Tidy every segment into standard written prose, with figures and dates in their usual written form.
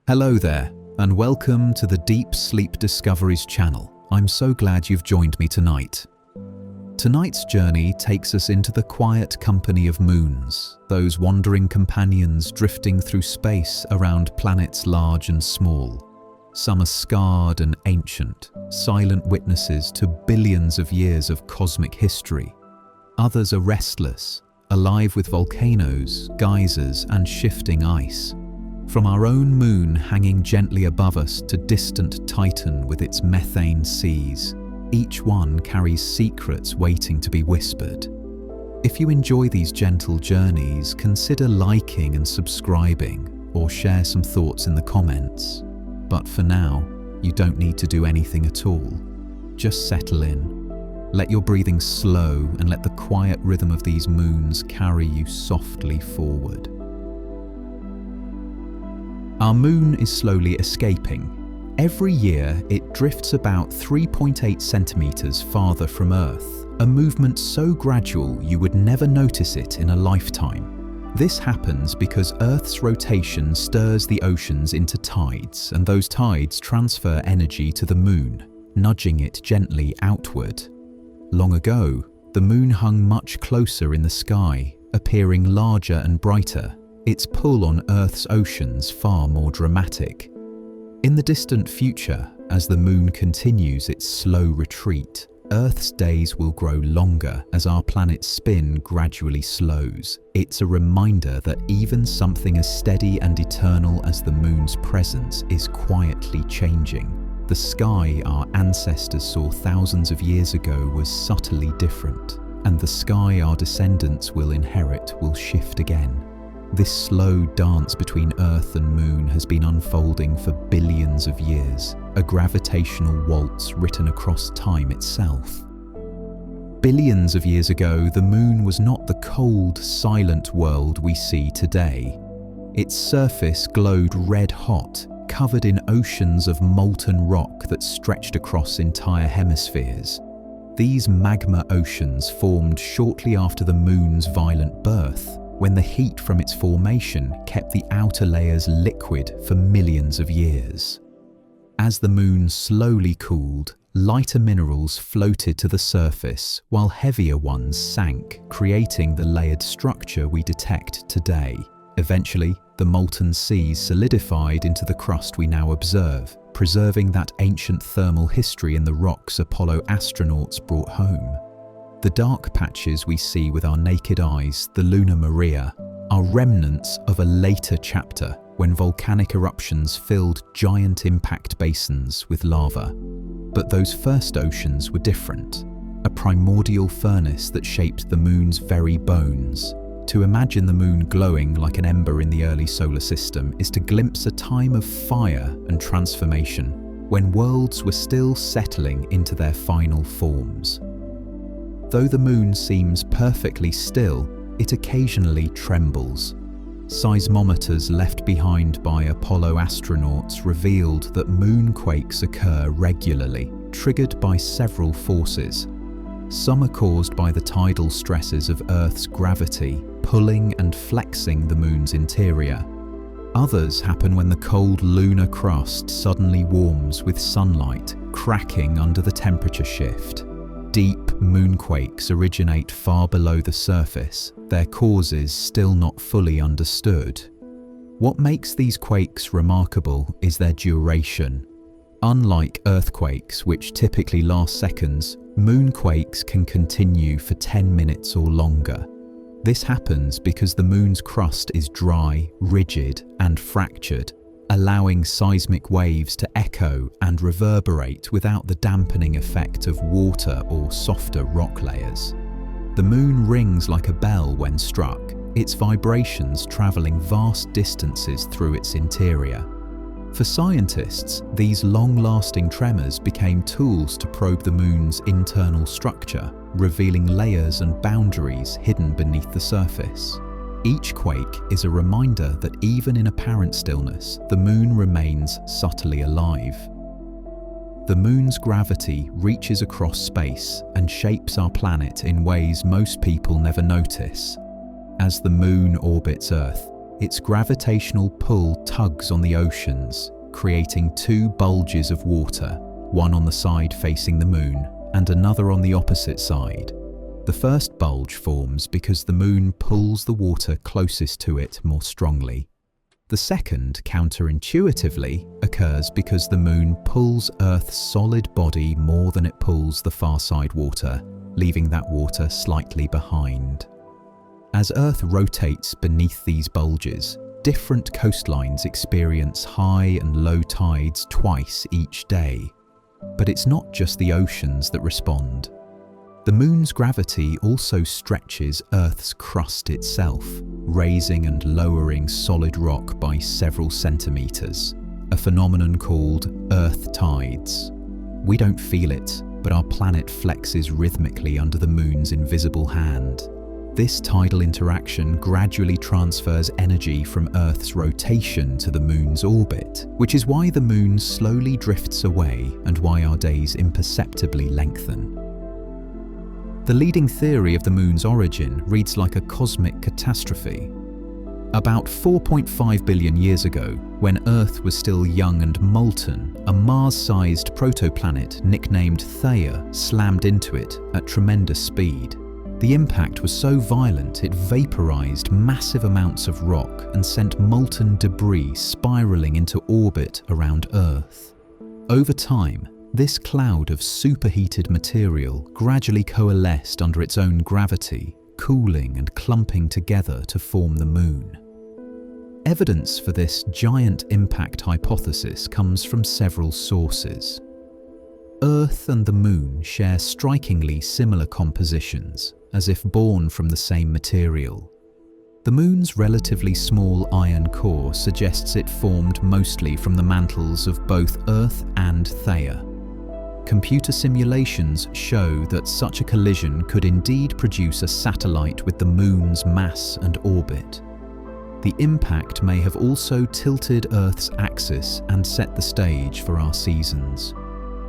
Hello there, and welcome to the Deep Sleep Discoveries channel. I'm so glad you've joined me tonight. Tonight's journey takes us into the quiet company of moons, those wandering companions drifting through space around planets large and small. Some are scarred and ancient, silent witnesses to billions of years of cosmic history. Others are restless, alive with volcanoes, geysers, and shifting ice. From our own moon hanging gently above us to distant Titan with its methane seas, each one carries secrets waiting to be whispered. If you enjoy these gentle journeys, consider liking and subscribing, or share some thoughts in the comments. But for now, you don't need to do anything at all. Just settle in. Let your breathing slow and let the quiet rhythm of these moons carry you softly forward. Our moon is slowly escaping. Every year, it drifts about 3.8 centimeters farther from Earth, a movement so gradual you would never notice it in a lifetime. This happens because Earth's rotation stirs the oceans into tides, and those tides transfer energy to the moon, nudging it gently outward. Long ago, the moon hung much closer in the sky, appearing larger and brighter, its pull on Earth's oceans far more dramatic. In the distant future, as the moon continues its slow retreat, Earth's days will grow longer as our planet's spin gradually slows. It's a reminder that even something as steady and eternal as the moon's presence is quietly changing. The sky our ancestors saw thousands of years ago was subtly different, and the sky our descendants will inherit will shift again. This slow dance between Earth and Moon has been unfolding for billions of years, a gravitational waltz written across time itself. Billions of years ago, the Moon was not the cold, silent world we see today. Its surface glowed red-hot, covered in oceans of molten rock that stretched across entire hemispheres. These magma oceans formed shortly after the Moon's violent birth, when the heat from its formation kept the outer layers liquid for millions of years. As the Moon slowly cooled, lighter minerals floated to the surface while heavier ones sank, creating the layered structure we detect today. Eventually, the molten seas solidified into the crust we now observe, preserving that ancient thermal history in the rocks Apollo astronauts brought home. The dark patches we see with our naked eyes, the Lunar Maria, are remnants of a later chapter when volcanic eruptions filled giant impact basins with lava. But those first oceans were different, a primordial furnace that shaped the Moon's very bones. To imagine the Moon glowing like an ember in the early solar system is to glimpse a time of fire and transformation, when worlds were still settling into their final forms. Though the Moon seems perfectly still, it occasionally trembles. Seismometers left behind by Apollo astronauts revealed that moonquakes occur regularly, triggered by several forces. Some are caused by the tidal stresses of Earth's gravity, pulling and flexing the Moon's interior. Others happen when the cold lunar crust suddenly warms with sunlight, cracking under the temperature shift. Deep moonquakes originate far below the surface, their causes still not fully understood. What makes these quakes remarkable is their duration. Unlike earthquakes, which typically last seconds, moonquakes can continue for 10 minutes or longer. This happens because the Moon's crust is dry, rigid, and fractured, allowing seismic waves to echo and reverberate without the dampening effect of water or softer rock layers. The Moon rings like a bell when struck, its vibrations traveling vast distances through its interior. For scientists, these long-lasting tremors became tools to probe the Moon's internal structure, revealing layers and boundaries hidden beneath the surface. Each quake is a reminder that even in apparent stillness, the Moon remains subtly alive. The Moon's gravity reaches across space and shapes our planet in ways most people never notice. As the Moon orbits Earth, Its gravitational pull tugs on the oceans, creating two bulges of water, one on the side facing the moon and another on the opposite side. The first bulge forms because the moon pulls the water closest to it more strongly. The second, counterintuitively, occurs because the moon pulls Earth's solid body more than it pulls the far side water, leaving that water slightly behind. As Earth rotates beneath these bulges, different coastlines experience high and low tides twice each day. But it's not just the oceans that respond. The moon's gravity also stretches Earth's crust itself, raising and lowering solid rock by several centimeters, a phenomenon called Earth tides. We don't feel it, but our planet flexes rhythmically under the moon's invisible hand. This tidal interaction gradually transfers energy from Earth's rotation to the moon's orbit, which is why the moon slowly drifts away and why our days imperceptibly lengthen. The leading theory of the moon's origin reads like a cosmic catastrophe. About 4.5 billion years ago, when Earth was still young and molten, a Mars-sized protoplanet nicknamed Theia slammed into it at tremendous speed. The impact was so violent it vaporized massive amounts of rock and sent molten debris spiraling into orbit around Earth. Over time, this cloud of superheated material gradually coalesced under its own gravity, cooling and clumping together to form the moon. Evidence for this giant impact hypothesis comes from several sources. Earth and the moon share strikingly similar compositions, as if born from the same material. The moon's relatively small iron core suggests it formed mostly from the mantles of both Earth and Theia. Computer simulations show that such a collision could indeed produce a satellite with the moon's mass and orbit. The impact may have also tilted Earth's axis and set the stage for our seasons.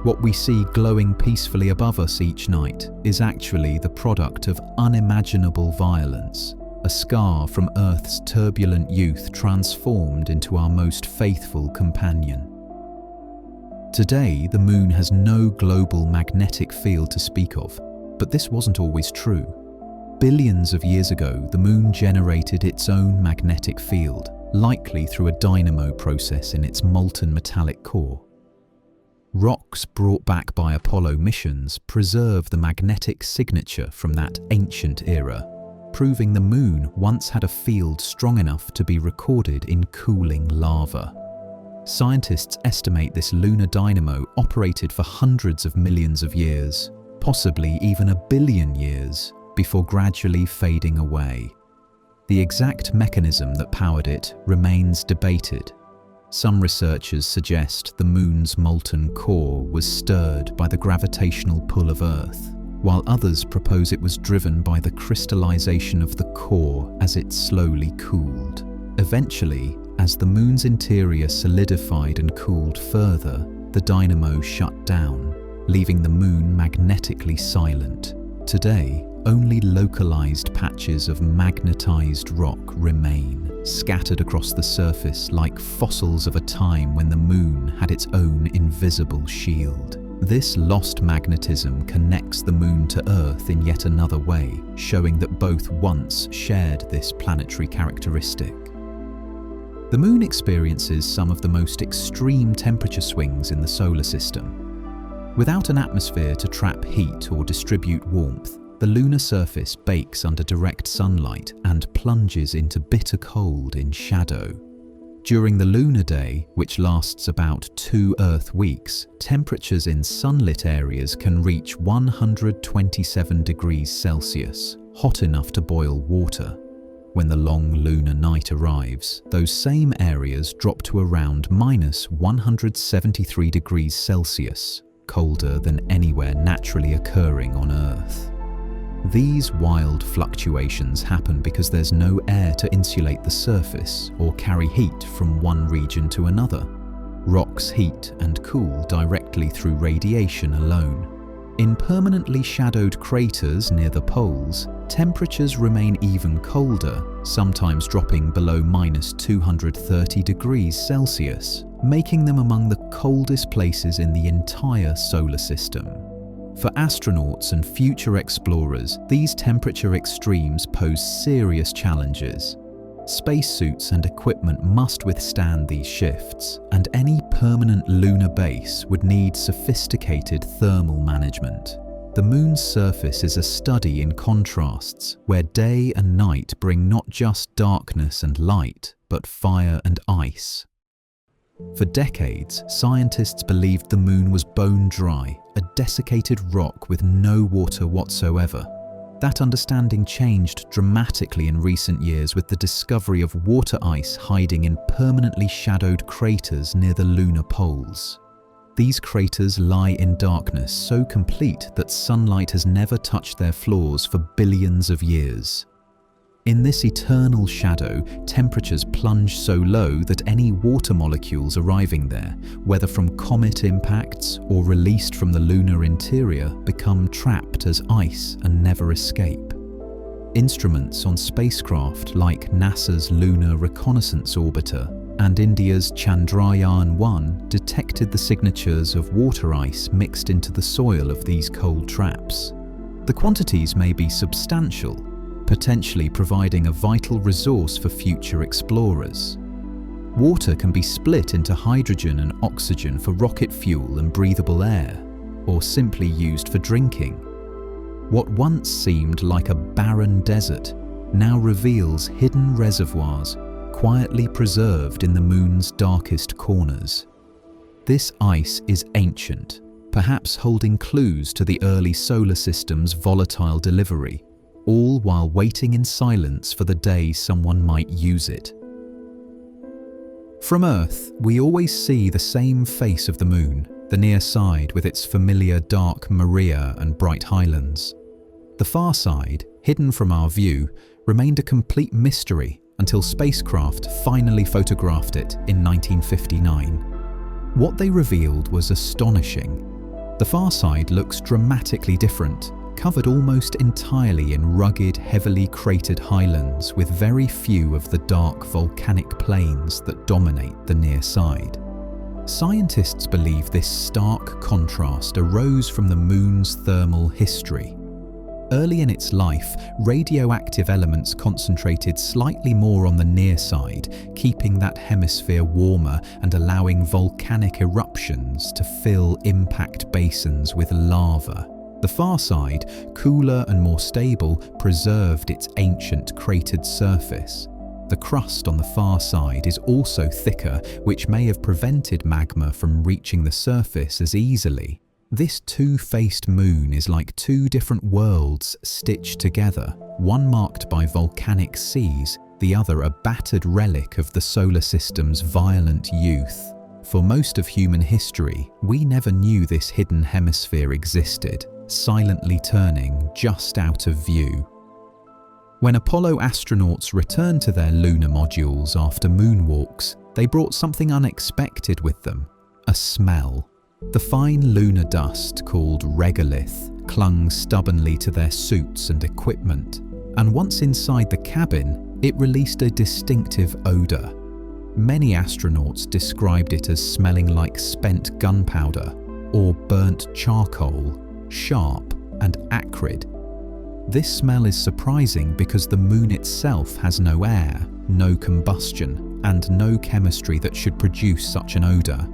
What we see glowing peacefully above us each night is actually the product of unimaginable violence, a scar from Earth's turbulent youth transformed into our most faithful companion. Today, the moon has no global magnetic field to speak of, but this wasn't always true. Billions of years ago, the moon generated its own magnetic field, likely through a dynamo process in its molten metallic core. Rocks brought back by Apollo missions preserve the magnetic signature from that ancient era, proving the moon once had a field strong enough to be recorded in cooling lava. Scientists estimate this lunar dynamo operated for hundreds of millions of years, possibly even a billion years, before gradually fading away. The exact mechanism that powered it remains debated. Some researchers suggest the moon's molten core was stirred by the gravitational pull of Earth, while others propose it was driven by the crystallization of the core as it slowly cooled. Eventually, as the moon's interior solidified and cooled further, the dynamo shut down, leaving the moon magnetically silent. Today, only localized patches of magnetized rock remain, scattered across the surface like fossils of a time when the moon had its own invisible shield. This lost magnetism connects the moon to Earth in yet another way, showing that both once shared this planetary characteristic. The moon experiences some of the most extreme temperature swings in the solar system. Without an atmosphere to trap heat or distribute warmth, the lunar surface bakes under direct sunlight and plunges into bitter cold in shadow. During the lunar day, which lasts about 2 Earth weeks, temperatures in sunlit areas can reach 127 degrees Celsius, hot enough to boil water. When the long lunar night arrives, those same areas drop to around minus 173 degrees Celsius, colder than anywhere naturally occurring on Earth. These wild fluctuations happen because there's no air to insulate the surface or carry heat from one region to another. Rocks heat and cool directly through radiation alone. In permanently shadowed craters near the poles, temperatures remain even colder, sometimes dropping below -230 degrees Celsius, making them among the coldest places in the entire solar system. For astronauts and future explorers, these temperature extremes pose serious challenges. Spacesuits and equipment must withstand these shifts, and any permanent lunar base would need sophisticated thermal management. The Moon's surface is a study in contrasts, where day and night bring not just darkness and light, but fire and ice. For decades, scientists believed the Moon was bone dry, a desiccated rock with no water whatsoever. That understanding changed dramatically in recent years with the discovery of water ice hiding in permanently shadowed craters near the lunar poles. These craters lie in darkness so complete that sunlight has never touched their floors for billions of years. In this eternal shadow, temperatures plunge so low that any water molecules arriving there, whether from comet impacts or released from the lunar interior, become trapped as ice and never escape. Instruments on spacecraft like NASA's Lunar Reconnaissance Orbiter and India's Chandrayaan-1 detected the signatures of water ice mixed into the soil of these cold traps. The quantities may be substantial, potentially providing a vital resource for future explorers. Water can be split into hydrogen and oxygen for rocket fuel and breathable air, or simply used for drinking. What once seemed like a barren desert now reveals hidden reservoirs quietly preserved in the Moon's darkest corners. This ice is ancient, perhaps holding clues to the early solar system's volatile delivery, all while waiting in silence for the day someone might use it. From Earth, we always see the same face of the Moon, the near side with its familiar dark Maria and bright highlands. The far side, hidden from our view, remained a complete mystery until spacecraft finally photographed it in 1959. What they revealed was astonishing. The far side looks dramatically different, covered almost entirely in rugged, heavily cratered highlands with very few of the dark volcanic plains that dominate the near side. Scientists believe this stark contrast arose from the Moon's thermal history. Early in its life, radioactive elements concentrated slightly more on the near side, keeping that hemisphere warmer and allowing volcanic eruptions to fill impact basins with lava. The far side, cooler and more stable, preserved its ancient cratered surface. The crust on the far side is also thicker, which may have prevented magma from reaching the surface as easily. This two-faced Moon is like two different worlds stitched together, one marked by volcanic seas, the other a battered relic of the solar system's violent youth. For most of human history, we never knew this hidden hemisphere existed, silently turning just out of view. When Apollo astronauts returned to their lunar modules after moonwalks, they brought something unexpected with them: a smell. The fine lunar dust, called regolith, clung stubbornly to their suits and equipment, and once inside the cabin, it released a distinctive odor. Many astronauts described it as smelling like spent gunpowder or burnt charcoal, sharp and acrid. This smell is surprising because the Moon itself has no air, no combustion, and no chemistry that should produce such an odor.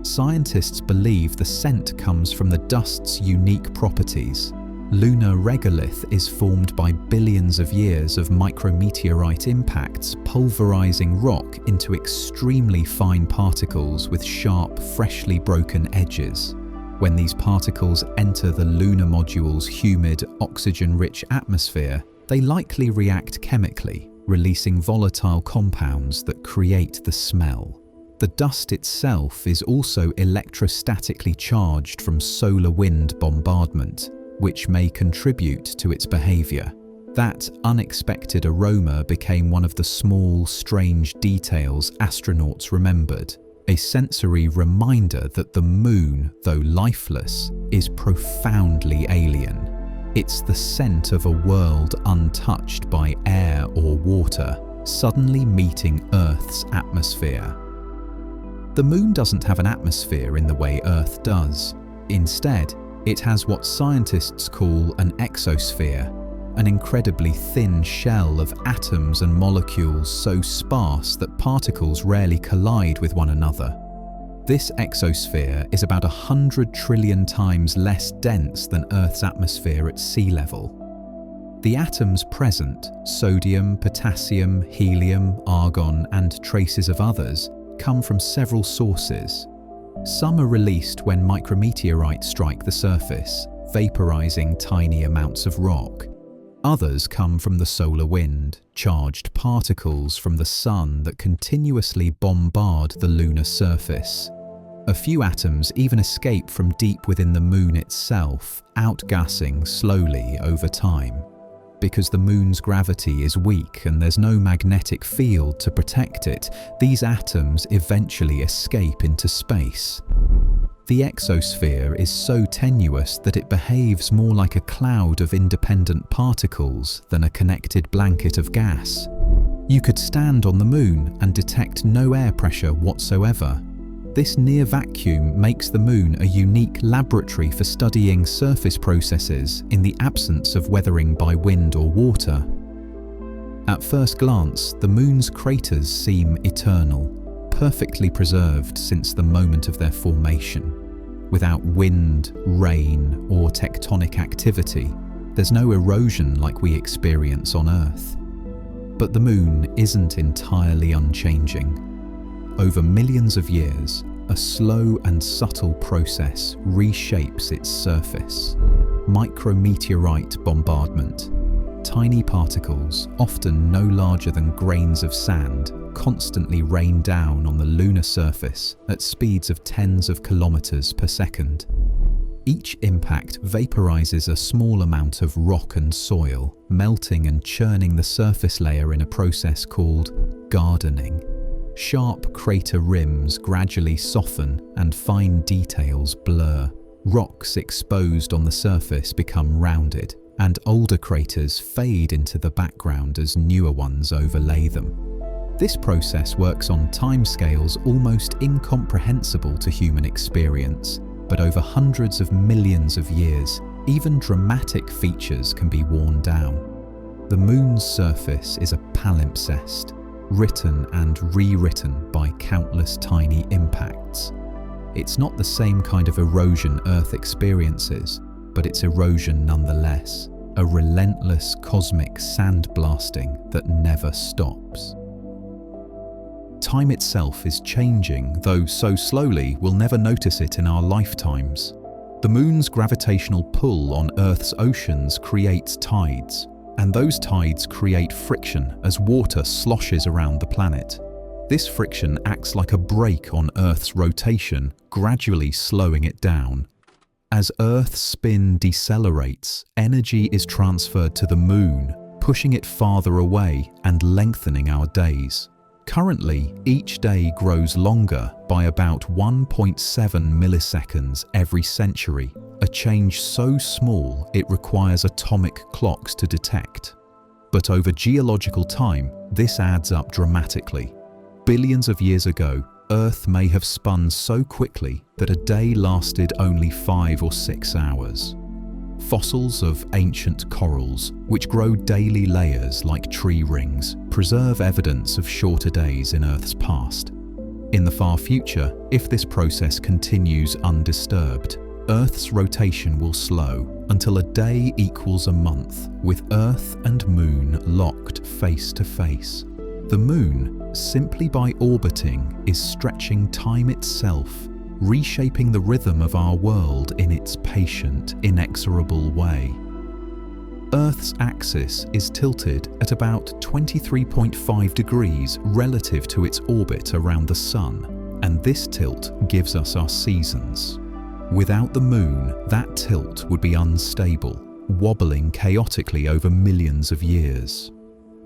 Scientists believe the scent comes from the dust's unique properties. Lunar regolith is formed by billions of years of micrometeorite impacts pulverizing rock into extremely fine particles with sharp, freshly broken edges. When these particles enter the lunar module's humid, oxygen-rich atmosphere, they likely react chemically, releasing volatile compounds that create the smell. The dust itself is also electrostatically charged from solar wind bombardment, which may contribute to its behavior. That unexpected aroma became one of the small, strange details astronauts remembered. a sensory reminder that the moon, though lifeless, is profoundly alien. It's the scent of a world untouched by air or water, suddenly meeting Earth's atmosphere. The moon doesn't have an atmosphere in the way Earth does. Instead, it has what scientists call an exosphere, an incredibly thin shell of atoms and molecules so sparse that particles rarely collide with one another. This exosphere is about 100 trillion times less dense than Earth's atmosphere at sea level. The atoms present, sodium, potassium, helium, argon, and traces of others, come from several sources. Some are released when micrometeorites strike the surface, vaporizing tiny amounts of rock. Others come from the solar wind, charged particles from the sun that continuously bombard the lunar surface. A few atoms even escape from deep within the moon itself, outgassing slowly over time. Because the moon's gravity is weak and there's no magnetic field to protect it, these atoms eventually escape into space. The exosphere is so tenuous that it behaves more like a cloud of independent particles than a connected blanket of gas. You could stand on the moon and detect no air pressure whatsoever. This near vacuum makes the moon a unique laboratory for studying surface processes in the absence of weathering by wind or water. At first glance, the moon's craters seem eternal, perfectly preserved since the moment of their formation. Without wind, rain, or tectonic activity, there's no erosion like we experience on Earth. But the moon isn't entirely unchanging. Over millions of years, a slow and subtle process reshapes its surface. Micrometeorite bombardment. Tiny particles, often no larger than grains of sand, constantly rain down on the lunar surface at speeds of tens of kilometers per second. Each impact vaporizes a small amount of rock and soil, melting and churning the surface layer in a process called gardening. Sharp crater rims gradually soften and fine details blur. Rocks exposed on the surface become rounded, and older craters fade into the background as newer ones overlay them. This process works on timescales almost incomprehensible to human experience, but over hundreds of millions of years, even dramatic features can be worn down. The moon's surface is a palimpsest, written and rewritten by countless tiny impacts. It's not the same kind of erosion Earth experiences, but it's erosion nonetheless, a relentless cosmic sandblasting that never stops. Time itself is changing, though so slowly we'll never notice it in our lifetimes. The moon's gravitational pull on Earth's oceans creates tides, and those tides create friction as water sloshes around the planet. This friction acts like a brake on Earth's rotation, gradually slowing it down. As Earth's spin decelerates, energy is transferred to the moon, pushing it farther away and lengthening our days. Currently, each day grows longer by about 1.7 milliseconds every century, a change so small it requires atomic clocks to detect. But over geological time, this adds up dramatically. Billions of years ago, Earth may have spun so quickly that a day lasted only 5 or 6 hours. Fossils of ancient corals, which grow daily layers like tree rings, preserve evidence of shorter days in Earth's past. In the far future, if this process continues undisturbed, Earth's rotation will slow until a day equals a month, with Earth and Moon locked face to face. The Moon, simply by orbiting, is stretching time itself, reshaping the rhythm of our world in its patient, inexorable way. Earth's axis is tilted at about 23.5 degrees relative to its orbit around the Sun, and this tilt gives us our seasons. Without the Moon, that tilt would be unstable, wobbling chaotically over millions of years.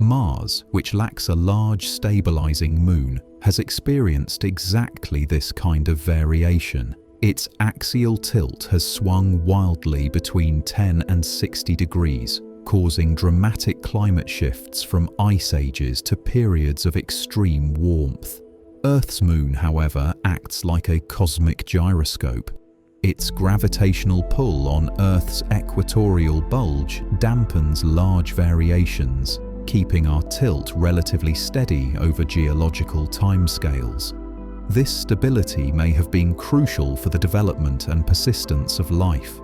Mars, which lacks a large stabilizing moon, has experienced exactly this kind of variation. Its axial tilt has swung wildly between 10 and 60 degrees, causing dramatic climate shifts from ice ages to periods of extreme warmth. Earth's moon, however, acts like a cosmic gyroscope. Its gravitational pull on Earth's equatorial bulge dampens large variations, keeping our tilt relatively steady over geological timescales. This stability may have been crucial for the development and persistence of life.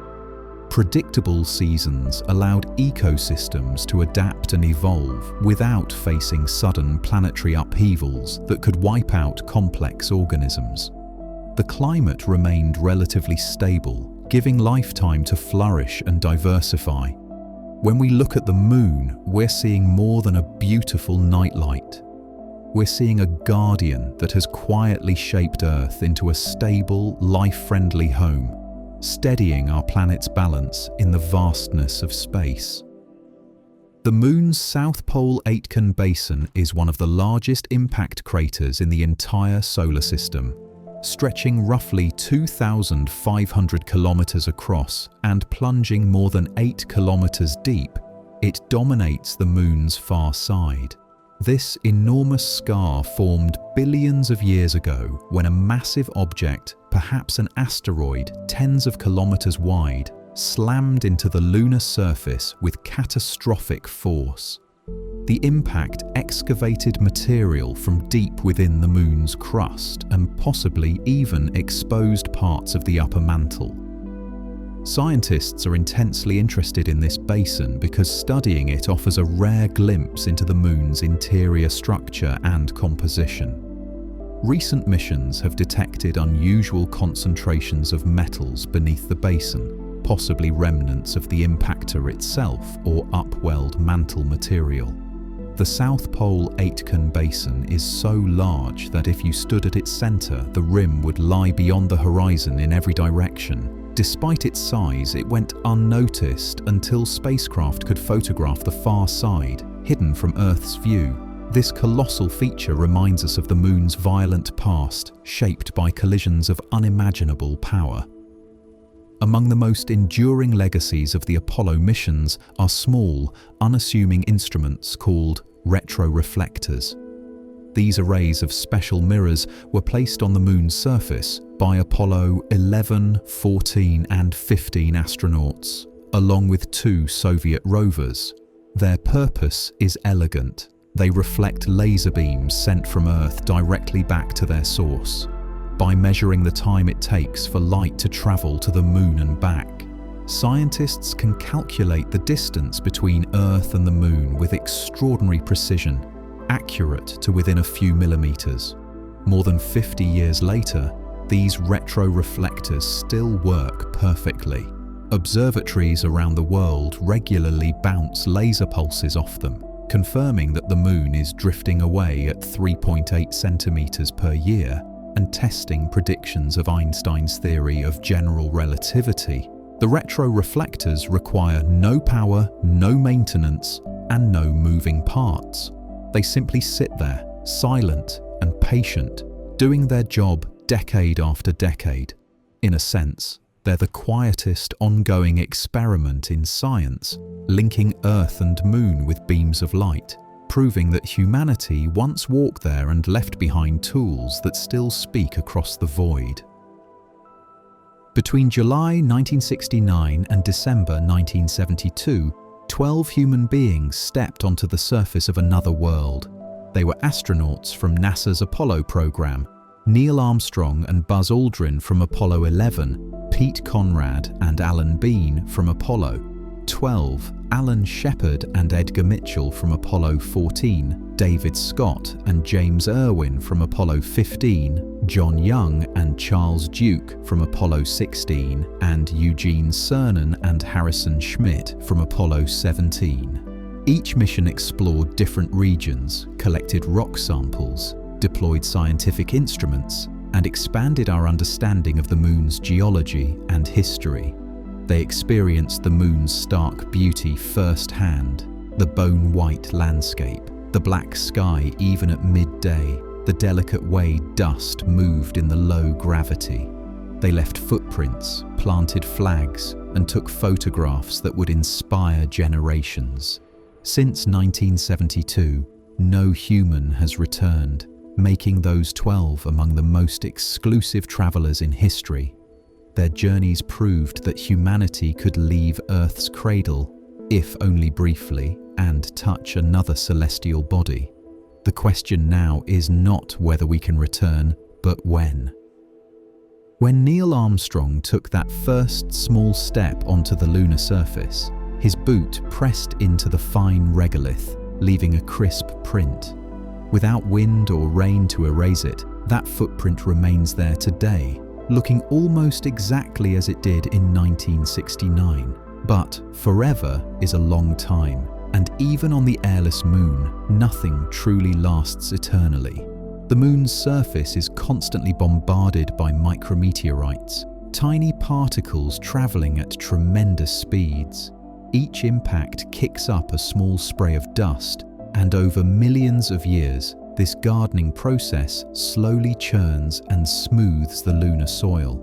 Predictable seasons allowed ecosystems to adapt and evolve without facing sudden planetary upheavals that could wipe out complex organisms. The climate remained relatively stable, giving life time to flourish and diversify. When we look at the moon, we're seeing more than a beautiful nightlight. We're seeing a guardian that has quietly shaped Earth into a stable, life-friendly home, steadying our planet's balance in the vastness of space. The Moon's South Pole Aitken Basin is one of the largest impact craters in the entire solar system. Stretching roughly 2,500 kilometers across and plunging more than 8 kilometers deep, it dominates the Moon's far side. This enormous scar formed billions of years ago when a massive object, perhaps an asteroid tens of kilometers wide, slammed into the lunar surface with catastrophic force. The impact excavated material from deep within the Moon's crust and possibly even exposed parts of the upper mantle. Scientists are intensely interested in this basin because studying it offers a rare glimpse into the Moon's interior structure and composition. Recent missions have detected unusual concentrations of metals beneath the basin, possibly remnants of the impactor itself or upwelled mantle material. The South Pole Aitken Basin is so large that if you stood at its center, the rim would lie beyond the horizon in every direction. Despite its size, it went unnoticed until spacecraft could photograph the far side, hidden from Earth's view. This colossal feature reminds us of the Moon's violent past, shaped by collisions of unimaginable power. Among the most enduring legacies of the Apollo missions are small, unassuming instruments called retroreflectors. These arrays of special mirrors were placed on the Moon's surface by Apollo 11, 14 and 15 astronauts, along with 2 Soviet rovers. Their purpose is elegant. They reflect laser beams sent from Earth directly back to their source. By measuring the time it takes for light to travel to the Moon and back, scientists can calculate the distance between Earth and the Moon with extraordinary precision, accurate to within a few millimeters. More than 50 years later, these retroreflectors still work perfectly. Observatories around the world regularly bounce laser pulses off them, confirming that the Moon is drifting away at 3.8 centimeters per year and testing predictions of Einstein's theory of general relativity. The retroreflectors require no power, no maintenance, and no moving parts. They simply sit there, silent and patient, doing their job decade after decade. In a sense, they're the quietest ongoing experiment in science, linking Earth and Moon with beams of light, proving that humanity once walked there and left behind tools that still speak across the void. Between July 1969 and December 1972, 12 human beings stepped onto the surface of another world. They were astronauts from NASA's Apollo program, Neil Armstrong and Buzz Aldrin from Apollo 11, Pete Conrad and Alan Bean from Apollo 12, Alan Shepard and Edgar Mitchell from Apollo 14, David Scott and James Irwin from Apollo 15, John Young and Charles Duke from Apollo 16, and Eugene Cernan and Harrison Schmitt from Apollo 17. Each mission explored different regions, collected rock samples, deployed scientific instruments, and expanded our understanding of the Moon's geology and history. They experienced the Moon's stark beauty firsthand, The bone-white landscape, the black sky even at midday, the delicate way dust moved in the low gravity. They left footprints, planted flags, and took photographs that would inspire generations. Since 1972, no human has returned, making those 12 among the most exclusive travelers in history. Their journeys proved that humanity could leave Earth's cradle, if only briefly, and touch another celestial body. The question now is not whether we can return, but when. When Neil Armstrong took that first small step onto the lunar surface, his boot pressed into the fine regolith, leaving a crisp print. Without wind or rain to erase it, that footprint remains there today, looking almost exactly as it did in 1969. But forever is a long time, and even on the airless moon, nothing truly lasts eternally. The moon's surface is constantly bombarded by micrometeorites, tiny particles traveling at tremendous speeds. Each impact kicks up a small spray of dust, and over millions of years, this gardening process slowly churns and smooths the lunar soil.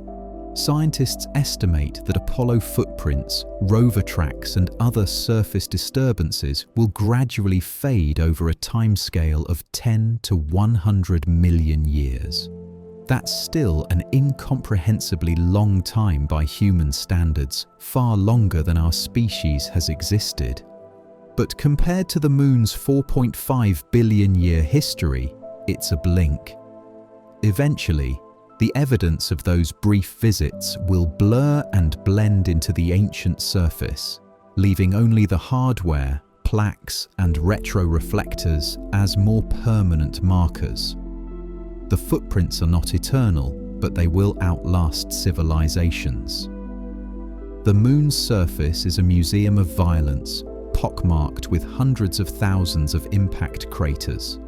Scientists estimate that Apollo footprints, rover tracks, and other surface disturbances will gradually fade over a timescale of 10 to 100 million years. That's still an incomprehensibly long time by human standards, far longer than our species has existed. But compared to the moon's 4.5 billion year history, it's a blink. Eventually, the evidence of those brief visits will blur and blend into the ancient surface, leaving only the hardware, plaques, and retroreflectors as more permanent markers. The footprints are not eternal, but they will outlast civilizations. The moon's surface is a museum of violence, pockmarked with hundreds of thousands of impact craters.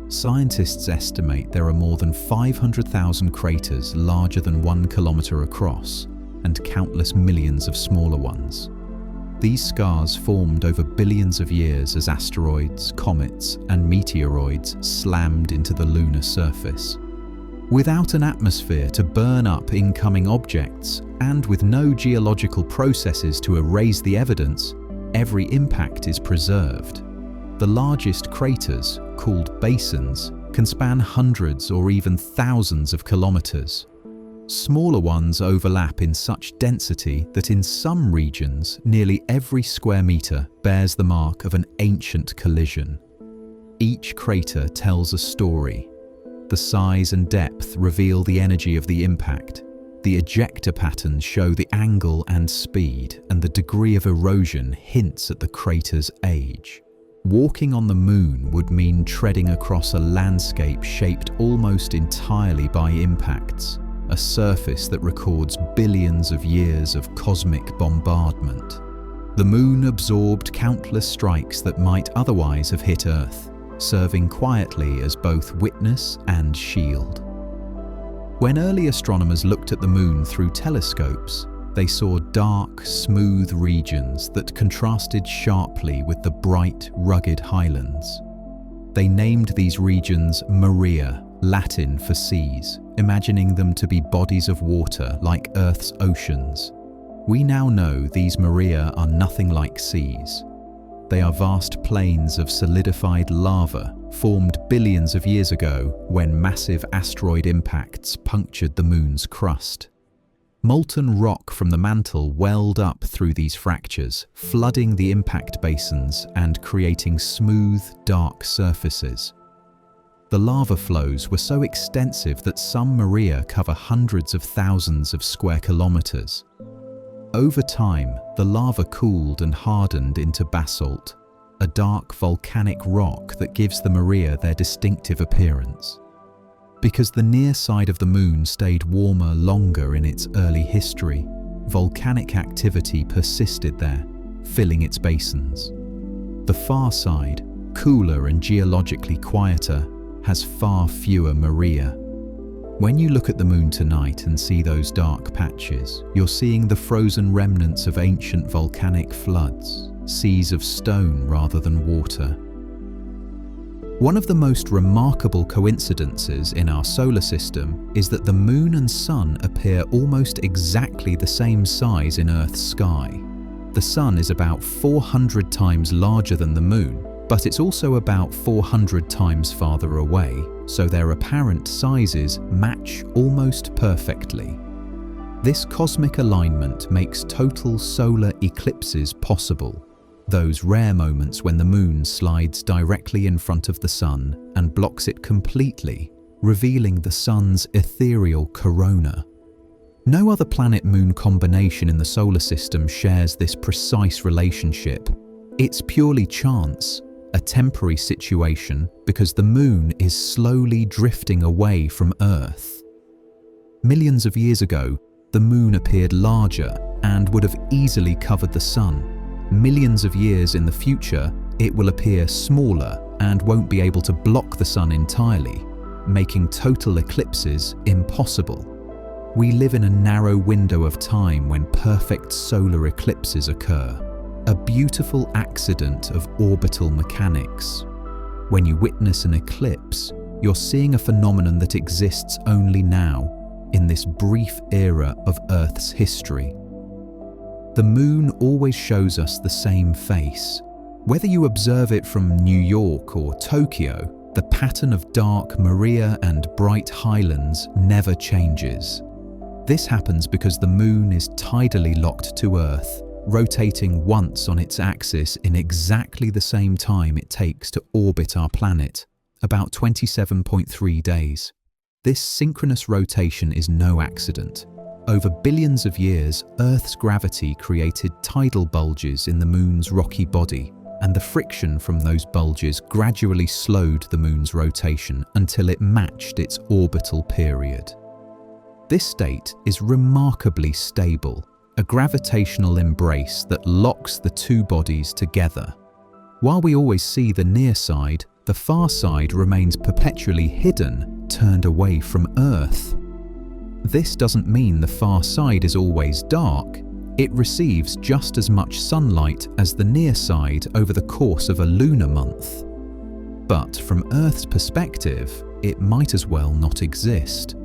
Scientists estimate there are more than 500,000 craters larger than 1 kilometer across, and countless millions of smaller ones. These scars formed over billions of years as asteroids, comets, and meteoroids slammed into the lunar surface. Without an atmosphere to burn up incoming objects, and with no geological processes to erase the evidence, every impact is preserved. The largest craters, called basins, can span hundreds or even thousands of kilometers. Smaller ones overlap in such density that in some regions, nearly every square meter bears the mark of an ancient collision. Each crater tells a story. The size and depth reveal the energy of the impact. The ejecta patterns show the angle and speed, and the degree of erosion hints at the crater's age. Walking on the moon would mean treading across a landscape shaped almost entirely by impacts, a surface that records billions of years of cosmic bombardment. The moon absorbed countless strikes that might otherwise have hit Earth, serving quietly as both witness and shield. When early astronomers looked at the moon through telescopes, they saw dark, smooth regions that contrasted sharply with the bright, rugged highlands. They named these regions Maria, Latin for seas, imagining them to be bodies of water like Earth's oceans. We now know these Maria are nothing like seas. They are vast plains of solidified lava formed billions of years ago when massive asteroid impacts punctured the moon's crust. Molten rock from the mantle welled up through these fractures, flooding the impact basins and creating smooth, dark surfaces. The lava flows were so extensive that some Maria cover hundreds of thousands of square kilometers. Over time, the lava cooled and hardened into basalt, a dark volcanic rock that gives the Maria their distinctive appearance. Because the near side of the moon stayed warmer longer in its early history, volcanic activity persisted there, filling its basins. The far side, cooler and geologically quieter, has far fewer Maria. When you look at the moon tonight and see those dark patches, you're seeing the frozen remnants of ancient volcanic floods. seas of stone rather than water. One of the most remarkable coincidences in our solar system is that the Moon and Sun appear almost exactly the same size in Earth's sky. The Sun is about 400 times larger than the Moon, but it's also about 400 times farther away, so their apparent sizes match almost perfectly. This cosmic alignment makes total solar eclipses possible, those rare moments when the Moon slides directly in front of the Sun and blocks it completely, revealing the Sun's ethereal corona. No other planet-Moon combination in the solar system shares this precise relationship. It's purely chance, a temporary situation because the Moon is slowly drifting away from Earth. Millions of years ago, the Moon appeared larger and would have easily covered the Sun. Millions of years in the future, it will appear smaller and won't be able to block the Sun entirely, making total eclipses impossible. We live in a narrow window of time when perfect solar eclipses occur, a beautiful accident of orbital mechanics. When you witness an eclipse, you're seeing a phenomenon that exists only now, in this brief era of Earth's history. The Moon always shows us the same face. Whether you observe it from New York or Tokyo, the pattern of dark Maria and bright highlands never changes. This happens because the Moon is tidally locked to Earth, rotating once on its axis in exactly the same time it takes to orbit our planet, about 27.3 days. This synchronous rotation is no accident. Over billions of years, Earth's gravity created tidal bulges in the Moon's rocky body, and the friction from those bulges gradually slowed the Moon's rotation until it matched its orbital period. This state is remarkably stable, a gravitational embrace that locks the two bodies together. While we always see the near side, the far side remains perpetually hidden, turned away from Earth. This doesn't mean the far side is always dark. It receives just as much sunlight as the near side over the course of a lunar month. But from Earth's perspective, it might as well not exist.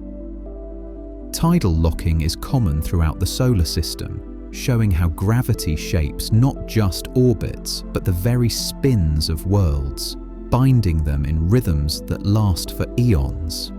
Tidal locking is common throughout the solar system, showing how gravity shapes not just orbits, but the very spins of worlds, binding them in rhythms that last for eons.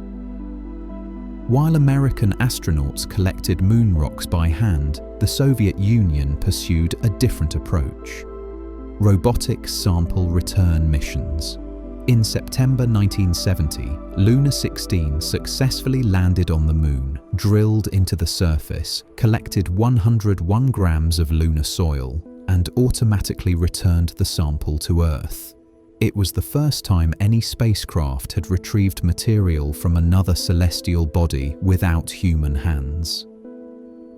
While American astronauts collected moon rocks by hand, the Soviet Union pursued a different approach: robotic sample return missions. In September 1970, Luna 16 successfully landed on the Moon, drilled into the surface, collected 101 grams of lunar soil, and automatically returned the sample to Earth. It was the first time any spacecraft had retrieved material from another celestial body without human hands.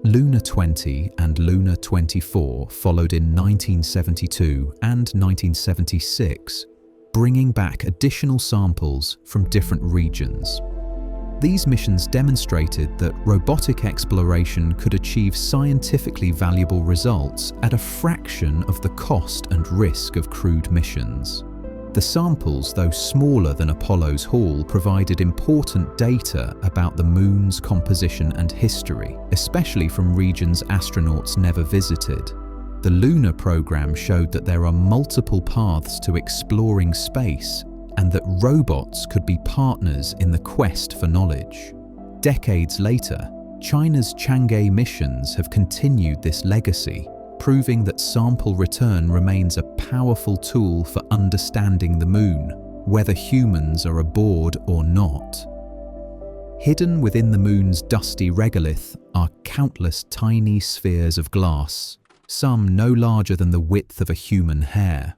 Luna 20 and Luna 24 followed in 1972 and 1976, bringing back additional samples from different regions. These missions demonstrated that robotic exploration could achieve scientifically valuable results at a fraction of the cost and risk of crewed missions. The samples, though smaller than Apollo's haul, provided important data about the Moon's composition and history, especially from regions astronauts never visited. The lunar program showed that there are multiple paths to exploring space and that robots could be partners in the quest for knowledge. Decades later, China's Chang'e missions have continued this legacy, proving that sample return remains a powerful tool for understanding the Moon, whether humans are aboard or not. Hidden within the Moon's dusty regolith are countless tiny spheres of glass, some no larger than the width of a human hair.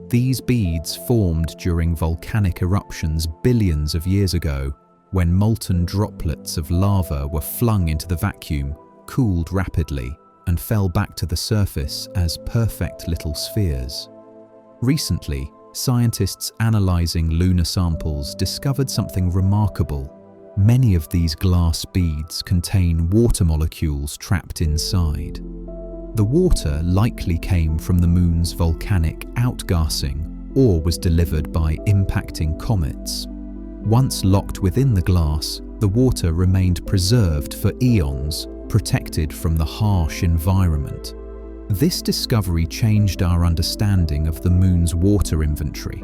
These beads formed during volcanic eruptions billions of years ago, when molten droplets of lava were flung into the vacuum, cooled rapidly, and fell back to the surface as perfect little spheres. Recently, scientists analyzing lunar samples discovered something remarkable. Many of these glass beads contain water molecules trapped inside. The water likely came from the Moon's volcanic outgassing or was delivered by impacting comets. Once locked within the glass, the water remained preserved for eons, protected from the harsh environment. This discovery changed our understanding of the Moon's water inventory.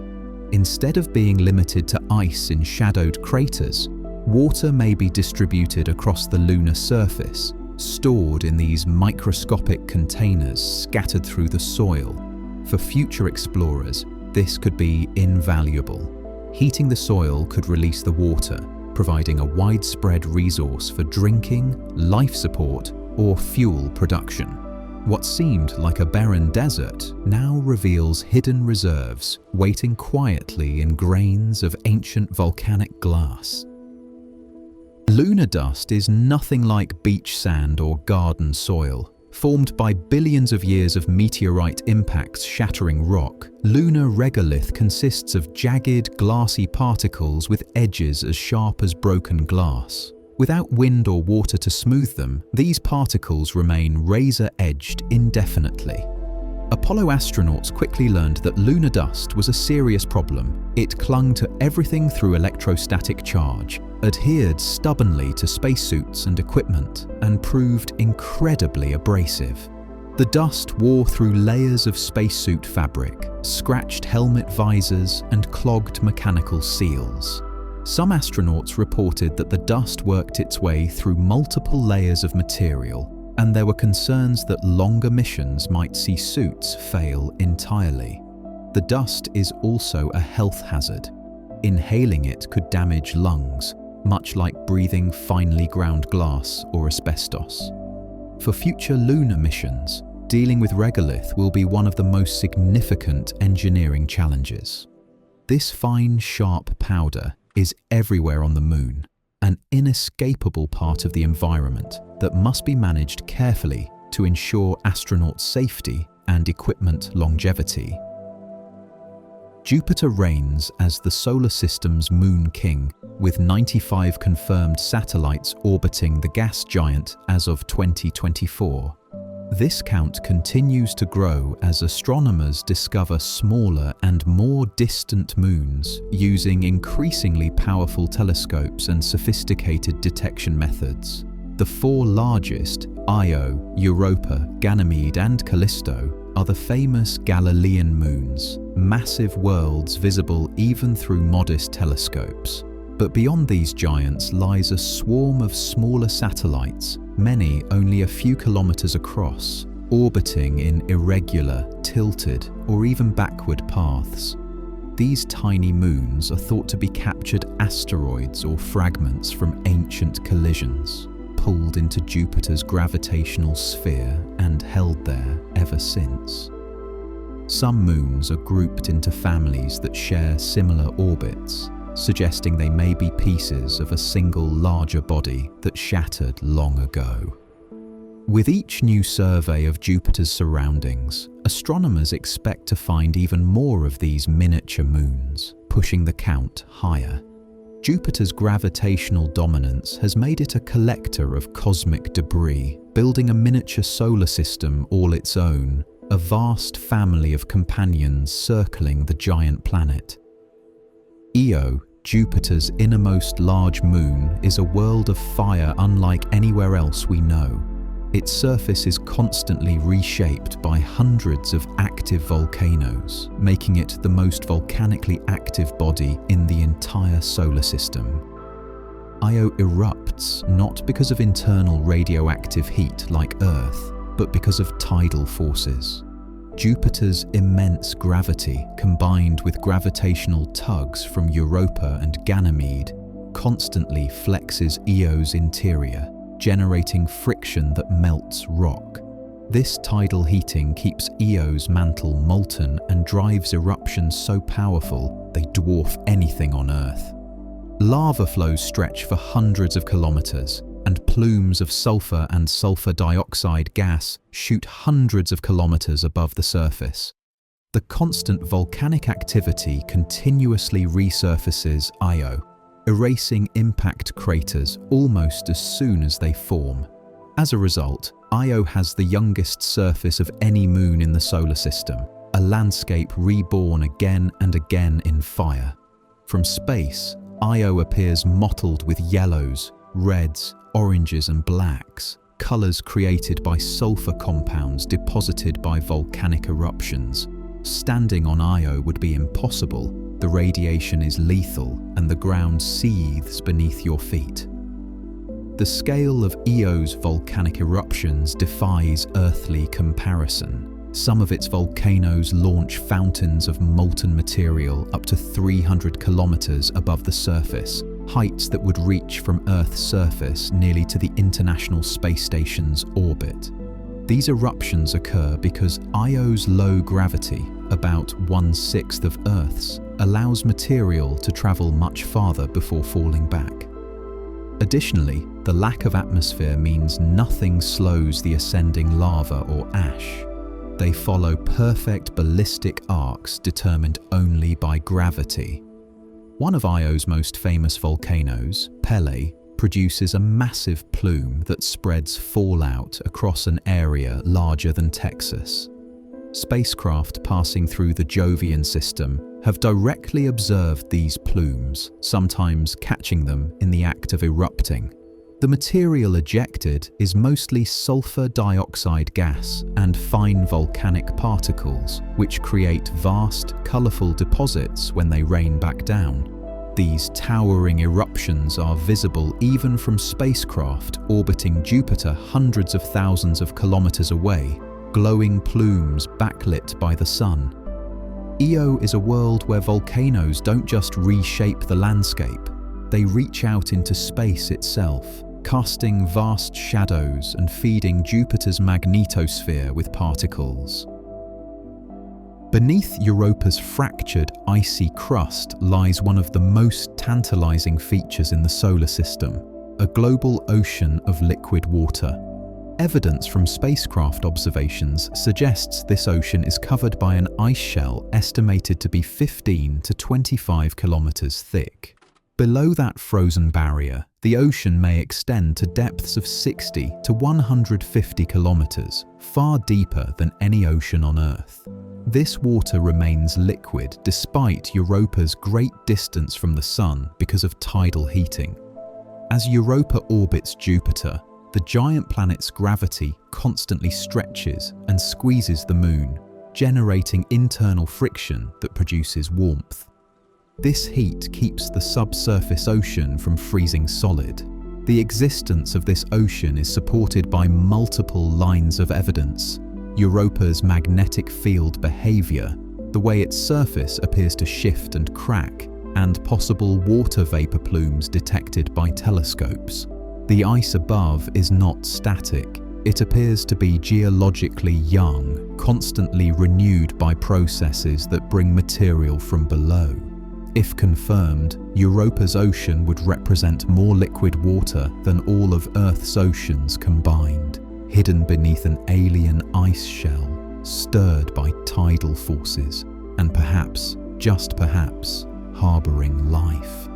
Instead of being limited to ice in shadowed craters, water may be distributed across the lunar surface, stored in these microscopic containers scattered through the soil. For future explorers, this could be invaluable. Heating the soil could release the water, providing a widespread resource for drinking, life support, or fuel production. What seemed like a barren desert now reveals hidden reserves waiting quietly in grains of ancient volcanic glass. Lunar dust is nothing like beach sand or garden soil. Formed by billions of years of meteorite impacts shattering rock, lunar regolith consists of jagged, glassy particles with edges as sharp as broken glass. Without wind or water to smooth them, these particles remain razor-edged indefinitely. Apollo astronauts quickly learned that lunar dust was a serious problem. It clung to everything through electrostatic charge, adhered stubbornly to spacesuits and equipment, and proved incredibly abrasive. The dust wore through layers of spacesuit fabric, scratched helmet visors, and clogged mechanical seals. Some astronauts reported that the dust worked its way through multiple layers of material, and there were concerns that longer missions might see suits fail entirely. The dust is also a health hazard. Inhaling it could damage lungs, much like breathing finely ground glass or asbestos. For future lunar missions, dealing with regolith will be one of the most significant engineering challenges. This fine, sharp powder is everywhere on the Moon, an inescapable part of the environment that must be managed carefully to ensure astronaut safety and equipment longevity. Jupiter reigns as the solar system's moon king, with 95 confirmed satellites orbiting the gas giant as of 2024. This count continues to grow as astronomers discover smaller and more distant moons using increasingly powerful telescopes and sophisticated detection methods. The four largest, Io, Europa, Ganymede, and Callisto, are the famous Galilean moons, massive worlds visible even through modest telescopes. But beyond these giants lies a swarm of smaller satellites, many only a few kilometers across, orbiting in irregular, tilted, or even backward paths. These tiny moons are thought to be captured asteroids or fragments from ancient collisions, pulled into Jupiter's gravitational sphere and held there ever since. Some moons are grouped into families that share similar orbits, suggesting they may be pieces of a single larger body that shattered long ago. With each new survey of Jupiter's surroundings, astronomers expect to find even more of these miniature moons, pushing the count higher. Jupiter's gravitational dominance has made it a collector of cosmic debris, building a miniature solar system all its own, a vast family of companions circling the giant planet. Io, Jupiter's innermost large moon, is a world of fire unlike anywhere else we know. Its surface is constantly reshaped by hundreds of active volcanoes, making it the most volcanically active body in the entire solar system. Io erupts not because of internal radioactive heat like Earth, but because of tidal forces. Jupiter's immense gravity, combined with gravitational tugs from Europa and Ganymede, constantly flexes Io's interior, generating friction that melts rock. This tidal heating keeps Io's mantle molten and drives eruptions so powerful they dwarf anything on Earth. Lava flows stretch for hundreds of kilometers, and plumes of sulfur and sulfur dioxide gas shoot hundreds of kilometers above the surface. The constant volcanic activity continuously resurfaces Io, erasing impact craters almost as soon as they form. As a result, Io has the youngest surface of any moon in the solar system, a landscape reborn again and again in fire. From space, Io appears mottled with yellows, reds, oranges and blacks, colours created by sulfur compounds deposited by volcanic eruptions. Standing on Io would be impossible. The radiation is lethal and the ground seethes beneath your feet. The scale of Io's volcanic eruptions defies earthly comparison. Some of its volcanoes launch fountains of molten material up to 300 kilometers above the surface, heights that would reach from Earth's surface nearly to the International Space Station's orbit. These eruptions occur because Io's low gravity, about 1/6 of Earth's, allows material to travel much farther before falling back. Additionally, the lack of atmosphere means nothing slows the ascending lava or ash. They follow perfect ballistic arcs determined only by gravity. One of Io's most famous volcanoes, Pele, produces a massive plume that spreads fallout across an area larger than Texas. Spacecraft passing through the Jovian system have directly observed these plumes, sometimes catching them in the act of erupting. The material ejected is mostly sulfur dioxide gas and fine volcanic particles, which create vast, colourful deposits when they rain back down. These towering eruptions are visible even from spacecraft orbiting Jupiter hundreds of thousands of kilometres away, glowing plumes backlit by the sun. Io is a world where volcanoes don't just reshape the landscape, they reach out into space itself, casting vast shadows and feeding Jupiter's magnetosphere with particles. Beneath Europa's fractured, icy crust lies one of the most tantalizing features in the solar system, a global ocean of liquid water. Evidence from spacecraft observations suggests this ocean is covered by an ice shell estimated to be 15 to 25 kilometers thick. Below that frozen barrier, the ocean may extend to depths of 60 to 150 kilometers, far deeper than any ocean on Earth. This water remains liquid despite Europa's great distance from the Sun because of tidal heating. As Europa orbits Jupiter, the giant planet's gravity constantly stretches and squeezes the Moon, generating internal friction that produces warmth. This heat keeps the subsurface ocean from freezing solid. The existence of this ocean is supported by multiple lines of evidence: Europa's magnetic field behavior, the way its surface appears to shift and crack, and possible water vapor plumes detected by telescopes. The ice above is not static. It appears to be geologically young, constantly renewed by processes that bring material from below. If confirmed, Europa's ocean would represent more liquid water than all of Earth's oceans combined, hidden beneath an alien ice shell, stirred by tidal forces, and perhaps, just perhaps, harbouring life.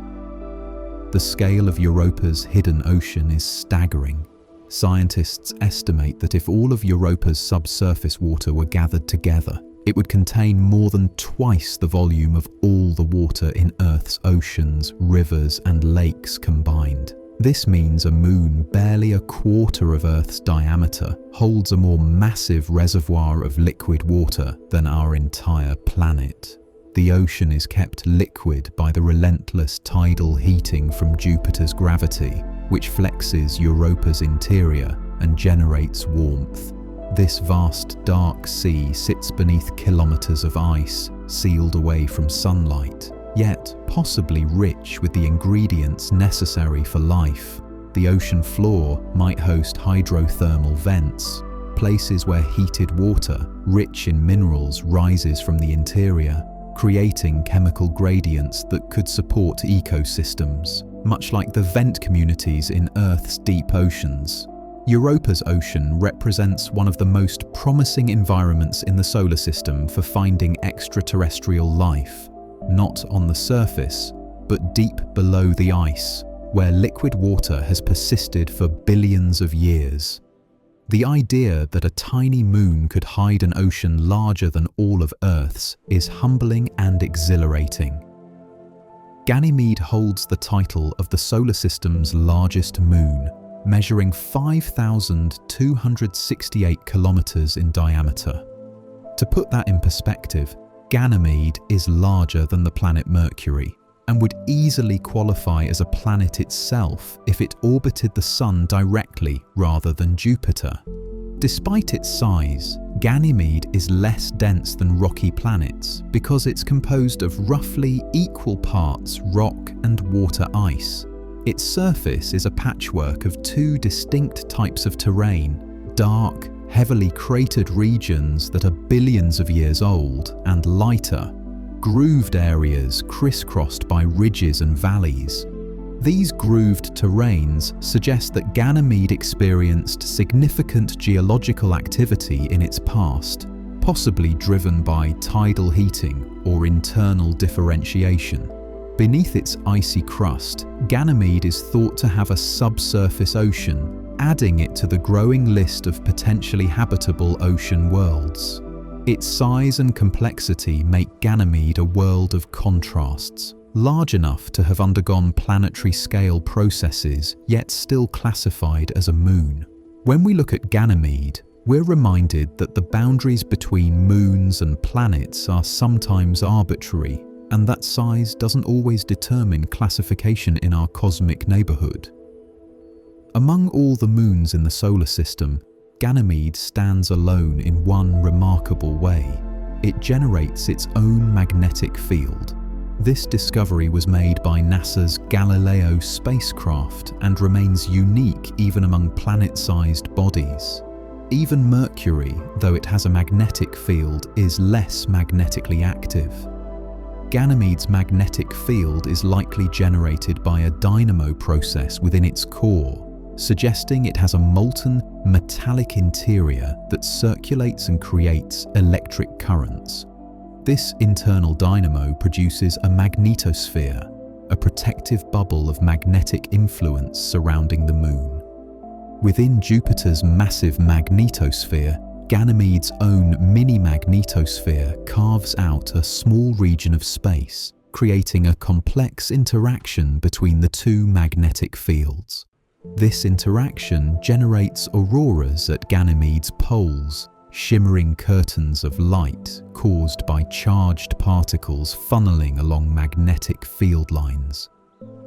The scale of Europa's hidden ocean is staggering. Scientists estimate that if all of Europa's subsurface water were gathered together, it would contain more than twice the volume of all the water in Earth's oceans, rivers, and lakes combined. This means a moon barely a quarter of Earth's diameter holds a more massive reservoir of liquid water than our entire planet. The ocean is kept liquid by the relentless tidal heating from Jupiter's gravity, which flexes Europa's interior and generates warmth. This vast dark sea sits beneath kilometers of ice, sealed away from sunlight, yet possibly rich with the ingredients necessary for life. The ocean floor might host hydrothermal vents, places where heated water, rich in minerals, rises from the interior, creating chemical gradients that could support ecosystems, much like the vent communities in Earth's deep oceans. Europa's ocean represents one of the most promising environments in the solar system for finding extraterrestrial life, not on the surface, but deep below the ice, where liquid water has persisted for billions of years. The idea that a tiny moon could hide an ocean larger than all of Earth's is humbling and exhilarating. Ganymede holds the title of the solar system's largest moon, measuring 5,268 kilometers in diameter. To put that in perspective, Ganymede is larger than the planet Mercury and would easily qualify as a planet itself if it orbited the Sun directly rather than Jupiter. Despite its size, Ganymede is less dense than rocky planets because it's composed of roughly equal parts rock and water ice. Its surface is a patchwork of two distinct types of terrain: dark, heavily cratered regions that are billions of years old, and lighter, grooved areas crisscrossed by ridges and valleys. These grooved terrains suggest that Ganymede experienced significant geological activity in its past, possibly driven by tidal heating or internal differentiation. Beneath its icy crust, Ganymede is thought to have a subsurface ocean, adding it to the growing list of potentially habitable ocean worlds. Its size and complexity make Ganymede a world of contrasts, large enough to have undergone planetary scale processes, yet still classified as a moon. When we look at Ganymede, we're reminded that the boundaries between moons and planets are sometimes arbitrary, and that size doesn't always determine classification in our cosmic neighborhood. Among all the moons in the solar system, Ganymede stands alone in one remarkable way. It generates its own magnetic field. This discovery was made by NASA's Galileo spacecraft and remains unique even among planet-sized bodies. Even Mercury, though it has a magnetic field, is less magnetically active. Ganymede's magnetic field is likely generated by a dynamo process within its core, suggesting it has a molten, metallic interior that circulates and creates electric currents. This internal dynamo produces a magnetosphere, a protective bubble of magnetic influence surrounding the Moon. Within Jupiter's massive magnetosphere, Ganymede's own mini-magnetosphere carves out a small region of space, creating a complex interaction between the two magnetic fields. This interaction generates auroras at Ganymede's poles, shimmering curtains of light caused by charged particles funneling along magnetic field lines.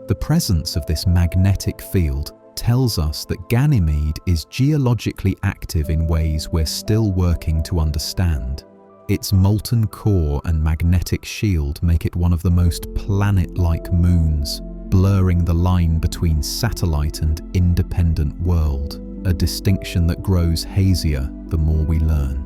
The presence of this magnetic field tells us that Ganymede is geologically active in ways we're still working to understand. Its molten core and magnetic shield make it one of the most planet-like moons, blurring the line between satellite and independent world, a distinction that grows hazier the more we learn.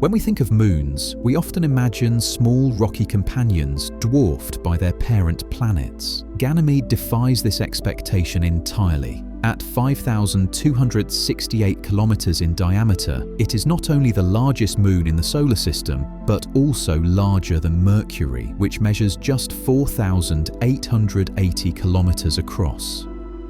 When we think of moons, we often imagine small rocky companions dwarfed by their parent planets. Ganymede defies this expectation entirely. At 5,268 kilometers in diameter, it is not only the largest moon in the solar system, but also larger than Mercury, which measures just 4,880 kilometers across.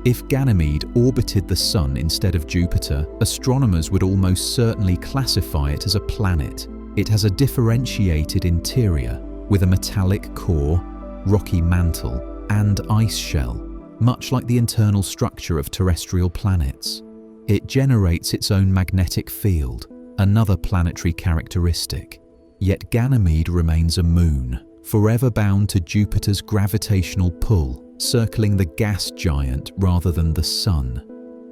If Ganymede orbited the Sun instead of Jupiter, astronomers would almost certainly classify it as a planet. It has a differentiated interior, with a metallic core, rocky mantle, and ice shell, much like the internal structure of terrestrial planets. It generates its own magnetic field, another planetary characteristic. Yet Ganymede remains a moon, forever bound to Jupiter's gravitational pull, circling the gas giant rather than the Sun.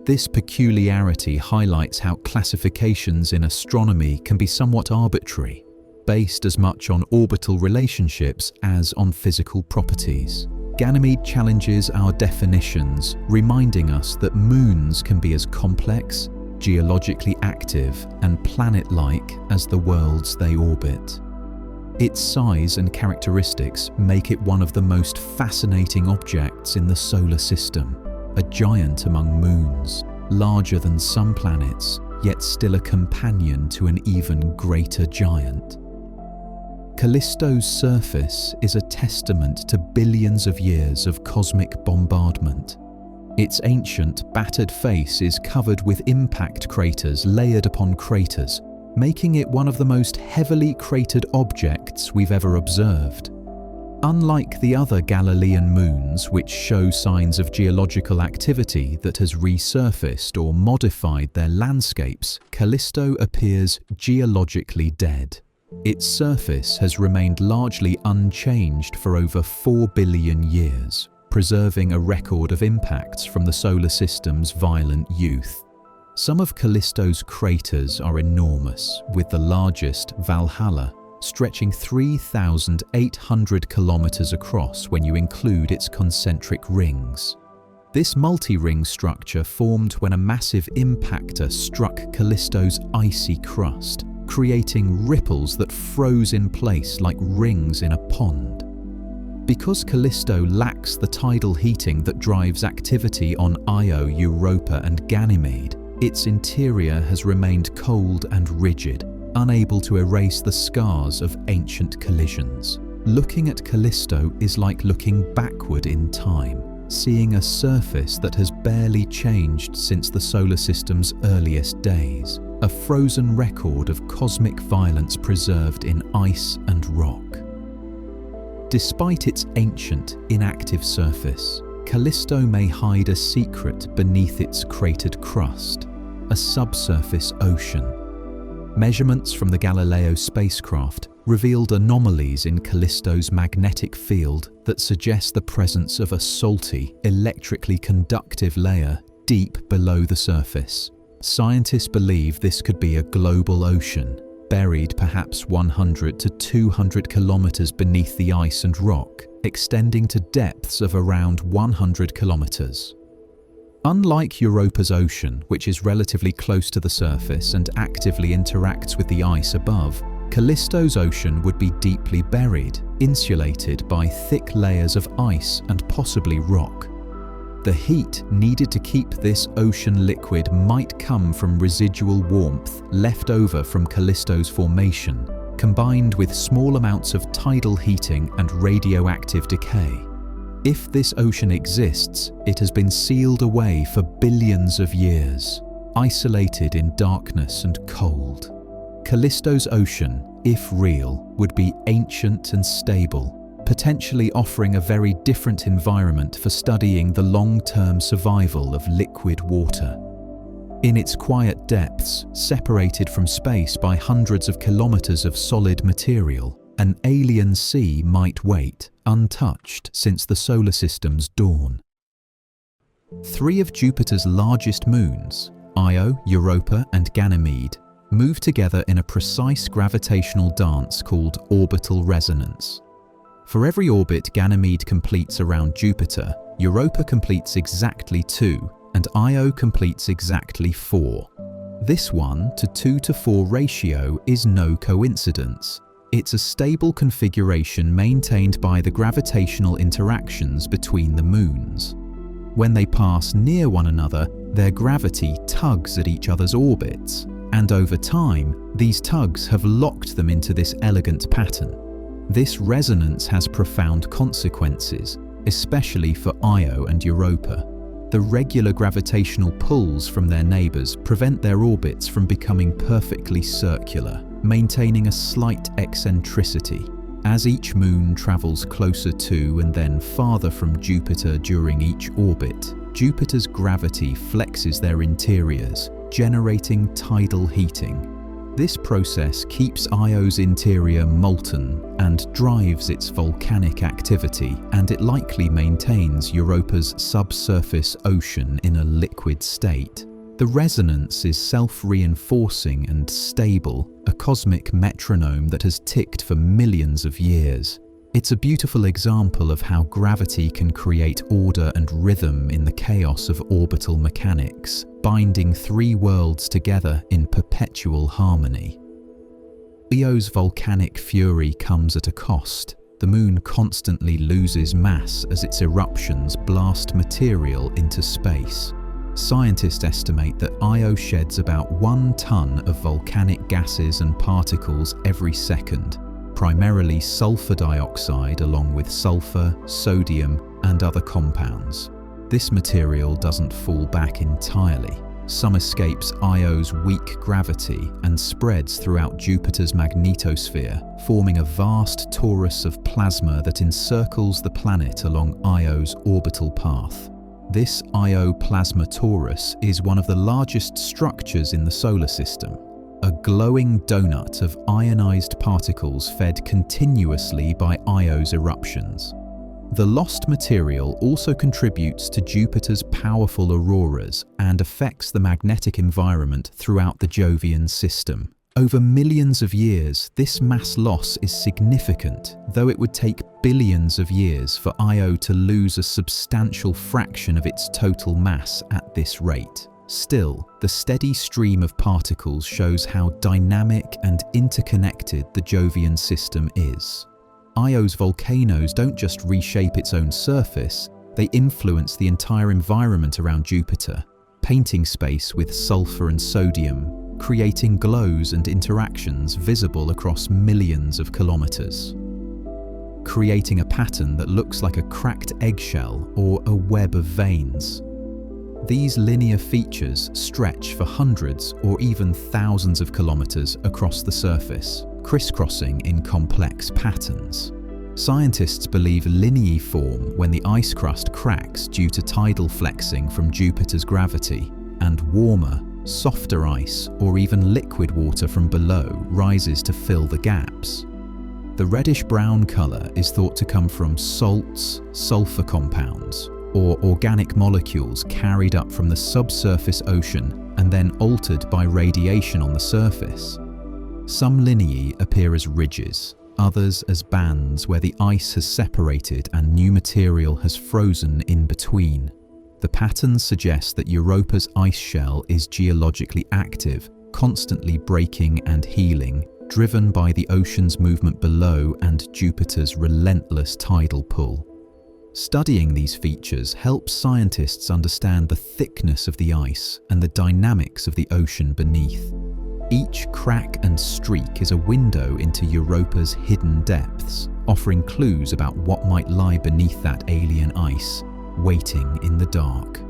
This peculiarity highlights how classifications in astronomy can be somewhat arbitrary, based as much on orbital relationships as on physical properties. Ganymede challenges our definitions, reminding us that moons can be as complex, geologically active, and planet-like as the worlds they orbit. Its size and characteristics make it one of the most fascinating objects in the solar system, a giant among moons, larger than some planets, yet still a companion to an even greater giant. Callisto's surface is a testament to billions of years of cosmic bombardment. Its ancient, battered face is covered with impact craters layered upon craters, making it one of the most heavily cratered objects we've ever observed. Unlike the other Galilean moons, which show signs of geological activity that has resurfaced or modified their landscapes, Callisto appears geologically dead. Its surface has remained largely unchanged for over 4 billion years, preserving a record of impacts from the solar system's violent youth. Some of Callisto's craters are enormous, with the largest, Valhalla, stretching 3,800 kilometers across when you include its concentric rings. This multi-ring structure formed when a massive impactor struck Callisto's icy crust, creating ripples that froze in place like rings in a pond. Because Callisto lacks the tidal heating that drives activity on Io, Europa and Ganymede, its interior has remained cold and rigid, unable to erase the scars of ancient collisions. Looking at Callisto is like looking backward in time, seeing a surface that has barely changed since the solar system's earliest days, a frozen record of cosmic violence preserved in ice and rock. Despite its ancient, inactive surface, Callisto may hide a secret beneath its cratered crust, a subsurface ocean. Measurements from the Galileo spacecraft revealed anomalies in Callisto's magnetic field that suggest the presence of a salty, electrically conductive layer deep below the surface. Scientists believe this could be a global ocean, buried perhaps 100 to 200 kilometers beneath the ice and rock, extending to depths of around 100 kilometers. Unlike Europa's ocean, which is relatively close to the surface and actively interacts with the ice above, Callisto's ocean would be deeply buried, insulated by thick layers of ice and possibly rock. The heat needed to keep this ocean liquid might come from residual warmth left over from Callisto's formation, combined with small amounts of tidal heating and radioactive decay. If this ocean exists, it has been sealed away for billions of years, isolated in darkness and cold. Callisto's ocean, if real, would be ancient and stable, potentially offering a very different environment for studying the long-term survival of liquid water. In its quiet depths, separated from space by hundreds of kilometers of solid material, an alien sea might wait, untouched since the solar system's dawn. 3 of Jupiter's largest moons, Io, Europa and Ganymede, move together in a precise gravitational dance called orbital resonance. For every orbit Ganymede completes around Jupiter, Europa completes exactly 2 and Io completes exactly 4. This 1:2:4 ratio is no coincidence. It's a stable configuration maintained by the gravitational interactions between the moons. When they pass near one another, their gravity tugs at each other's orbits, and over time, these tugs have locked them into this elegant pattern. This resonance has profound consequences, especially for Io and Europa. The regular gravitational pulls from their neighbours prevent their orbits from becoming perfectly circular, maintaining a slight eccentricity. As each moon travels closer to and then farther from Jupiter during each orbit, Jupiter's gravity flexes their interiors, generating tidal heating. This process keeps Io's interior molten and drives its volcanic activity, and it likely maintains Europa's subsurface ocean in a liquid state. The resonance is self-reinforcing and stable, a cosmic metronome that has ticked for millions of years. It's a beautiful example of how gravity can create order and rhythm in the chaos of orbital mechanics, binding 3 worlds together in perpetual harmony. Io's volcanic fury comes at a cost. The moon constantly loses mass as its eruptions blast material into space. Scientists estimate that Io sheds about 1 ton of volcanic gases and particles every second, primarily sulfur dioxide along with sulfur, sodium, and other compounds. This material doesn't fall back entirely. Some escapes Io's weak gravity and spreads throughout Jupiter's magnetosphere, forming a vast torus of plasma that encircles the planet along Io's orbital path. This Io plasma torus is one of the largest structures in the solar system, a glowing donut of ionized particles fed continuously by Io's eruptions. The lost material also contributes to Jupiter's powerful auroras and affects the magnetic environment throughout the Jovian system. Over millions of years, this mass loss is significant, though it would take billions of years for Io to lose a substantial fraction of its total mass at this rate. Still, the steady stream of particles shows how dynamic and interconnected the Jovian system is. Io's volcanoes don't just reshape its own surface, they influence the entire environment around Jupiter, painting space with sulfur and sodium, creating glows and interactions visible across millions of kilometers, creating a pattern that looks like a cracked eggshell or a web of veins. These linear features stretch for hundreds or even thousands of kilometers across the surface, crisscrossing in complex patterns. Scientists believe lineae form when the ice crust cracks due to tidal flexing from Jupiter's gravity, and warmer, softer ice or even liquid water from below rises to fill the gaps. The reddish-brown color is thought to come from salts, sulfur compounds, or organic molecules carried up from the subsurface ocean and then altered by radiation on the surface. Some lineae appear as ridges, others as bands where the ice has separated and new material has frozen in between. The patterns suggest that Europa's ice shell is geologically active, constantly breaking and healing, driven by the ocean's movement below and Jupiter's relentless tidal pull. Studying these features helps scientists understand the thickness of the ice and the dynamics of the ocean beneath. Each crack and streak is a window into Europa's hidden depths, offering clues about what might lie beneath that alien ice, waiting in the dark.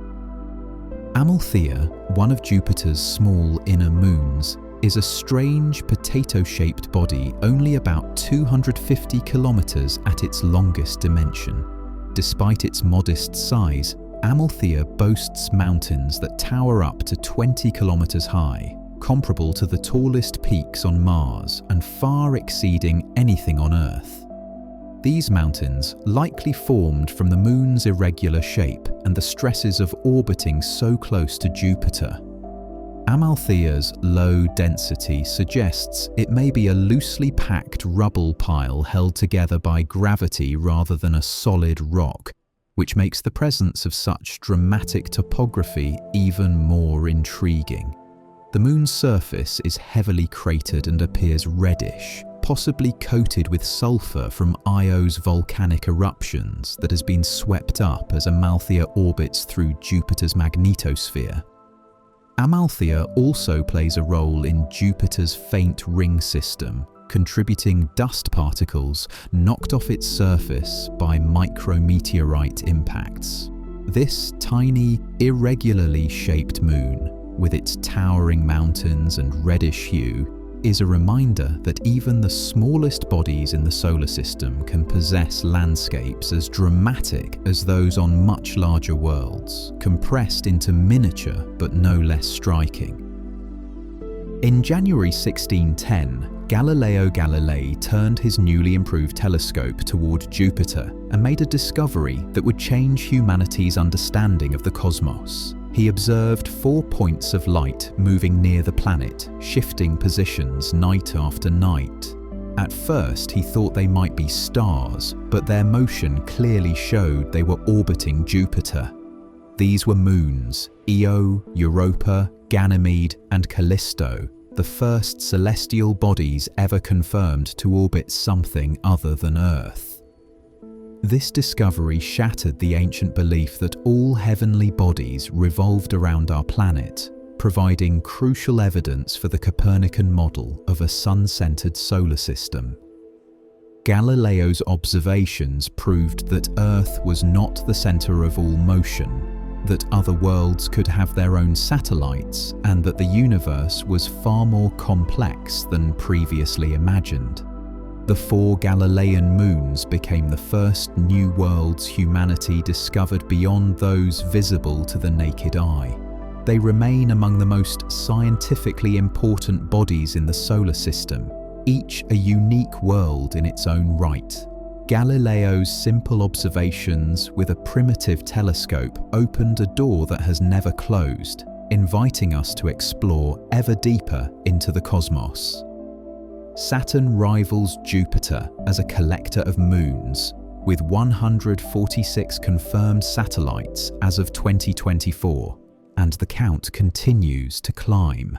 Amalthea, one of Jupiter's small inner moons, is a strange potato-shaped body only about 250 kilometers at its longest dimension. Despite its modest size, Amalthea boasts mountains that tower up to 20 kilometers high, comparable to the tallest peaks on Mars and far exceeding anything on Earth. These mountains likely formed from the Moon's irregular shape and the stresses of orbiting so close to Jupiter. Amalthea's low density suggests it may be a loosely packed rubble pile held together by gravity rather than a solid rock, which makes the presence of such dramatic topography even more intriguing. The Moon's surface is heavily cratered and appears reddish, possibly coated with sulfur from Io's volcanic eruptions that has been swept up as Amalthea orbits through Jupiter's magnetosphere. Amalthea also plays a role in Jupiter's faint ring system, contributing dust particles knocked off its surface by micrometeorite impacts. This tiny, irregularly shaped moon, with its towering mountains and reddish hue, is a reminder that even the smallest bodies in the solar system can possess landscapes as dramatic as those on much larger worlds, compressed into miniature but no less striking. In January 1610, Galileo Galilei turned his newly improved telescope toward Jupiter and made a discovery that would change humanity's understanding of the cosmos. He observed 4 points of light moving near the planet, shifting positions night after night. At first, he thought they might be stars, but their motion clearly showed they were orbiting Jupiter. These were moons: Io, Europa, Ganymede, and Callisto, the first celestial bodies ever confirmed to orbit something other than Earth. This discovery shattered the ancient belief that all heavenly bodies revolved around our planet, providing crucial evidence for the Copernican model of a sun-centered solar system. Galileo's observations proved that Earth was not the center of all motion, that other worlds could have their own satellites, and that the universe was far more complex than previously imagined. The 4 Galilean moons became the first new worlds humanity discovered beyond those visible to the naked eye. They remain among the most scientifically important bodies in the solar system, each a unique world in its own right. Galileo's simple observations with a primitive telescope opened a door that has never closed, inviting us to explore ever deeper into the cosmos. Saturn rivals Jupiter as a collector of moons, with 146 confirmed satellites as of 2024, and the count continues to climb.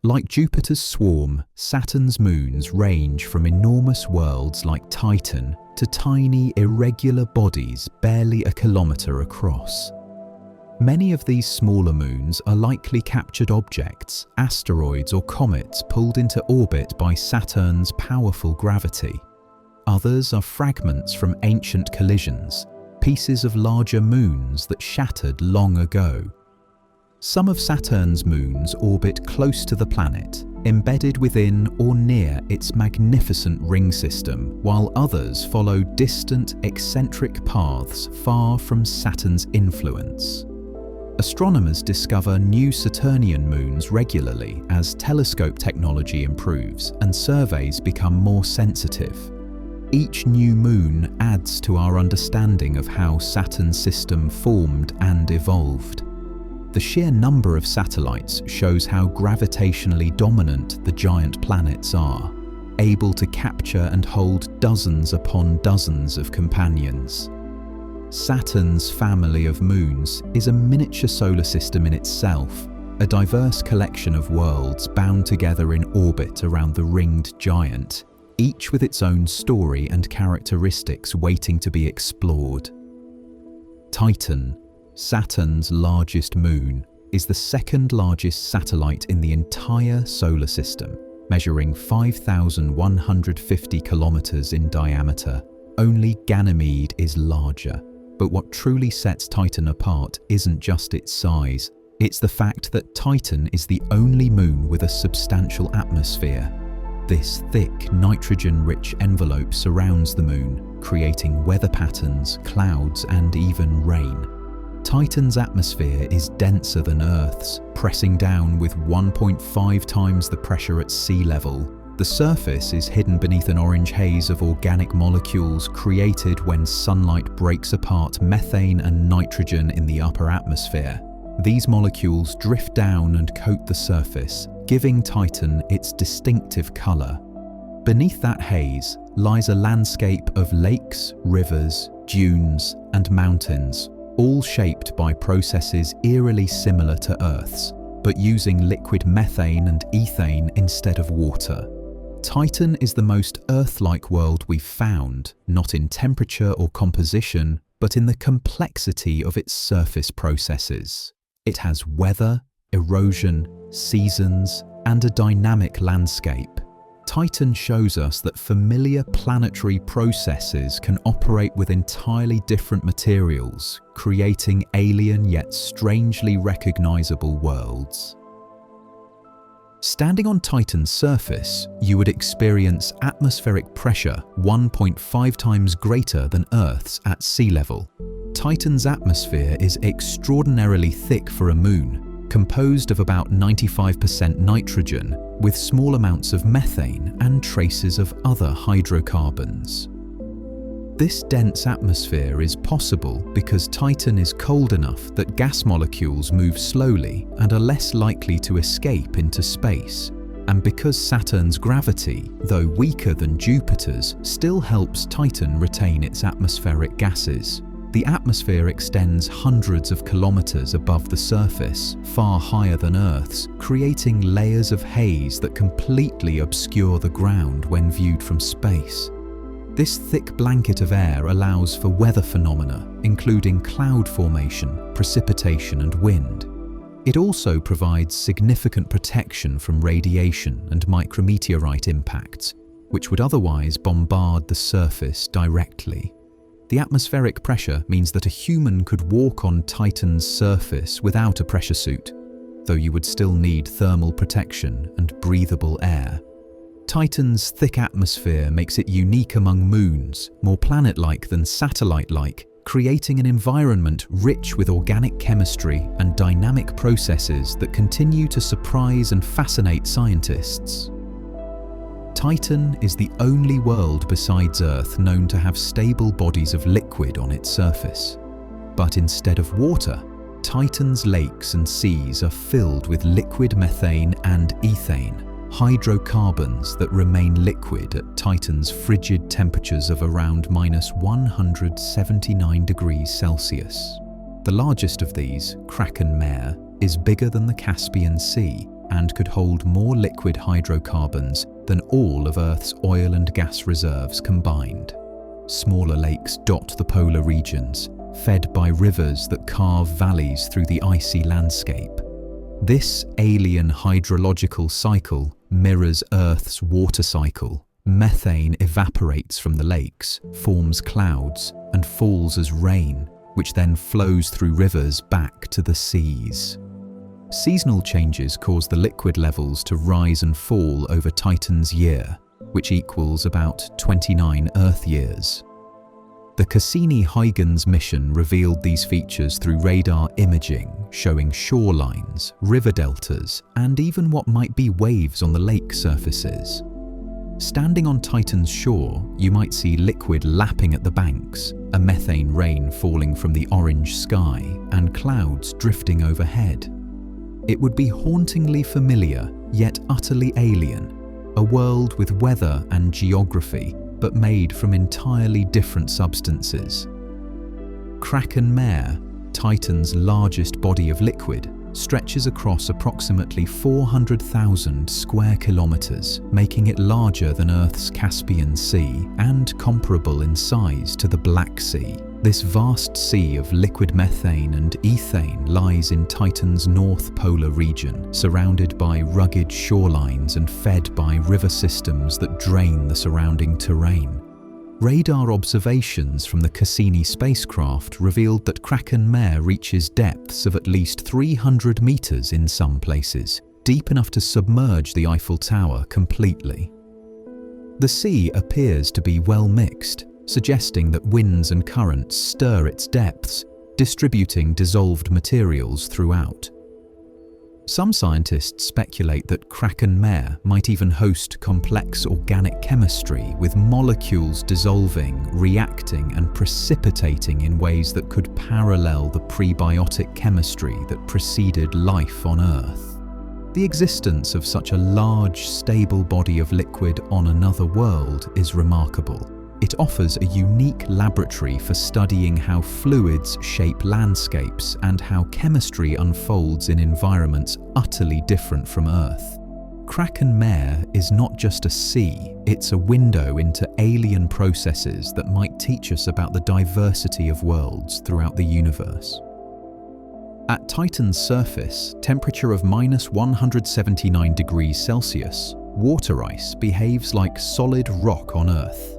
Like Jupiter's swarm, Saturn's moons range from enormous worlds like Titan to tiny, irregular bodies barely a kilometre across. Many of these smaller moons are likely captured objects, asteroids or comets pulled into orbit by Saturn's powerful gravity. Others are fragments from ancient collisions, pieces of larger moons that shattered long ago. Some of Saturn's moons orbit close to the planet, embedded within or near its magnificent ring system, while others follow distant, eccentric paths far from Saturn's influence. Astronomers discover new Saturnian moons regularly as telescope technology improves and surveys become more sensitive. Each new moon adds to our understanding of how Saturn's system formed and evolved. The sheer number of satellites shows how gravitationally dominant the giant planets are, able to capture and hold dozens upon dozens of companions. Saturn's family of moons is a miniature solar system in itself, a diverse collection of worlds bound together in orbit around the ringed giant, each with its own story and characteristics waiting to be explored. Titan, Saturn's largest moon, is the second largest satellite in the entire solar system, measuring 5,150 kilometers in diameter. Only Ganymede is larger. But what truly sets Titan apart isn't just its size, it's the fact that Titan is the only moon with a substantial atmosphere. This thick, nitrogen-rich envelope surrounds the moon, creating weather patterns, clouds, and even rain. Titan's atmosphere is denser than Earth's, pressing down with 1.5 times the pressure at sea level. The surface is hidden beneath an orange haze of organic molecules created when sunlight breaks apart methane and nitrogen in the upper atmosphere. These molecules drift down and coat the surface, giving Titan its distinctive colour. Beneath that haze lies a landscape of lakes, rivers, dunes, and mountains, all shaped by processes eerily similar to Earth's, but using liquid methane and ethane instead of water. Titan is the most Earth-like world we've found, not in temperature or composition, but in the complexity of its surface processes. It has weather, erosion, seasons, and a dynamic landscape. Titan shows us that familiar planetary processes can operate with entirely different materials, creating alien yet strangely recognizable worlds. Standing on Titan's surface, you would experience atmospheric pressure 1.5 times greater than Earth's at sea level. Titan's atmosphere is extraordinarily thick for a moon, composed of about 95% nitrogen, with small amounts of methane and traces of other hydrocarbons. This dense atmosphere is possible because Titan is cold enough that gas molecules move slowly and are less likely to escape into space, and because Saturn's gravity, though weaker than Jupiter's, still helps Titan retain its atmospheric gases. The atmosphere extends hundreds of kilometers above the surface, far higher than Earth's, creating layers of haze that completely obscure the ground when viewed from space. This thick blanket of air allows for weather phenomena, including cloud formation, precipitation, and wind. It also provides significant protection from radiation and micrometeorite impacts, which would otherwise bombard the surface directly. The atmospheric pressure means that a human could walk on Titan's surface without a pressure suit, though you would still need thermal protection and breathable air. Titan's thick atmosphere makes it unique among moons, more planet-like than satellite-like, creating an environment rich with organic chemistry and dynamic processes that continue to surprise and fascinate scientists. Titan is the only world besides Earth known to have stable bodies of liquid on its surface. But instead of water, Titan's lakes and seas are filled with liquid methane and ethane, hydrocarbons that remain liquid at Titan's frigid temperatures of around -179 degrees Celsius. The largest of these, Kraken Mare, is bigger than the Caspian Sea and could hold more liquid hydrocarbons than all of Earth's oil and gas reserves combined. Smaller lakes dot the polar regions, fed by rivers that carve valleys through the icy landscape. This alien hydrological cycle mirrors Earth's water cycle. Methane evaporates from the lakes, forms clouds, and falls as rain, which then flows through rivers back to the seas. Seasonal changes cause the liquid levels to rise and fall over Titan's year, which equals about 29 Earth years. The Cassini-Huygens mission revealed these features through radar imaging, showing shorelines, river deltas, and even what might be waves on the lake surfaces. Standing on Titan's shore, you might see liquid lapping at the banks, a methane rain falling from the orange sky, and clouds drifting overhead. It would be hauntingly familiar, yet utterly alien, a world with weather and geography, but made from entirely different substances. Kraken Mare, Titan's largest body of liquid, stretches across approximately 400,000 square kilometers, making it larger than Earth's Caspian Sea and comparable in size to the Black Sea. This vast sea of liquid methane and ethane lies in Titan's north polar region, surrounded by rugged shorelines and fed by river systems that drain the surrounding terrain. Radar observations from the Cassini spacecraft revealed that Kraken Mare reaches depths of at least 300 meters in some places, deep enough to submerge the Eiffel Tower completely. The sea appears to be well mixed, suggesting that winds and currents stir its depths, distributing dissolved materials throughout. Some scientists speculate that Kraken Mare might even host complex organic chemistry with molecules dissolving, reacting, and precipitating in ways that could parallel the prebiotic chemistry that preceded life on Earth. The existence of such a large, stable body of liquid on another world is remarkable. It offers a unique laboratory for studying how fluids shape landscapes and how chemistry unfolds in environments utterly different from Earth. Kraken Mare is not just a sea, it's a window into alien processes that might teach us about the diversity of worlds throughout the universe. At Titan's surface, temperature of -179 degrees Celsius, water ice behaves like solid rock on Earth.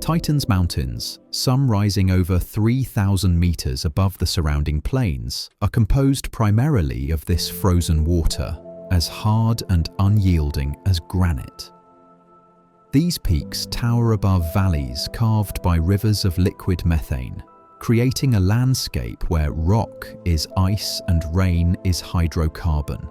Titan's mountains, some rising over 3,000 meters above the surrounding plains, are composed primarily of this frozen water, as hard and unyielding as granite. These peaks tower above valleys carved by rivers of liquid methane, creating a landscape where rock is ice and rain is hydrocarbon.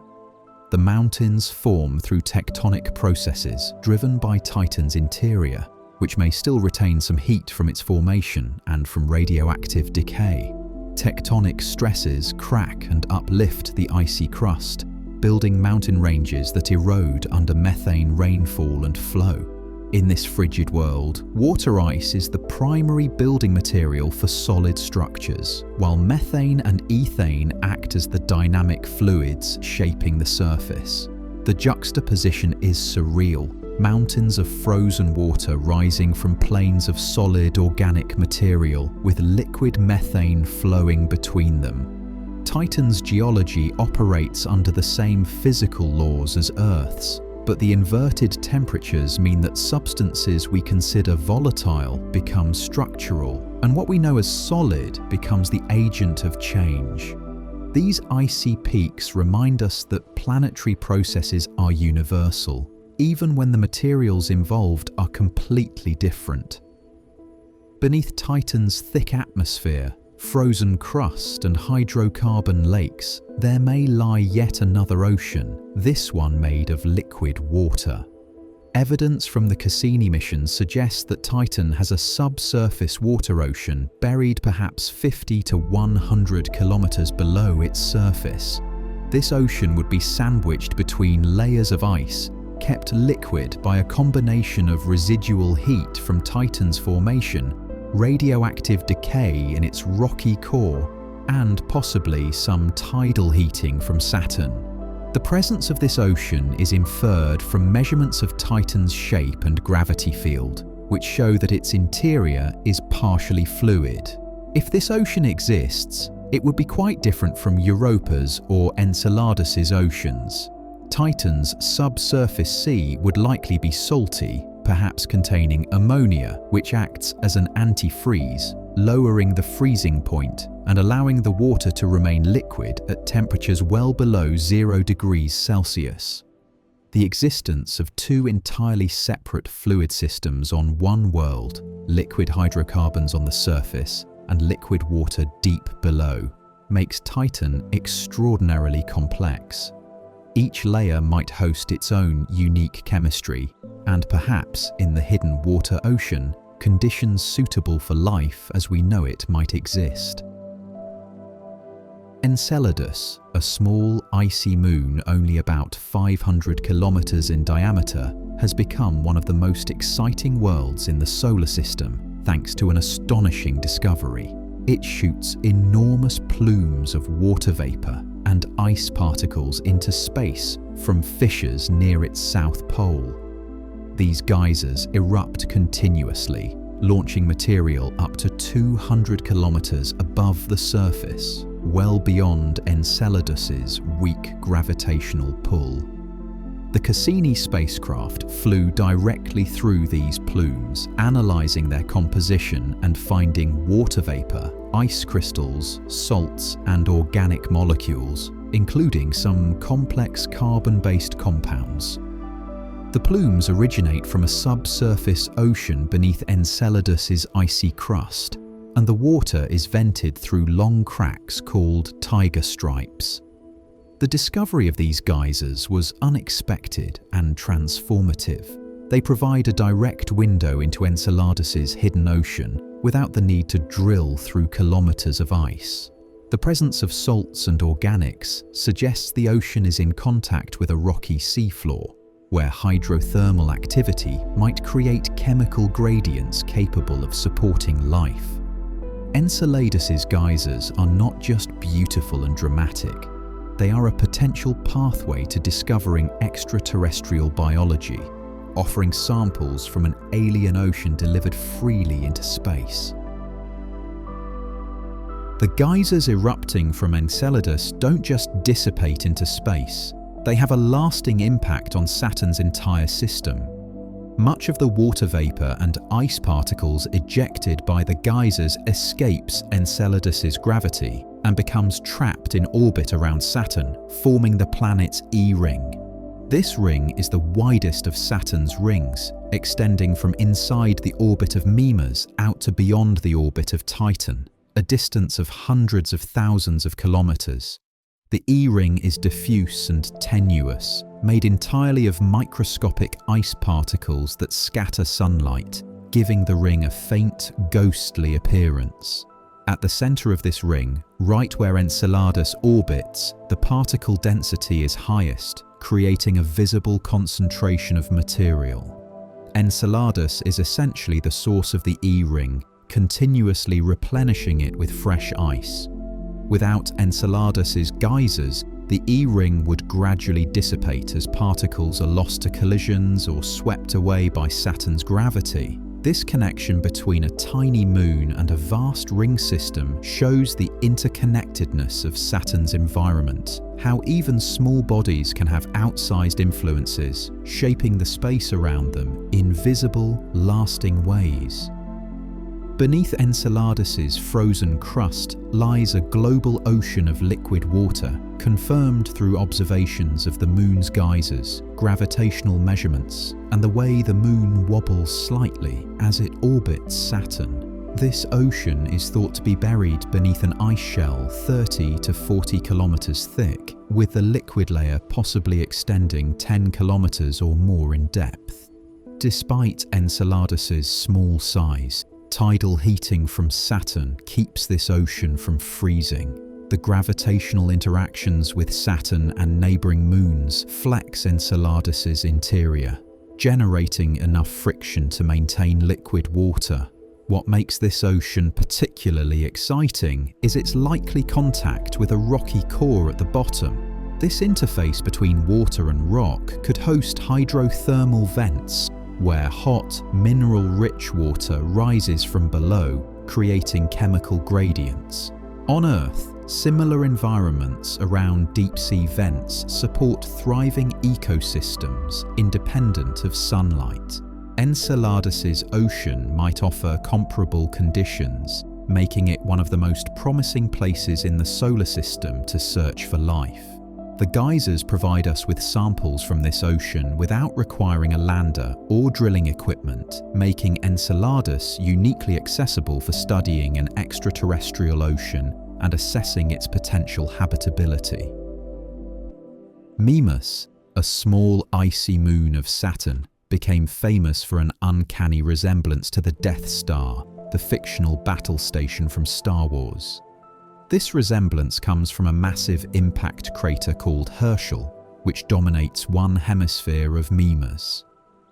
The mountains form through tectonic processes driven by Titan's interior, which may still retain some heat from its formation and from radioactive decay. Tectonic stresses crack and uplift the icy crust, building mountain ranges that erode under methane rainfall and flow. In this frigid world, water ice is the primary building material for solid structures, while methane and ethane act as the dynamic fluids shaping the surface. The juxtaposition is surreal. Mountains of frozen water rising from plains of solid organic material with liquid methane flowing between them. Titan's geology operates under the same physical laws as Earth's, But the inverted temperatures mean that substances we consider volatile become structural, and what we know as solid becomes the agent of change. These icy peaks remind us that planetary processes are universal, even when the materials involved are completely different. Beneath Titan's thick atmosphere, frozen crust and hydrocarbon lakes, there may lie yet another ocean, this one made of liquid water. Evidence from the Cassini mission suggests that Titan has a subsurface water ocean buried perhaps 50 to 100 kilometers below its surface. This ocean would be sandwiched between layers of ice, kept liquid by a combination of residual heat from Titan's formation, radioactive decay in its rocky core, and possibly some tidal heating from Saturn. The presence of this ocean is inferred from measurements of Titan's shape and gravity field, which show that its interior is partially fluid. If this ocean exists, it would be quite different from Europa's or Enceladus's oceans. Titan's subsurface sea would likely be salty, perhaps containing ammonia, which acts as an antifreeze, lowering the freezing point and allowing the water to remain liquid at temperatures well below 0 degrees Celsius. The existence of two entirely separate fluid systems on one world, liquid hydrocarbons on the surface and liquid water deep below, makes Titan extraordinarily complex. Each layer might host its own unique chemistry, and perhaps in the hidden water ocean, conditions suitable for life as we know it might exist. Enceladus, a small icy moon only about 500 kilometers in diameter, has become one of the most exciting worlds in the solar system thanks to an astonishing discovery. It shoots enormous plumes of water vapor and ice particles into space from fissures near its south pole. These geysers erupt continuously, launching material up to 200 kilometers above the surface, well beyond Enceladus's weak gravitational pull. The Cassini spacecraft flew directly through these plumes, analyzing their composition and finding water vapor, ice crystals, salts, and organic molecules, including some complex carbon-based compounds. The plumes originate from a subsurface ocean beneath Enceladus's icy crust, and the water is vented through long cracks called tiger stripes. The discovery of these geysers was unexpected and transformative. They provide a direct window into Enceladus's hidden ocean without the need to drill through kilometers of ice. The presence of salts and organics suggests the ocean is in contact with a rocky seafloor, where hydrothermal activity might create chemical gradients capable of supporting life. Enceladus's geysers are not just beautiful and dramatic. They are a potential pathway to discovering extraterrestrial biology, offering samples from an alien ocean delivered freely into space. The geysers erupting from Enceladus don't just dissipate into space, they have a lasting impact on Saturn's entire system. Much of the water vapor and ice particles ejected by the geysers escapes Enceladus's gravity and becomes trapped in orbit around Saturn, forming the planet's E-ring. This ring is the widest of Saturn's rings, extending from inside the orbit of Mimas out to beyond the orbit of Titan, a distance of hundreds of thousands of kilometers. The E-ring is diffuse and tenuous, made entirely of microscopic ice particles that scatter sunlight, giving the ring a faint, ghostly appearance. At the center of this ring, right where Enceladus orbits, the particle density is highest, creating a visible concentration of material. Enceladus is essentially the source of the E-ring, continuously replenishing it with fresh ice. Without Enceladus's geysers, the E-ring would gradually dissipate as particles are lost to collisions or swept away by Saturn's gravity. This connection between a tiny moon and a vast ring system shows the interconnectedness of Saturn's environment, how even small bodies can have outsized influences, shaping the space around them in visible, lasting ways. Beneath Enceladus's frozen crust lies a global ocean of liquid water, confirmed through observations of the moon's geysers, gravitational measurements, and the way the moon wobbles slightly as it orbits Saturn. This ocean is thought to be buried beneath an ice shell 30 to 40 kilometers thick, with the liquid layer possibly extending 10 kilometers or more in depth. Despite Enceladus's small size, tidal heating from Saturn keeps this ocean from freezing. The gravitational interactions with Saturn and neighbouring moons flex Enceladus's interior, generating enough friction to maintain liquid water. What makes this ocean particularly exciting is its likely contact with a rocky core at the bottom. This interface between water and rock could host hydrothermal vents, where hot, mineral-rich water rises from below, creating chemical gradients. On Earth, similar environments around deep-sea vents support thriving ecosystems independent of sunlight. Enceladus's ocean might offer comparable conditions, making it one of the most promising places in the solar system to search for life. The geysers provide us with samples from this ocean without requiring a lander or drilling equipment, making Enceladus uniquely accessible for studying an extraterrestrial ocean and assessing its potential habitability. Mimas, a small icy moon of Saturn, became famous for an uncanny resemblance to the Death Star, the fictional battle station from Star Wars. This resemblance comes from a massive impact crater called Herschel, which dominates one hemisphere of Mimas.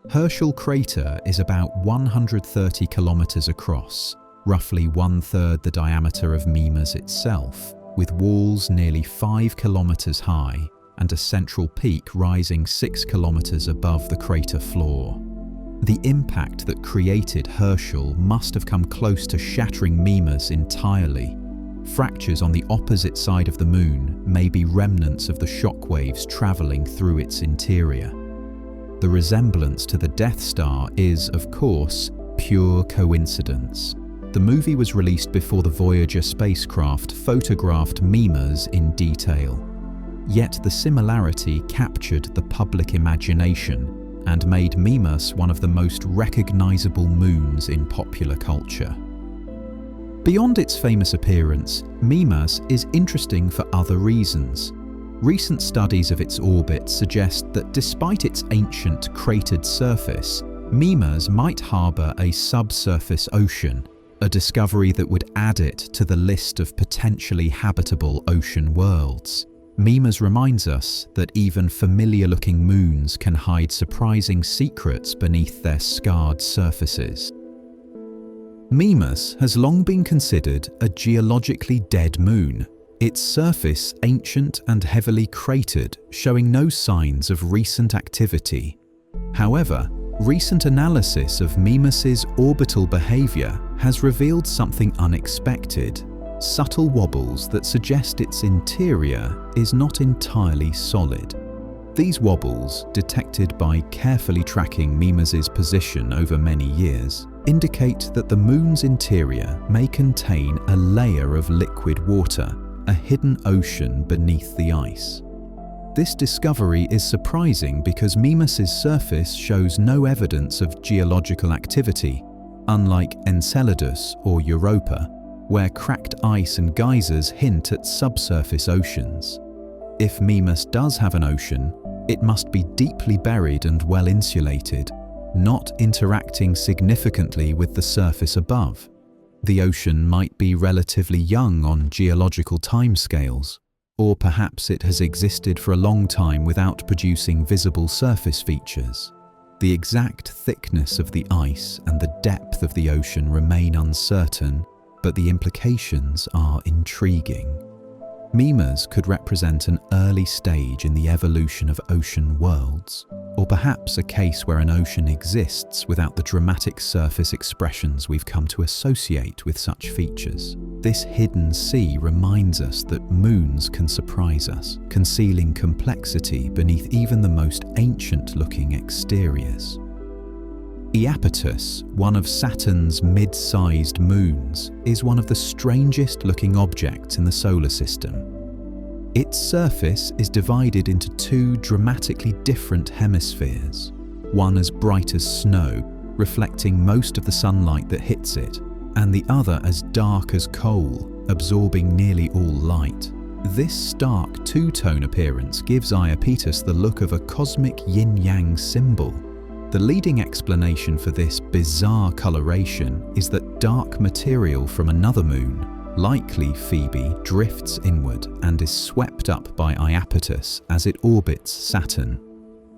Herschel crater is about 130 kilometers across, roughly 1/3 the diameter of Mimas itself, with walls nearly 5 kilometers high and a central peak rising 6 kilometers above the crater floor. The impact that created Herschel must have come close to shattering Mimas entirely. Fractures on the opposite side of the moon may be remnants of the shockwaves travelling through its interior. The resemblance to the Death Star is, of course, pure coincidence. The movie was released before the Voyager spacecraft photographed Mimas in detail. Yet the similarity captured the public imagination and made Mimas one of the most recognisable moons in popular culture. Beyond its famous appearance, Mimas is interesting for other reasons. Recent studies of its orbit suggest that despite its ancient cratered surface, Mimas might harbour a subsurface ocean, a discovery that would add it to the list of potentially habitable ocean worlds. Mimas reminds us that even familiar-looking moons can hide surprising secrets beneath their scarred surfaces. Mimas has long been considered a geologically dead moon, its surface ancient and heavily cratered, showing no signs of recent activity. However, recent analysis of Mimas's orbital behaviour has revealed something unexpected: subtle wobbles that suggest its interior is not entirely solid. These wobbles, detected by carefully tracking Mimas's position over many years, indicate that the moon's interior may contain a layer of liquid water, a hidden ocean beneath the ice. This discovery is surprising because Mimas's surface shows no evidence of geological activity, unlike Enceladus or Europa, where cracked ice and geysers hint at subsurface oceans. If Mimas does have an ocean, it must be deeply buried and well insulated, not interacting significantly with the surface above. The ocean might be relatively young on geological timescales, or perhaps it has existed for a long time without producing visible surface features. The exact thickness of the ice and the depth of the ocean remain uncertain, but the implications are intriguing. Mimas could represent an early stage in the evolution of ocean worlds. or perhaps a case where an ocean exists without the dramatic surface expressions we've come to associate with such features. This hidden sea reminds us that moons can surprise us, concealing complexity beneath even the most ancient-looking exteriors. Iapetus, one of Saturn's mid-sized moons, is one of the strangest-looking objects in the solar system. Its surface is divided into two dramatically different hemispheres, one as bright as snow, reflecting most of the sunlight that hits it, and the other as dark as coal, absorbing nearly all light. This stark two-tone appearance gives Iapetus the look of a cosmic yin-yang symbol. The leading explanation for this bizarre coloration is that dark material from another moon, likely Phoebe, drifts inward and is swept up by Iapetus as it orbits Saturn.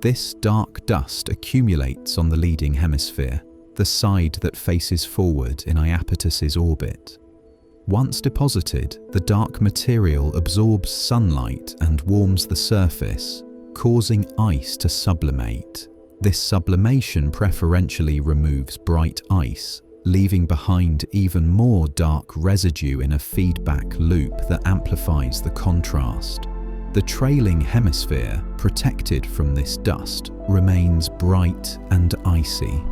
This dark dust accumulates on the leading hemisphere, the side that faces forward in Iapetus's orbit. Once deposited, the dark material absorbs sunlight and warms the surface, causing ice to sublimate. This sublimation preferentially removes bright ice, leaving behind even more dark residue in a feedback loop that amplifies the contrast. The trailing hemisphere, protected from this dust, remains bright and icy.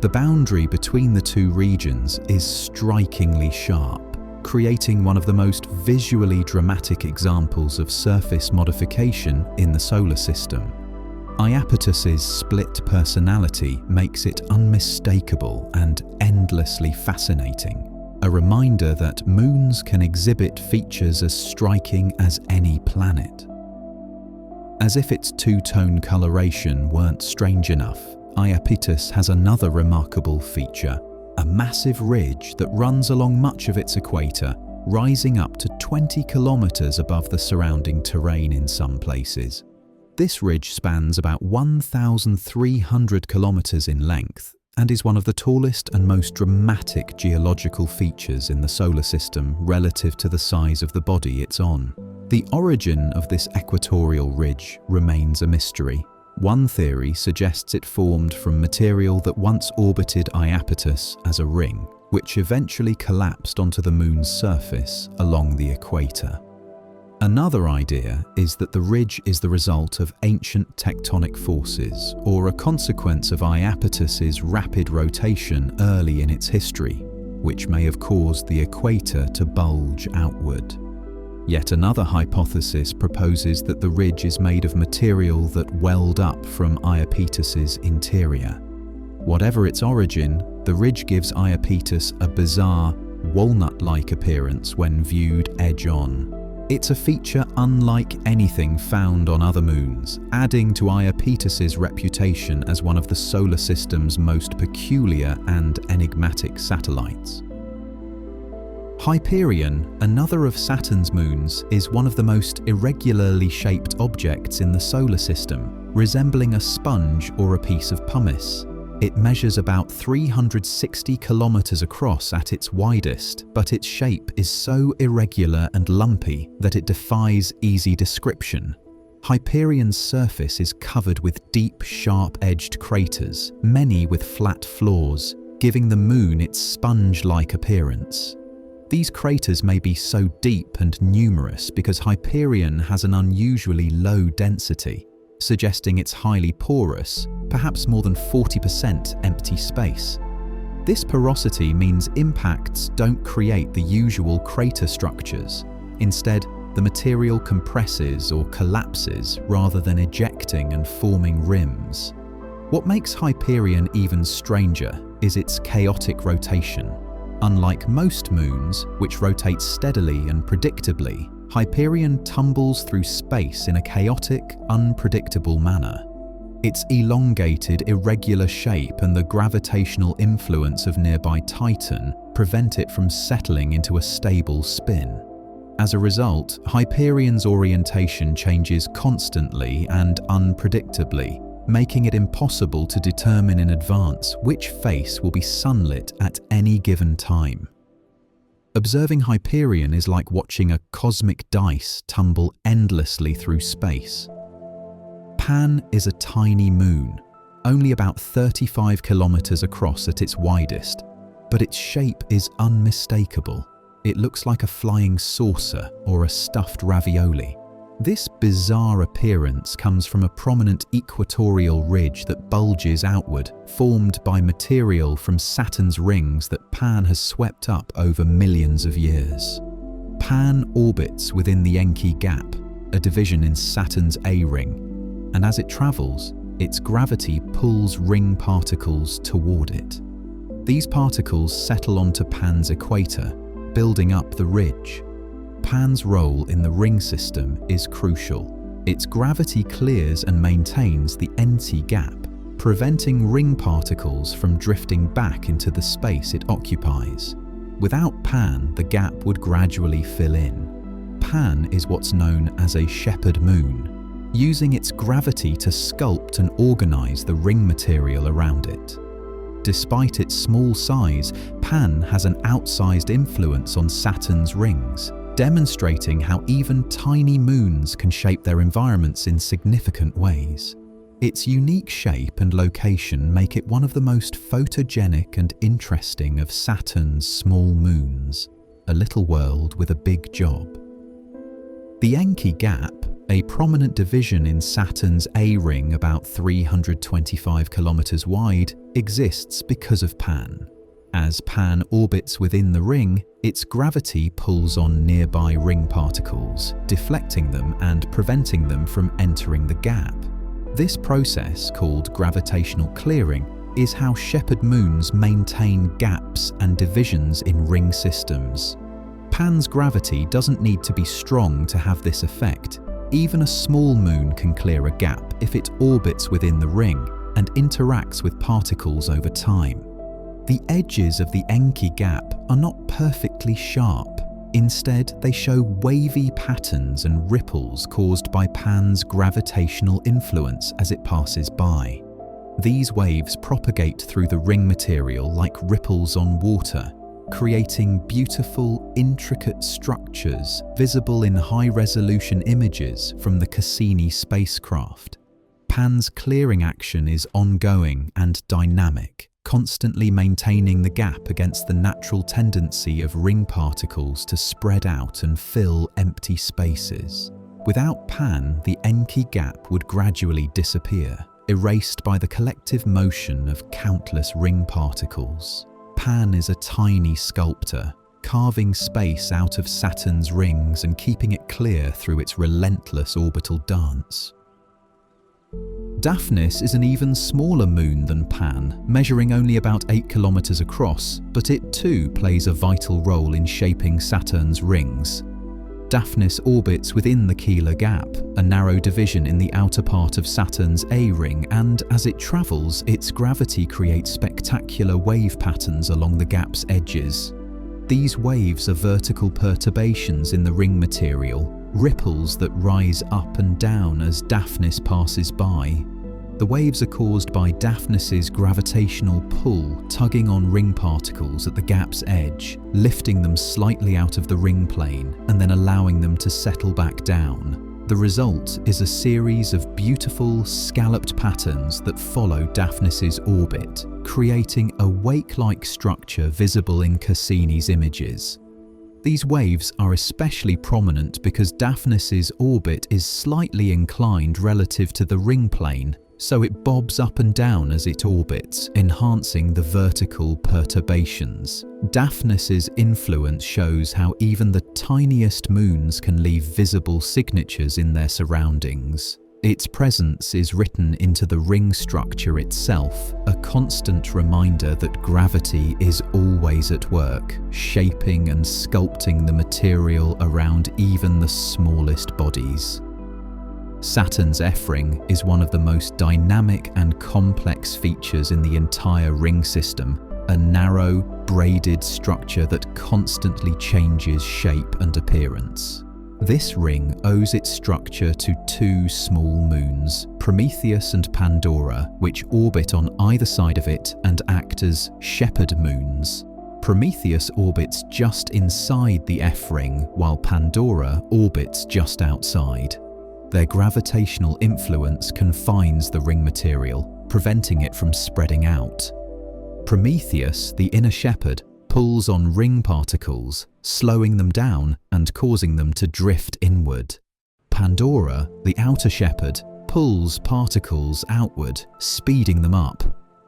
The boundary between the two regions is strikingly sharp, creating one of the most visually dramatic examples of surface modification in the solar system. Iapetus's split personality makes it unmistakable and endlessly fascinating, a reminder that moons can exhibit features as striking as any planet. As if its two-tone coloration weren't strange enough, Iapetus has another remarkable feature, a massive ridge that runs along much of its equator, rising up to 20 kilometers above the surrounding terrain in some places. This ridge spans about 1,300 kilometers in length and is one of the tallest and most dramatic geological features in the solar system relative to the size of the body it's on. The origin of this equatorial ridge remains a mystery. One theory suggests it formed from material that once orbited Iapetus as a ring, which eventually collapsed onto the moon's surface along the equator. Another idea is that the ridge is the result of ancient tectonic forces or a consequence of Iapetus's rapid rotation early in its history, which may have caused the equator to bulge outward. Yet another hypothesis proposes that the ridge is made of material that welled up from Iapetus's interior. Whatever its origin, the ridge gives Iapetus a bizarre, walnut-like appearance when viewed edge-on. It's a feature unlike anything found on other moons, adding to Iapetus's reputation as one of the solar system's most peculiar and enigmatic satellites. Hyperion, another of Saturn's moons, is one of the most irregularly shaped objects in the solar system, resembling a sponge or a piece of pumice. It measures about 360 kilometers across at its widest, but its shape is so irregular and lumpy that it defies easy description. Hyperion's surface is covered with deep, sharp-edged craters, many with flat floors, giving the moon its sponge-like appearance. These craters may be so deep and numerous because Hyperion has an unusually low density, suggesting it's highly porous, perhaps more than 40% empty space. This porosity means impacts don't create the usual crater structures. Instead, the material compresses or collapses rather than ejecting and forming rims. What makes Hyperion even stranger is its chaotic rotation. Unlike most moons, which rotate steadily and predictably, Hyperion tumbles through space in a chaotic, unpredictable manner. Its elongated, irregular shape and the gravitational influence of nearby Titan prevent it from settling into a stable spin. As a result, Hyperion's orientation changes constantly and unpredictably, making it impossible to determine in advance which face will be sunlit at any given time. Observing Hyperion is like watching a cosmic dice tumble endlessly through space. Pan is a tiny moon, only about 35 kilometers across at its widest, but its shape is unmistakable. It looks like a flying saucer or a stuffed ravioli. This bizarre appearance comes from a prominent equatorial ridge that bulges outward, formed by material from Saturn's rings that Pan has swept up over millions of years. Pan orbits within the Encke Gap, a division in Saturn's A ring, and as it travels, its gravity pulls ring particles toward it. These particles settle onto Pan's equator, building up the ridge. Pan's role in the ring system is crucial. Its gravity clears and maintains the Encke Gap, preventing ring particles from drifting back into the space it occupies. Without Pan, the gap would gradually fill in. Pan is what's known as a shepherd moon, using its gravity to sculpt and organize the ring material around it. Despite its small size, Pan has an outsized influence on Saturn's rings, demonstrating how even tiny moons can shape their environments in significant ways. Its unique shape and location make it one of the most photogenic and interesting of Saturn's small moons, a little world with a big job. The Encke Gap, a prominent division in Saturn's A ring about 325 kilometers wide, exists because of Pan. As Pan orbits within the ring, its gravity pulls on nearby ring particles, deflecting them and preventing them from entering the gap. This process, called gravitational clearing, is how shepherd moons maintain gaps and divisions in ring systems. Pan's gravity doesn't need to be strong to have this effect. Even a small moon can clear a gap if it orbits within the ring and interacts with particles over time. The edges of the Encke Gap are not perfectly sharp. Instead, they show wavy patterns and ripples caused by Pan's gravitational influence as it passes by. These waves propagate through the ring material like ripples on water, creating beautiful, intricate structures visible in high-resolution images from the Cassini spacecraft. Pan's clearing action is ongoing and dynamic, constantly maintaining the gap against the natural tendency of ring particles to spread out and fill empty spaces. Without Pan, the Encke Gap would gradually disappear, erased by the collective motion of countless ring particles. Pan is a tiny sculptor, carving space out of Saturn's rings and keeping it clear through its relentless orbital dance. Daphnis is an even smaller moon than Pan, measuring only about 8 kilometers across, but it too plays a vital role in shaping Saturn's rings. Daphnis orbits within the Keeler Gap, a narrow division in the outer part of Saturn's A ring, and as it travels, its gravity creates spectacular wave patterns along the gap's edges. These waves are vertical perturbations in the ring material, ripples that rise up and down as Daphnis passes by. The waves are caused by Daphnis's gravitational pull tugging on ring particles at the gap's edge, lifting them slightly out of the ring plane and then allowing them to settle back down. The result is a series of beautiful, scalloped patterns that follow Daphnis's orbit, creating a wake-like structure visible in Cassini's images. These waves are especially prominent because Daphnis's orbit is slightly inclined relative to the ring plane, so it bobs up and down as it orbits, enhancing the vertical perturbations. Daphnis's influence shows how even the tiniest moons can leave visible signatures in their surroundings. Its presence is written into the ring structure itself, a constant reminder that gravity is always at work, shaping and sculpting the material around even the smallest bodies. Saturn's F-ring is one of the most dynamic and complex features in the entire ring system, a narrow, braided structure that constantly changes shape and appearance. This ring owes its structure to two small moons, Prometheus and Pandora, which orbit on either side of it and act as shepherd moons. Prometheus orbits just inside the F-ring, while Pandora orbits just outside. Their gravitational influence confines the ring material, preventing it from spreading out. Prometheus, the inner shepherd, pulls on ring particles, slowing them down and causing them to drift inward. Pandora, the outer shepherd, pulls particles outward, speeding them up.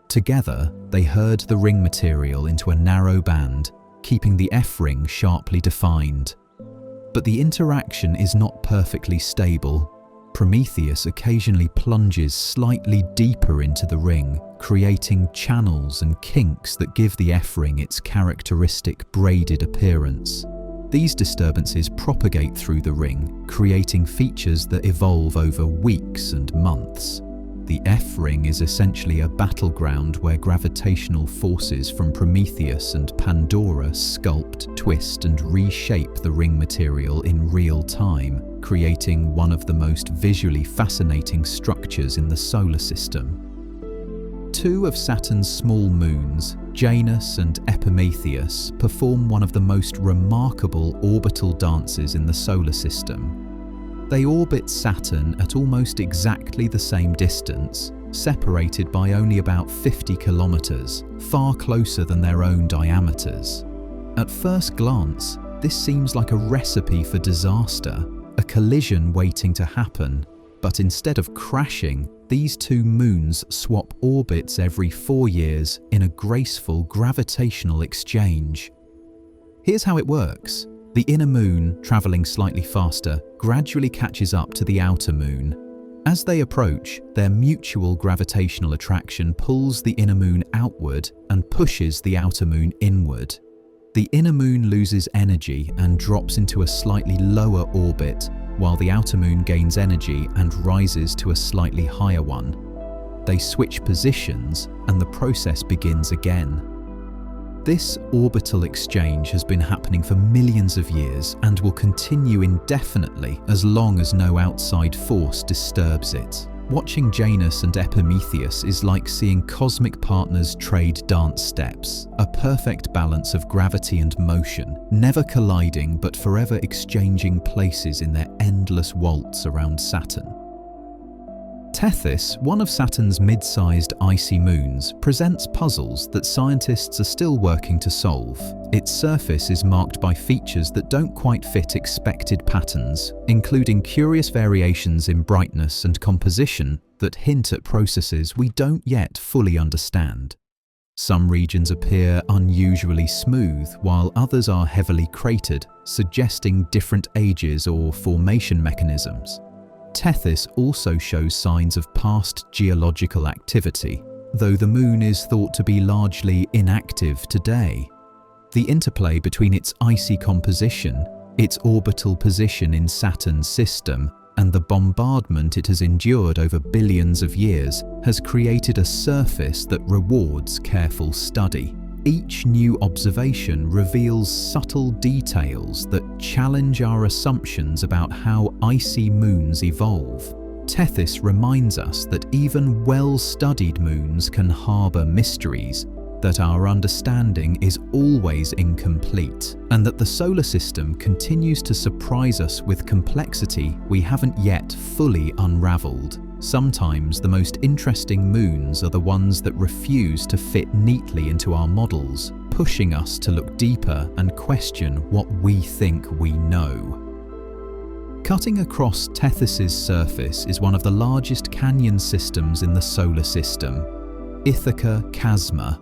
Together, they herd the ring material into a narrow band, keeping the F-ring sharply defined. But the interaction is not perfectly stable. Prometheus occasionally plunges slightly deeper into the ring, creating channels and kinks that give the F-ring its characteristic braided appearance. These disturbances propagate through the ring, creating features that evolve over weeks and months. The F-ring is essentially a battleground where gravitational forces from Prometheus and Pandora sculpt, twist, and reshape the ring material in real time, creating one of the most visually fascinating structures in the solar system. Two of Saturn's small moons, Janus and Epimetheus, perform one of the most remarkable orbital dances in the solar system. They orbit Saturn at almost exactly the same distance, separated by only about 50 kilometers, far closer than their own diameters. At first glance, this seems like a recipe for disaster, a collision waiting to happen. But instead of crashing, these two moons swap orbits every 4 years in a graceful gravitational exchange. Here's how it works. The inner moon, traveling slightly faster, gradually catches up to the outer moon. As they approach, their mutual gravitational attraction pulls the inner moon outward and pushes the outer moon inward. The inner moon loses energy and drops into a slightly lower orbit, while the outer moon gains energy and rises to a slightly higher one. They switch positions and the process begins again. This orbital exchange has been happening for millions of years and will continue indefinitely as long as no outside force disturbs it. Watching Janus and Epimetheus is like seeing cosmic partners trade dance steps, a perfect balance of gravity and motion, never colliding but forever exchanging places in their endless waltz around Saturn. Tethys, one of Saturn's mid-sized icy moons, presents puzzles that scientists are still working to solve. Its surface is marked by features that don't quite fit expected patterns, including curious variations in brightness and composition that hint at processes we don't yet fully understand. Some regions appear unusually smooth, while others are heavily cratered, suggesting different ages or formation mechanisms. Tethys also shows signs of past geological activity, though the moon is thought to be largely inactive today. The interplay between its icy composition, its orbital position in Saturn's system, and the bombardment it has endured over billions of years has created a surface that rewards careful study. Each new observation reveals subtle details that challenge our assumptions about how icy moons evolve. Tethys reminds us that even well-studied moons can harbour mysteries, that our understanding is always incomplete, and that the solar system continues to surprise us with complexity we haven't yet fully unravelled. Sometimes the most interesting moons are the ones that refuse to fit neatly into our models, pushing us to look deeper and question what we think we know. Cutting across Tethys's surface is one of the largest canyon systems in the solar system, Ithaca Chasma.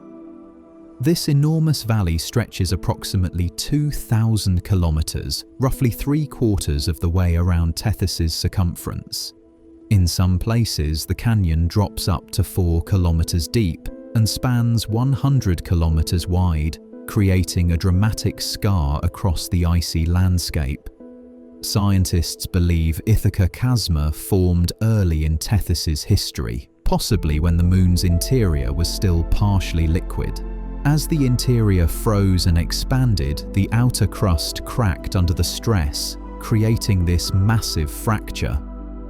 This enormous valley stretches approximately 2,000 kilometers, roughly 3/4 of the way around Tethys's circumference. In some places, the canyon drops up to 4 kilometers deep and spans 100 kilometers wide, creating a dramatic scar across the icy landscape. Scientists believe Ithaca Chasma formed early in Tethys's history, possibly when the moon's interior was still partially liquid. As the interior froze and expanded, the outer crust cracked under the stress, creating this massive fracture.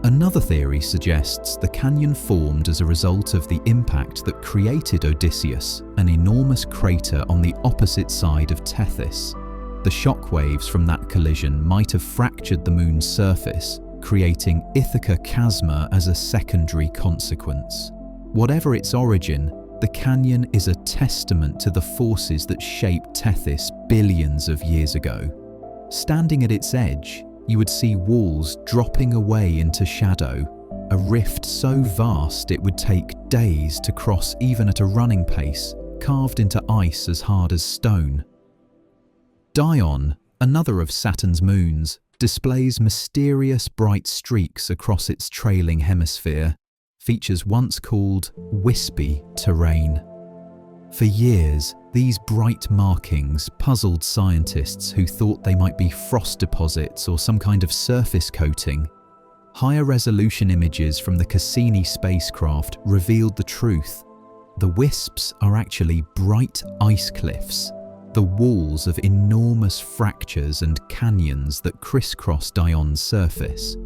Another theory suggests the canyon formed as a result of the impact that created Odysseus, an enormous crater on the opposite side of Tethys. The shockwaves from that collision might have fractured the moon's surface, creating Ithaca Chasma as a secondary consequence. Whatever its origin, the canyon is a testament to the forces that shaped Tethys billions of years ago. Standing at its edge, you would see walls dropping away into shadow, a rift so vast it would take days to cross even at a running pace, carved into ice as hard as stone. Dione, another of Saturn's moons, displays mysterious bright streaks across its trailing hemisphere, features once called wispy terrain. For years, these bright markings puzzled scientists who thought they might be frost deposits or some kind of surface coating. Higher resolution images from the Cassini spacecraft revealed the truth. The wisps are actually bright ice cliffs, the walls of enormous fractures and canyons that crisscross Dione's surface.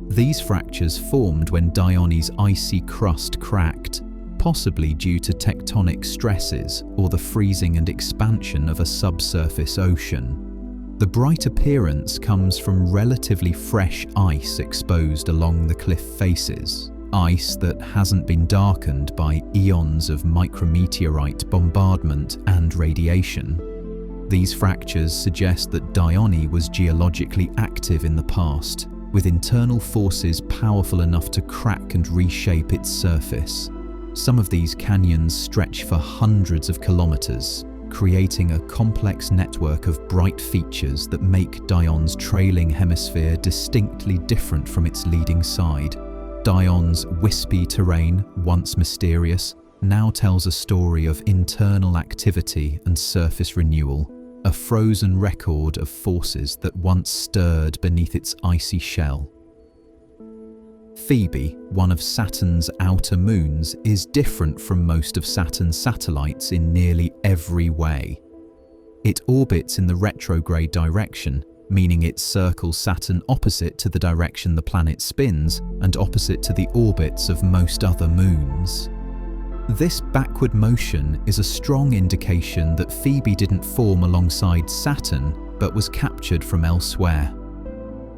These fractures formed when Dione's icy crust cracked, possibly due to tectonic stresses or the freezing and expansion of a subsurface ocean. The bright appearance comes from relatively fresh ice exposed along the cliff faces, ice that hasn't been darkened by eons of micrometeorite bombardment and radiation. These fractures suggest that Dione was geologically active in the past, with internal forces powerful enough to crack and reshape its surface. Some of these canyons stretch for hundreds of kilometers, creating a complex network of bright features that make Dione's trailing hemisphere distinctly different from its leading side. Dione's wispy terrain, once mysterious, now tells a story of internal activity and surface renewal, a frozen record of forces that once stirred beneath its icy shell. Phoebe, one of Saturn's outer moons, is different from most of Saturn's satellites in nearly every way. It orbits in the retrograde direction, meaning it circles Saturn opposite to the direction the planet spins and opposite to the orbits of most other moons. This backward motion is a strong indication that Phoebe didn't form alongside Saturn, but was captured from elsewhere.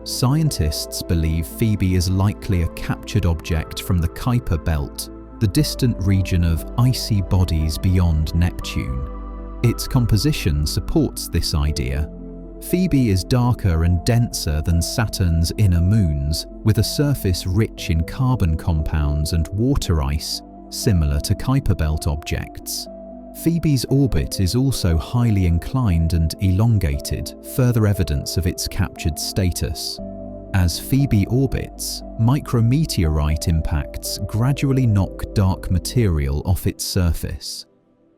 Scientists believe Phoebe is likely a captured object from the Kuiper belt, the distant region of icy bodies beyond Neptune. Its composition supports this idea. Phoebe is darker and denser than Saturn's inner moons, with a surface rich in carbon compounds and water ice, similar to Kuiper belt objects. Phoebe's orbit is also highly inclined and elongated, further evidence of its captured status. As Phoebe orbits, micrometeorite impacts gradually knock dark material off its surface.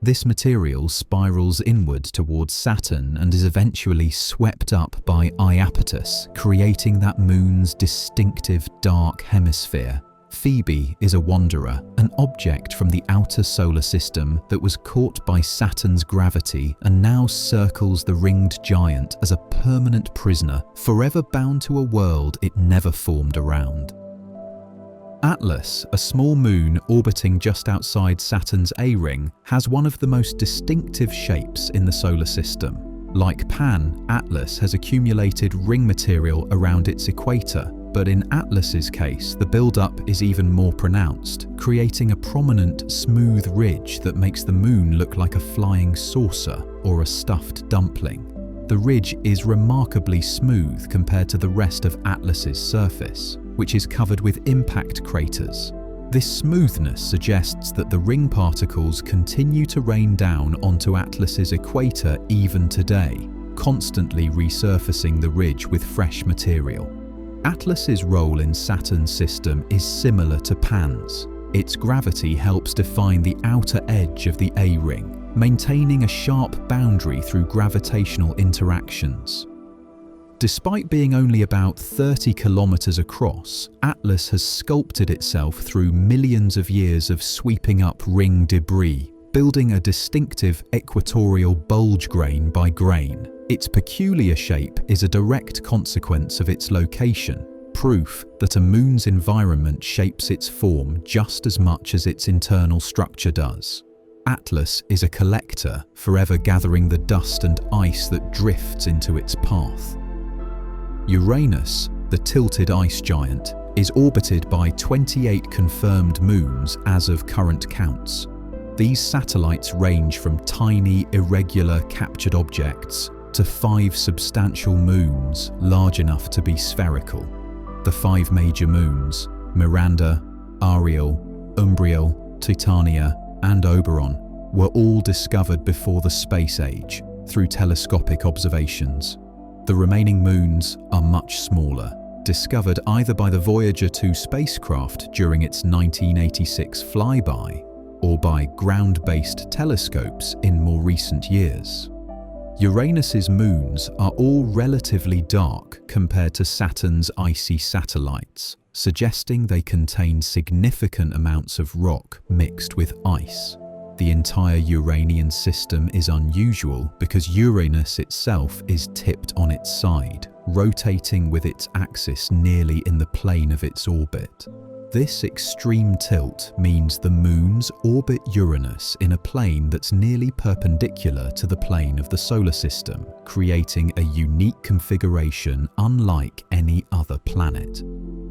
This material spirals inward towards Saturn and is eventually swept up by Iapetus, creating that moon's distinctive dark hemisphere. Phoebe is a wanderer, an object from the outer solar system that was caught by Saturn's gravity and now circles the ringed giant as a permanent prisoner, forever bound to a world it never formed around. Atlas, a small moon orbiting just outside Saturn's A-ring, has one of the most distinctive shapes in the solar system. Like Pan, Atlas has accumulated ring material around its equator, but in Atlas's case, the build-up is even more pronounced, creating a prominent, smooth ridge that makes the moon look like a flying saucer or a stuffed dumpling. The ridge is remarkably smooth compared to the rest of Atlas's surface, which is covered with impact craters. This smoothness suggests that the ring particles continue to rain down onto Atlas's equator even today, constantly resurfacing the ridge with fresh material. Atlas's role in Saturn's system is similar to Pan's. Its gravity helps define the outer edge of the A-ring, maintaining a sharp boundary through gravitational interactions. Despite being only about 30 kilometers across, Atlas has sculpted itself through millions of years of sweeping up ring debris, building a distinctive equatorial bulge grain by grain. Its peculiar shape is a direct consequence of its location, proof that a moon's environment shapes its form just as much as its internal structure does. Atlas is a collector, forever gathering the dust and ice that drifts into its path. Uranus, the tilted ice giant, is orbited by 28 confirmed moons as of current counts. These satellites range from tiny, irregular captured objects to 5 substantial moons large enough to be spherical. The 5 major moons, Miranda, Ariel, Umbriel, Titania, and Oberon, were all discovered before the space age through telescopic observations. The remaining moons are much smaller, discovered either by the Voyager 2 spacecraft during its 1986 flyby or by ground-based telescopes in more recent years. Uranus's moons are all relatively dark compared to Saturn's icy satellites, suggesting they contain significant amounts of rock mixed with ice. The entire Uranian system is unusual because Uranus itself is tipped on its side, rotating with its axis nearly in the plane of its orbit. This extreme tilt means the moons orbit Uranus in a plane that's nearly perpendicular to the plane of the solar system, creating a unique configuration unlike any other planet.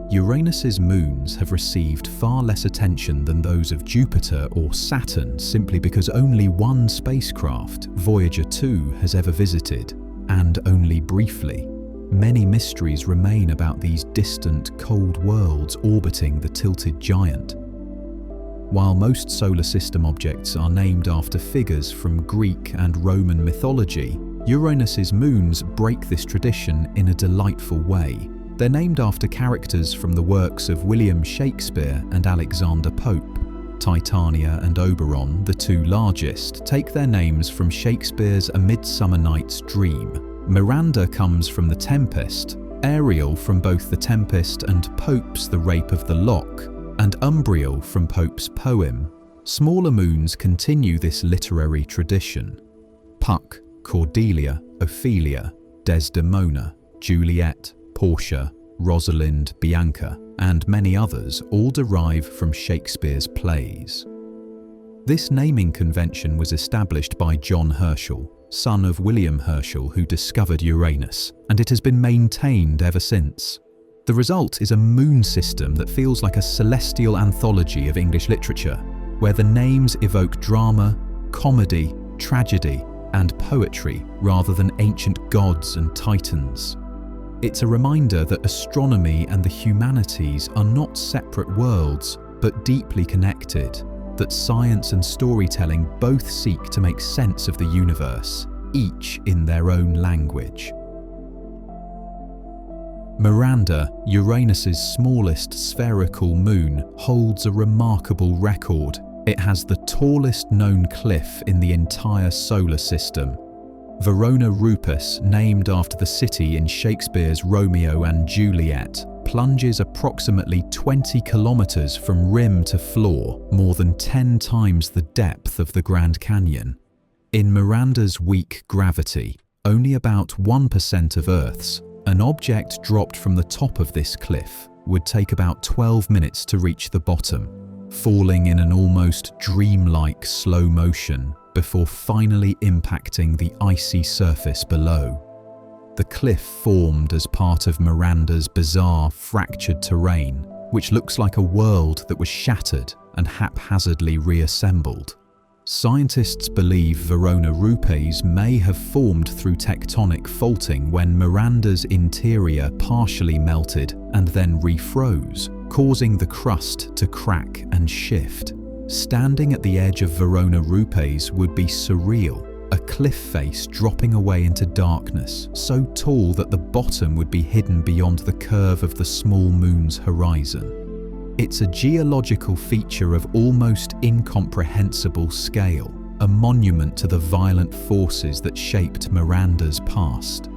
Uranus's moons have received far less attention than those of Jupiter or Saturn simply because only one spacecraft, Voyager 2, has ever visited, and only briefly. Many mysteries remain about these distant, cold worlds orbiting the tilted giant. While most solar system objects are named after figures from Greek and Roman mythology, Uranus's moons break this tradition in a delightful way. They're named after characters from the works of William Shakespeare and Alexander Pope. Titania and Oberon, the 2 largest, take their names from Shakespeare's A Midsummer Night's Dream. Miranda comes from The Tempest, Ariel from both The Tempest and Pope's The Rape of the Lock, and Umbriel from Pope's poem. Smaller moons continue this literary tradition. Puck, Cordelia, Ophelia, Desdemona, Juliet, Portia, Rosalind, Bianca, and many others all derive from Shakespeare's plays. This naming convention was established by John Herschel, son of William Herschel, who discovered Uranus, and it has been maintained ever since. The result is a moon system that feels like a celestial anthology of English literature, where the names evoke drama, comedy, tragedy, and poetry rather than ancient gods and titans. It's a reminder that astronomy and the humanities are not separate worlds, but deeply connected, that science and storytelling both seek to make sense of the universe, each in their own language. Miranda, Uranus's smallest spherical moon, holds a remarkable record. It has the tallest known cliff in the entire solar system. Verona Rupus, named after the city in Shakespeare's Romeo and Juliet, plunges approximately 20 kilometers from rim to floor, more than 10 times the depth of the Grand Canyon. In Miranda's weak gravity, only about 1% of Earth's, an object dropped from the top of this cliff would take about 12 minutes to reach the bottom, falling in an almost dreamlike slow motion before finally impacting the icy surface below. The cliff formed as part of Miranda's bizarre, fractured terrain, which looks like a world that was shattered and haphazardly reassembled. Scientists believe Verona Rupes may have formed through tectonic faulting when Miranda's interior partially melted and then refroze, causing the crust to crack and shift. Standing at the edge of Verona Rupes would be surreal, a cliff face dropping away into darkness, so tall that the bottom would be hidden beyond the curve of the small moon's horizon. It's a geological feature of almost incomprehensible scale, a monument to the violent forces that shaped Miranda's past.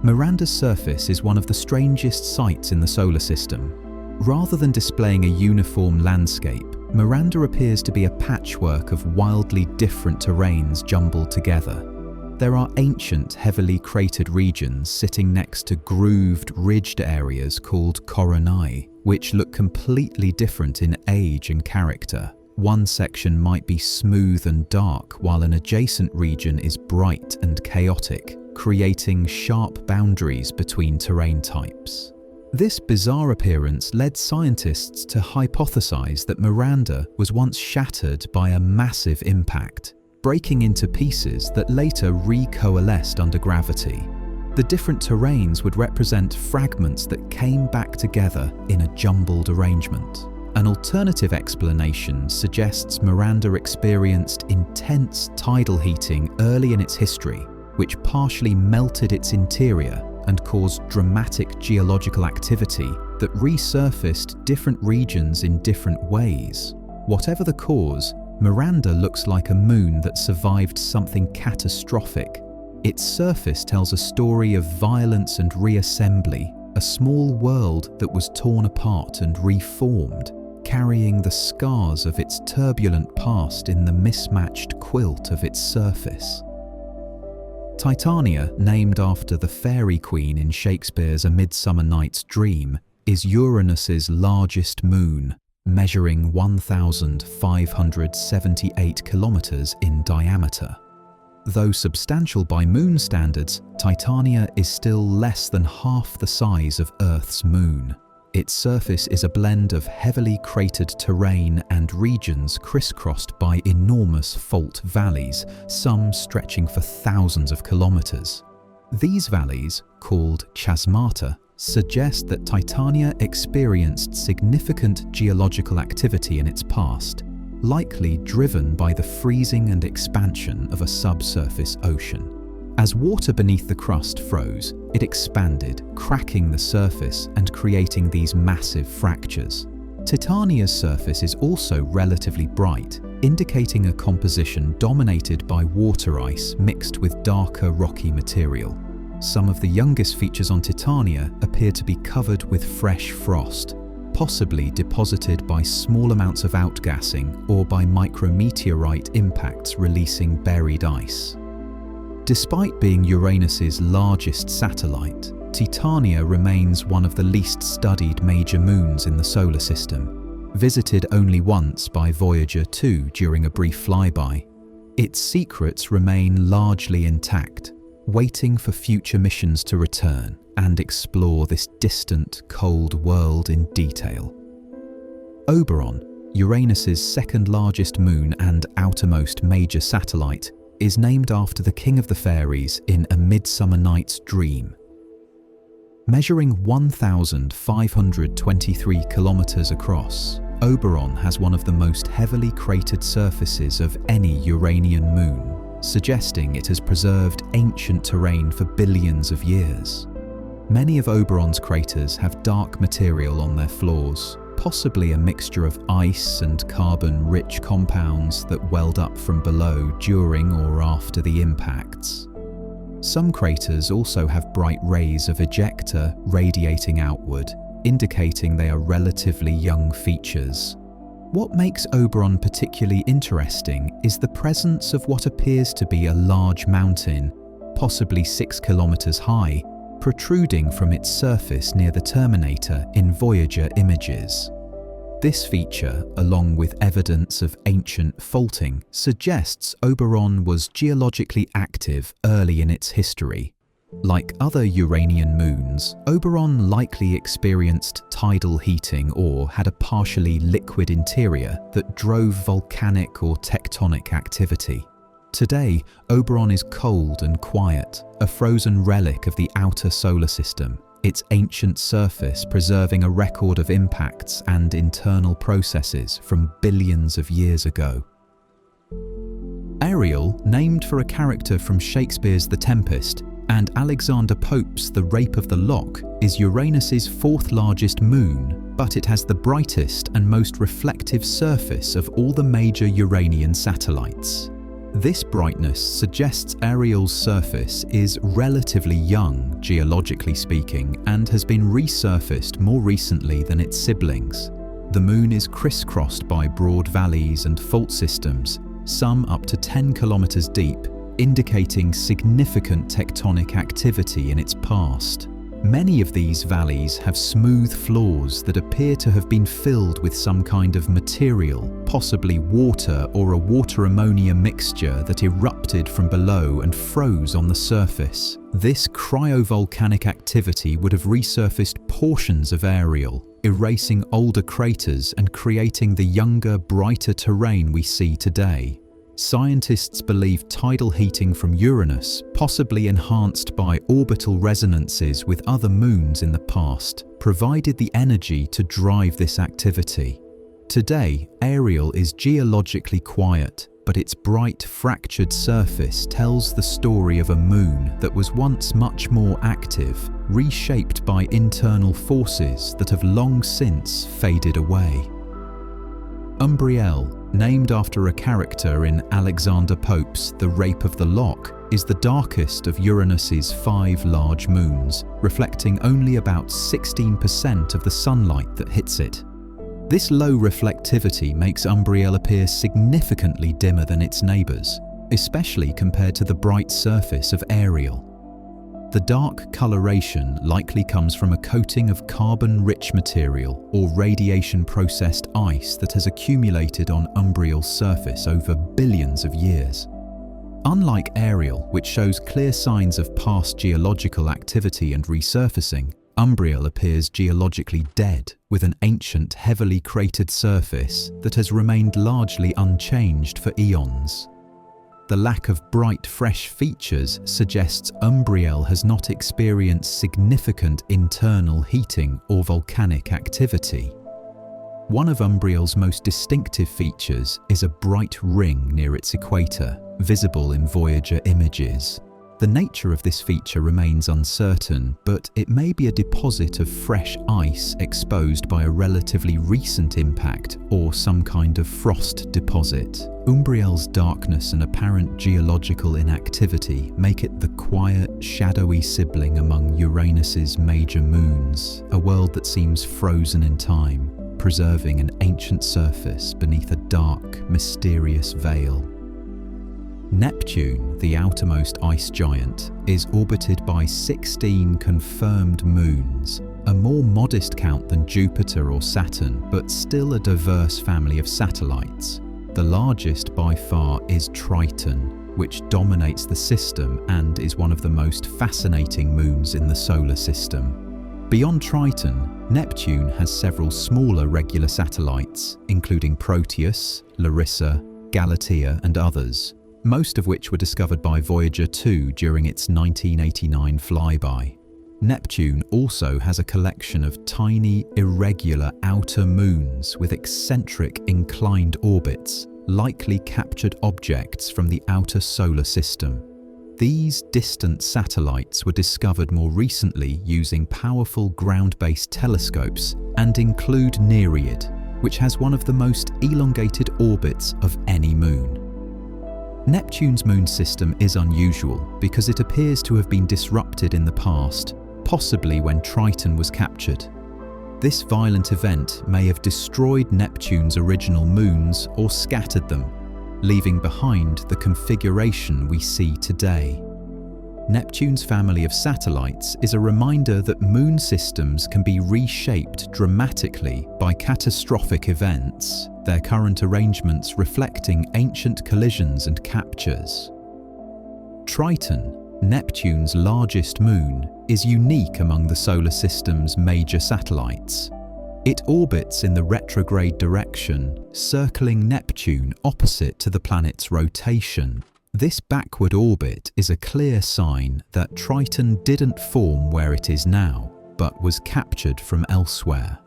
Miranda's surface is one of the strangest sights in the solar system. Rather than displaying a uniform landscape, Miranda appears to be a patchwork of wildly different terrains jumbled together. There are ancient, heavily cratered regions sitting next to grooved, ridged areas called coronae, which look completely different in age and character. One section might be smooth and dark, while an adjacent region is bright and chaotic, creating sharp boundaries between terrain types. This bizarre appearance led scientists to hypothesize that Miranda was once shattered by a massive impact, breaking into pieces that later recoalesced under gravity. The different terrains would represent fragments that came back together in a jumbled arrangement. An alternative explanation suggests Miranda experienced intense tidal heating early in its history, which partially melted its interior and caused dramatic geological activity that resurfaced different regions in different ways. Whatever the cause, Miranda looks like a moon that survived something catastrophic. Its surface tells a story of violence and reassembly, a small world that was torn apart and reformed, carrying the scars of its turbulent past in the mismatched quilt of its surface. Titania, named after the fairy queen in Shakespeare's A Midsummer Night's Dream, is Uranus's largest moon, measuring 1,578 kilometers in diameter. Though substantial by moon standards, Titania is still less than half the size of Earth's moon. Its surface is a blend of heavily cratered terrain and regions crisscrossed by enormous fault valleys, some stretching for thousands of kilometers. These valleys, called chasmata, suggest that Titania experienced significant geological activity in its past, likely driven by the freezing and expansion of a subsurface ocean. As water beneath the crust froze, it expanded, cracking the surface and creating these massive fractures. Titania's surface is also relatively bright, indicating a composition dominated by water ice mixed with darker rocky material. Some of the youngest features on Titania appear to be covered with fresh frost, possibly deposited by small amounts of outgassing or by micrometeorite impacts releasing buried ice. Despite being Uranus's largest satellite, Titania remains one of the least studied major moons in the solar system, visited only once by Voyager 2 during a brief flyby. Its secrets remain largely intact, waiting for future missions to return and explore this distant, cold world in detail. Oberon, Uranus's second largest moon and outermost major satellite, is named after the King of the Fairies in A Midsummer Night's Dream. Measuring 1,523 kilometers across, Oberon has one of the most heavily cratered surfaces of any Uranian moon, suggesting it has preserved ancient terrain for billions of years. Many of Oberon's craters have dark material on their floors, possibly a mixture of ice and carbon-rich compounds that welled up from below during or after the impacts. Some craters also have bright rays of ejecta radiating outward, indicating they are relatively young features. What makes Oberon particularly interesting is the presence of what appears to be a large mountain, possibly 6 kilometers high, protruding from its surface near the terminator in Voyager images. This feature, along with evidence of ancient faulting, suggests Oberon was geologically active early in its history. Like other Uranian moons, Oberon likely experienced tidal heating or had a partially liquid interior that drove volcanic or tectonic activity. Today, Oberon is cold and quiet, a frozen relic of the outer solar system, its ancient surface preserving a record of impacts and internal processes from billions of years ago. Ariel, named for a character from Shakespeare's The Tempest, and Alexander Pope's The Rape of the Lock, is Uranus's fourth largest moon, but it has the brightest and most reflective surface of all the major Uranian satellites. This brightness suggests Ariel's surface is relatively young, geologically speaking, and has been resurfaced more recently than its siblings. The moon is crisscrossed by broad valleys and fault systems, some up to 10 kilometers deep, indicating significant tectonic activity in its past. Many of these valleys have smooth floors that appear to have been filled with some kind of material, possibly water or a water-ammonia mixture that erupted from below and froze on the surface. This cryovolcanic activity would have resurfaced portions of Ariel, erasing older craters and creating the younger, brighter terrain we see today. Scientists believe tidal heating from Uranus, possibly enhanced by orbital resonances with other moons in the past, provided the energy to drive this activity. Today, Ariel is geologically quiet, but its bright, fractured surface tells the story of a moon that was once much more active, reshaped by internal forces that have long since faded away. Umbriel, named after a character in Alexander Pope's The Rape of the Lock, is the darkest of Uranus's 5 large moons, reflecting only about 16% of the sunlight that hits it. This low reflectivity makes Umbriel appear significantly dimmer than its neighbours, especially compared to the bright surface of Ariel. The dark coloration likely comes from a coating of carbon-rich material or radiation-processed ice that has accumulated on Umbriel's surface over billions of years. Unlike Ariel, which shows clear signs of past geological activity and resurfacing, Umbriel appears geologically dead, with an ancient, heavily cratered surface that has remained largely unchanged for eons. The lack of bright, fresh features suggests Umbriel has not experienced significant internal heating or volcanic activity. One of Umbriel's most distinctive features is a bright ring near its equator, visible in Voyager images. The nature of this feature remains uncertain, but it may be a deposit of fresh ice exposed by a relatively recent impact or some kind of frost deposit. Umbriel's darkness and apparent geological inactivity make it the quiet, shadowy sibling among Uranus's major moons, a world that seems frozen in time, preserving an ancient surface beneath a dark, mysterious veil. Neptune, the outermost ice giant, is orbited by 16 confirmed moons, a more modest count than Jupiter or Saturn, but still a diverse family of satellites. The largest by far is Triton, which dominates the system and is one of the most fascinating moons in the solar system. Beyond Triton, Neptune has several smaller regular satellites, including Proteus, Larissa, Galatea, and others, most of which were discovered by Voyager 2 during its 1989 flyby. Neptune also has a collection of tiny, irregular outer moons with eccentric inclined orbits, likely captured objects from the outer solar system. These distant satellites were discovered more recently using powerful ground-based telescopes and include Nereid, which has one of the most elongated orbits of any moon. Neptune's moon system is unusual because it appears to have been disrupted in the past, possibly when Triton was captured. This violent event may have destroyed Neptune's original moons or scattered them, leaving behind the configuration we see today. Neptune's family of satellites is a reminder that moon systems can be reshaped dramatically by catastrophic events, their current arrangements reflecting ancient collisions and captures. Triton, Neptune's largest moon, is unique among the solar system's major satellites. It orbits in the retrograde direction, circling Neptune opposite to the planet's rotation. This backward orbit is a clear sign that Triton didn't form where it is now, but was captured from elsewhere.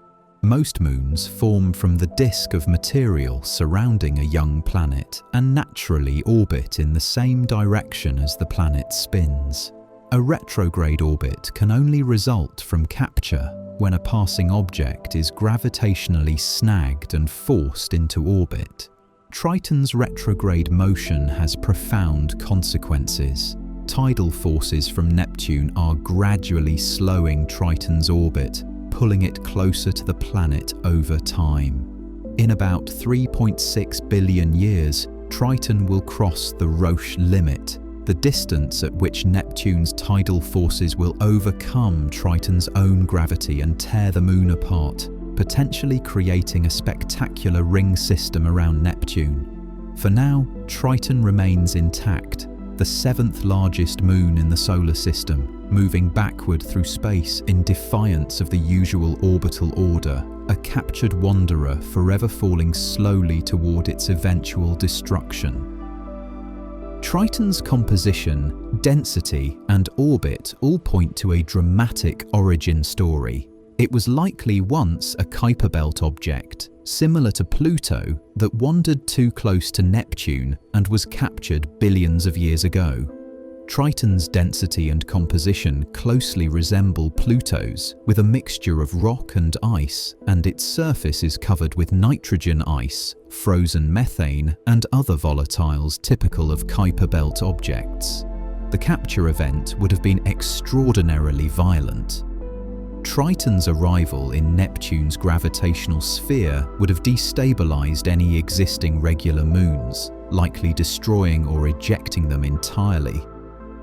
Most moons form from the disk of material surrounding a young planet and naturally orbit in the same direction as the planet spins. A retrograde orbit can only result from capture when a passing object is gravitationally snagged and forced into orbit. Triton's retrograde motion has profound consequences. Tidal forces from Neptune are gradually slowing Triton's orbit, pulling it closer to the planet over time. In about 3.6 billion years, Triton will cross the Roche limit, the distance at which Neptune's tidal forces will overcome Triton's own gravity and tear the Moon apart, potentially creating a spectacular ring system around Neptune. For now, Triton remains intact, the seventh largest moon in the solar system, moving backward through space in defiance of the usual orbital order, a captured wanderer forever falling slowly toward its eventual destruction. Triton's composition, density, and orbit all point to a dramatic origin story. It was likely once a Kuiper Belt object, similar to Pluto, that wandered too close to Neptune and was captured billions of years ago. Triton's density and composition closely resemble Pluto's, with a mixture of rock and ice, and its surface is covered with nitrogen ice, frozen methane, and other volatiles typical of Kuiper Belt objects. The capture event would have been extraordinarily violent. Triton's arrival in Neptune's gravitational sphere would have destabilized any existing regular moons, likely destroying or ejecting them entirely.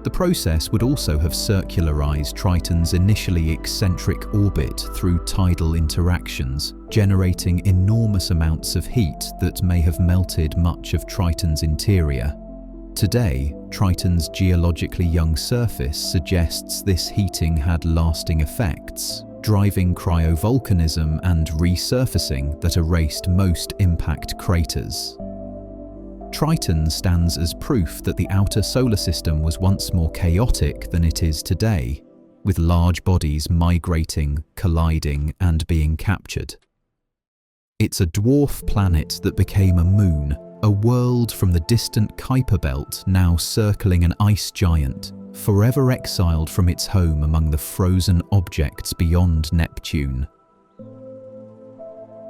The process would also have circularized Triton's initially eccentric orbit through tidal interactions, generating enormous amounts of heat that may have melted much of Triton's interior. Today, Triton's geologically young surface suggests this heating had lasting effects, driving cryovolcanism and resurfacing that erased most impact craters. Triton stands as proof that the outer solar system was once more chaotic than it is today, with large bodies migrating, colliding, and being captured. It's a dwarf planet that became a moon, a world from the distant Kuiper Belt now circling an ice giant, forever exiled from its home among the frozen objects beyond Neptune.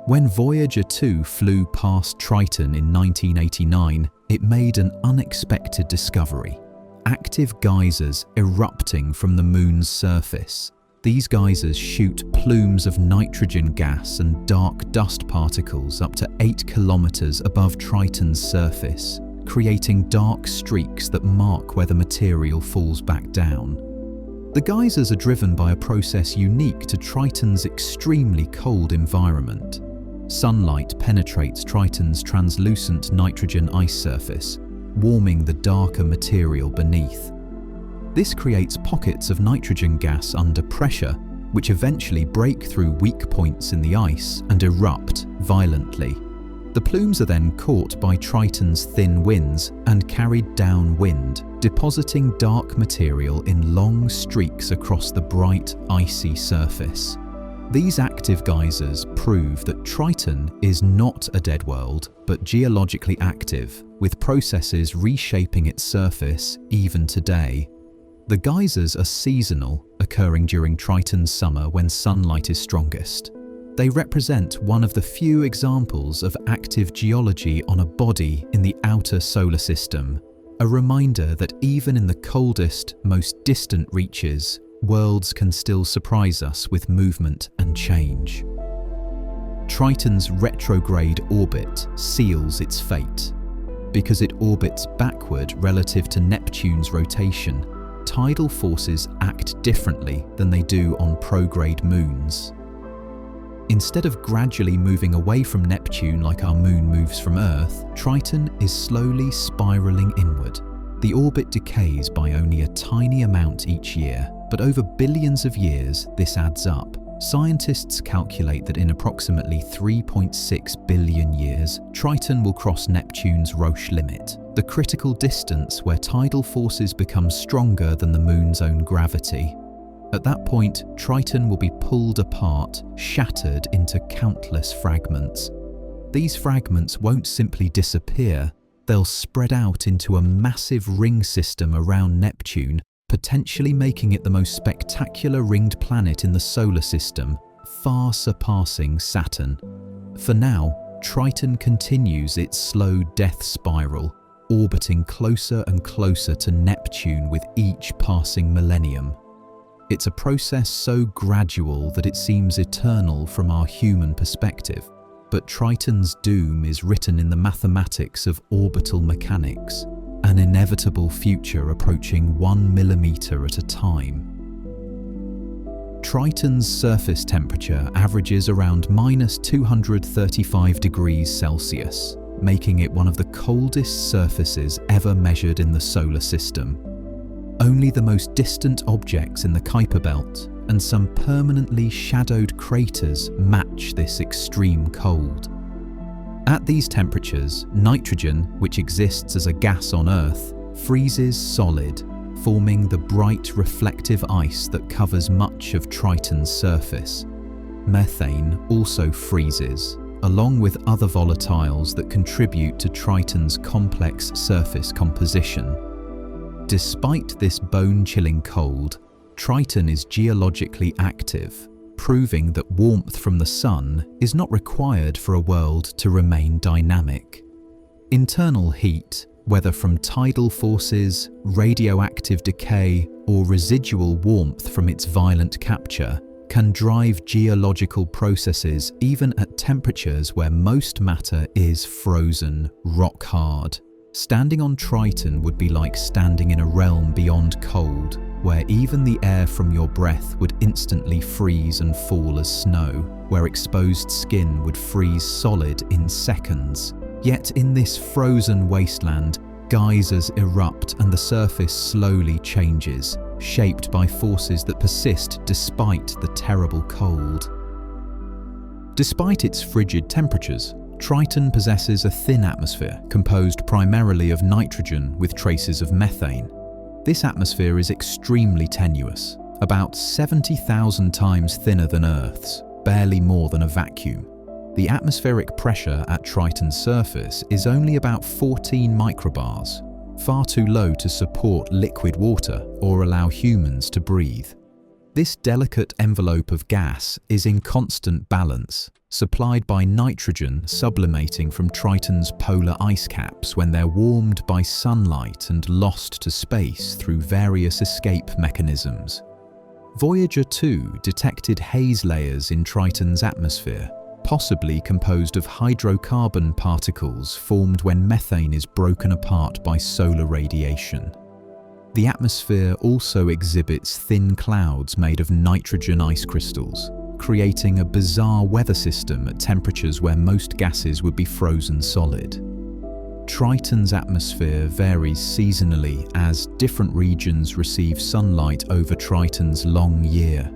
When Voyager 2 flew past Triton in 1989, it made an unexpected discovery: active geysers erupting from the Moon's surface. These geysers shoot plumes of nitrogen gas and dark dust particles up to 8 kilometers above Triton's surface, creating dark streaks that mark where the material falls back down. The geysers are driven by a process unique to Triton's extremely cold environment. Sunlight penetrates Triton's translucent nitrogen ice surface, warming the darker material beneath. This creates pockets of nitrogen gas under pressure, which eventually break through weak points in the ice and erupt violently. The plumes are then caught by Triton's thin winds and carried downwind, depositing dark material in long streaks across the bright, icy surface. These active geysers prove that Triton is not a dead world, but geologically active, with processes reshaping its surface even today. The geysers are seasonal, occurring during Triton's summer when sunlight is strongest. They represent one of the few examples of active geology on a body in the outer solar system, a reminder that even in the coldest, most distant reaches, worlds can still surprise us with movement and change. Triton's retrograde orbit seals its fate. Because it orbits backward relative to Neptune's rotation, tidal forces act differently than they do on prograde moons. Instead of gradually moving away from Neptune like our moon moves from Earth, Triton is slowly spiraling inward. The orbit decays by only a tiny amount each year, but over billions of years this adds up. Scientists calculate that in approximately 3.6 billion years, Triton will cross Neptune's Roche limit, the critical distance where tidal forces become stronger than the Moon's own gravity. At that point, Triton will be pulled apart, shattered into countless fragments. These fragments won't simply disappear, they'll spread out into a massive ring system around Neptune, potentially making it the most spectacular ringed planet in the solar system, far surpassing Saturn. For now, Triton continues its slow death spiral, orbiting closer and closer to Neptune with each passing millennium. It's a process so gradual that it seems eternal from our human perspective, but Triton's doom is written in the mathematics of orbital mechanics. an inevitable future approaching 1 millimeter at a time. Triton's surface temperature averages around -235 degrees Celsius, making it one of the coldest surfaces ever measured in the solar system. Only the most distant objects in the Kuiper Belt and some permanently shadowed craters match this extreme cold. At these temperatures, nitrogen, which exists as a gas on Earth, freezes solid, forming the bright reflective ice that covers much of Triton's surface. Methane also freezes, along with other volatiles that contribute to Triton's complex surface composition. Despite this bone-chilling cold, Triton is geologically active, proving that warmth from the sun is not required for a world to remain dynamic. Internal heat, whether from tidal forces, radioactive decay, or residual warmth from its violent capture, can drive geological processes even at temperatures where most matter is frozen, rock hard. Standing on Triton would be like standing in a realm beyond cold, where even the air from your breath would instantly freeze and fall as snow, where exposed skin would freeze solid in seconds. Yet in this frozen wasteland, geysers erupt and the surface slowly changes, shaped by forces that persist despite the terrible cold. Despite its frigid temperatures, Triton possesses a thin atmosphere composed primarily of nitrogen with traces of methane. This atmosphere is extremely tenuous, about 70,000 times thinner than Earth's, barely more than a vacuum. The atmospheric pressure at Triton's surface is only about 14 microbars, far too low to support liquid water or allow humans to breathe. This delicate envelope of gas is in constant balance, supplied by nitrogen sublimating from Triton's polar ice caps when they're warmed by sunlight and lost to space through various escape mechanisms. Voyager 2 detected haze layers in Triton's atmosphere, possibly composed of hydrocarbon particles formed when methane is broken apart by solar radiation. The atmosphere also exhibits thin clouds made of nitrogen ice crystals, creating a bizarre weather system at temperatures where most gases would be frozen solid. Triton's atmosphere varies seasonally as different regions receive sunlight over Triton's long year.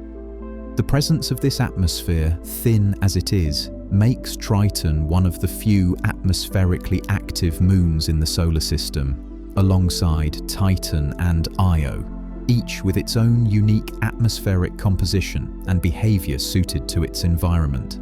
The presence of this atmosphere, thin as it is, makes Triton one of the few atmospherically active moons in the solar system, alongside Titan and Io, each with its own unique atmospheric composition and behavior suited to its environment.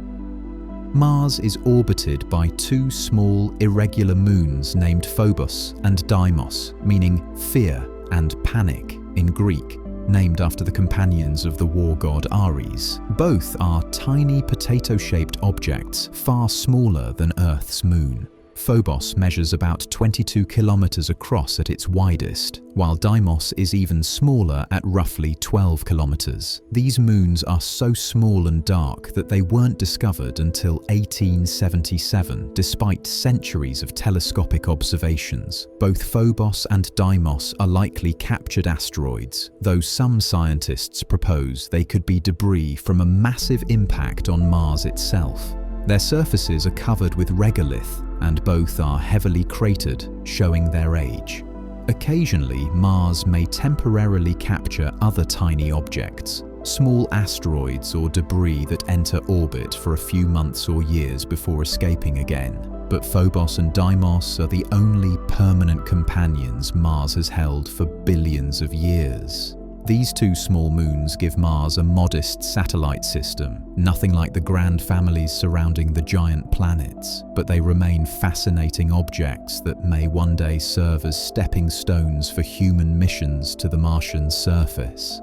Mars is orbited by two small, irregular moons named Phobos and Deimos, meaning fear and panic in Greek, named after the companions of the war god Ares. Both are tiny potato-shaped objects far smaller than Earth's moon. Phobos measures about 22 kilometers across at its widest, while Deimos is even smaller at roughly 12 kilometers. These moons are so small and dark that they weren't discovered until 1877, despite centuries of telescopic observations. Both Phobos and Deimos are likely captured asteroids, though some scientists propose they could be debris from a massive impact on Mars itself. Their surfaces are covered with regolith, and both are heavily cratered, showing their age. Occasionally, Mars may temporarily capture other tiny objects, small asteroids or debris that enter orbit for a few months or years before escaping again. But Phobos and Deimos are the only permanent companions Mars has held for billions of years. These two small moons give Mars a modest satellite system, nothing like the grand families surrounding the giant planets, but they remain fascinating objects that may one day serve as stepping stones for human missions to the Martian surface.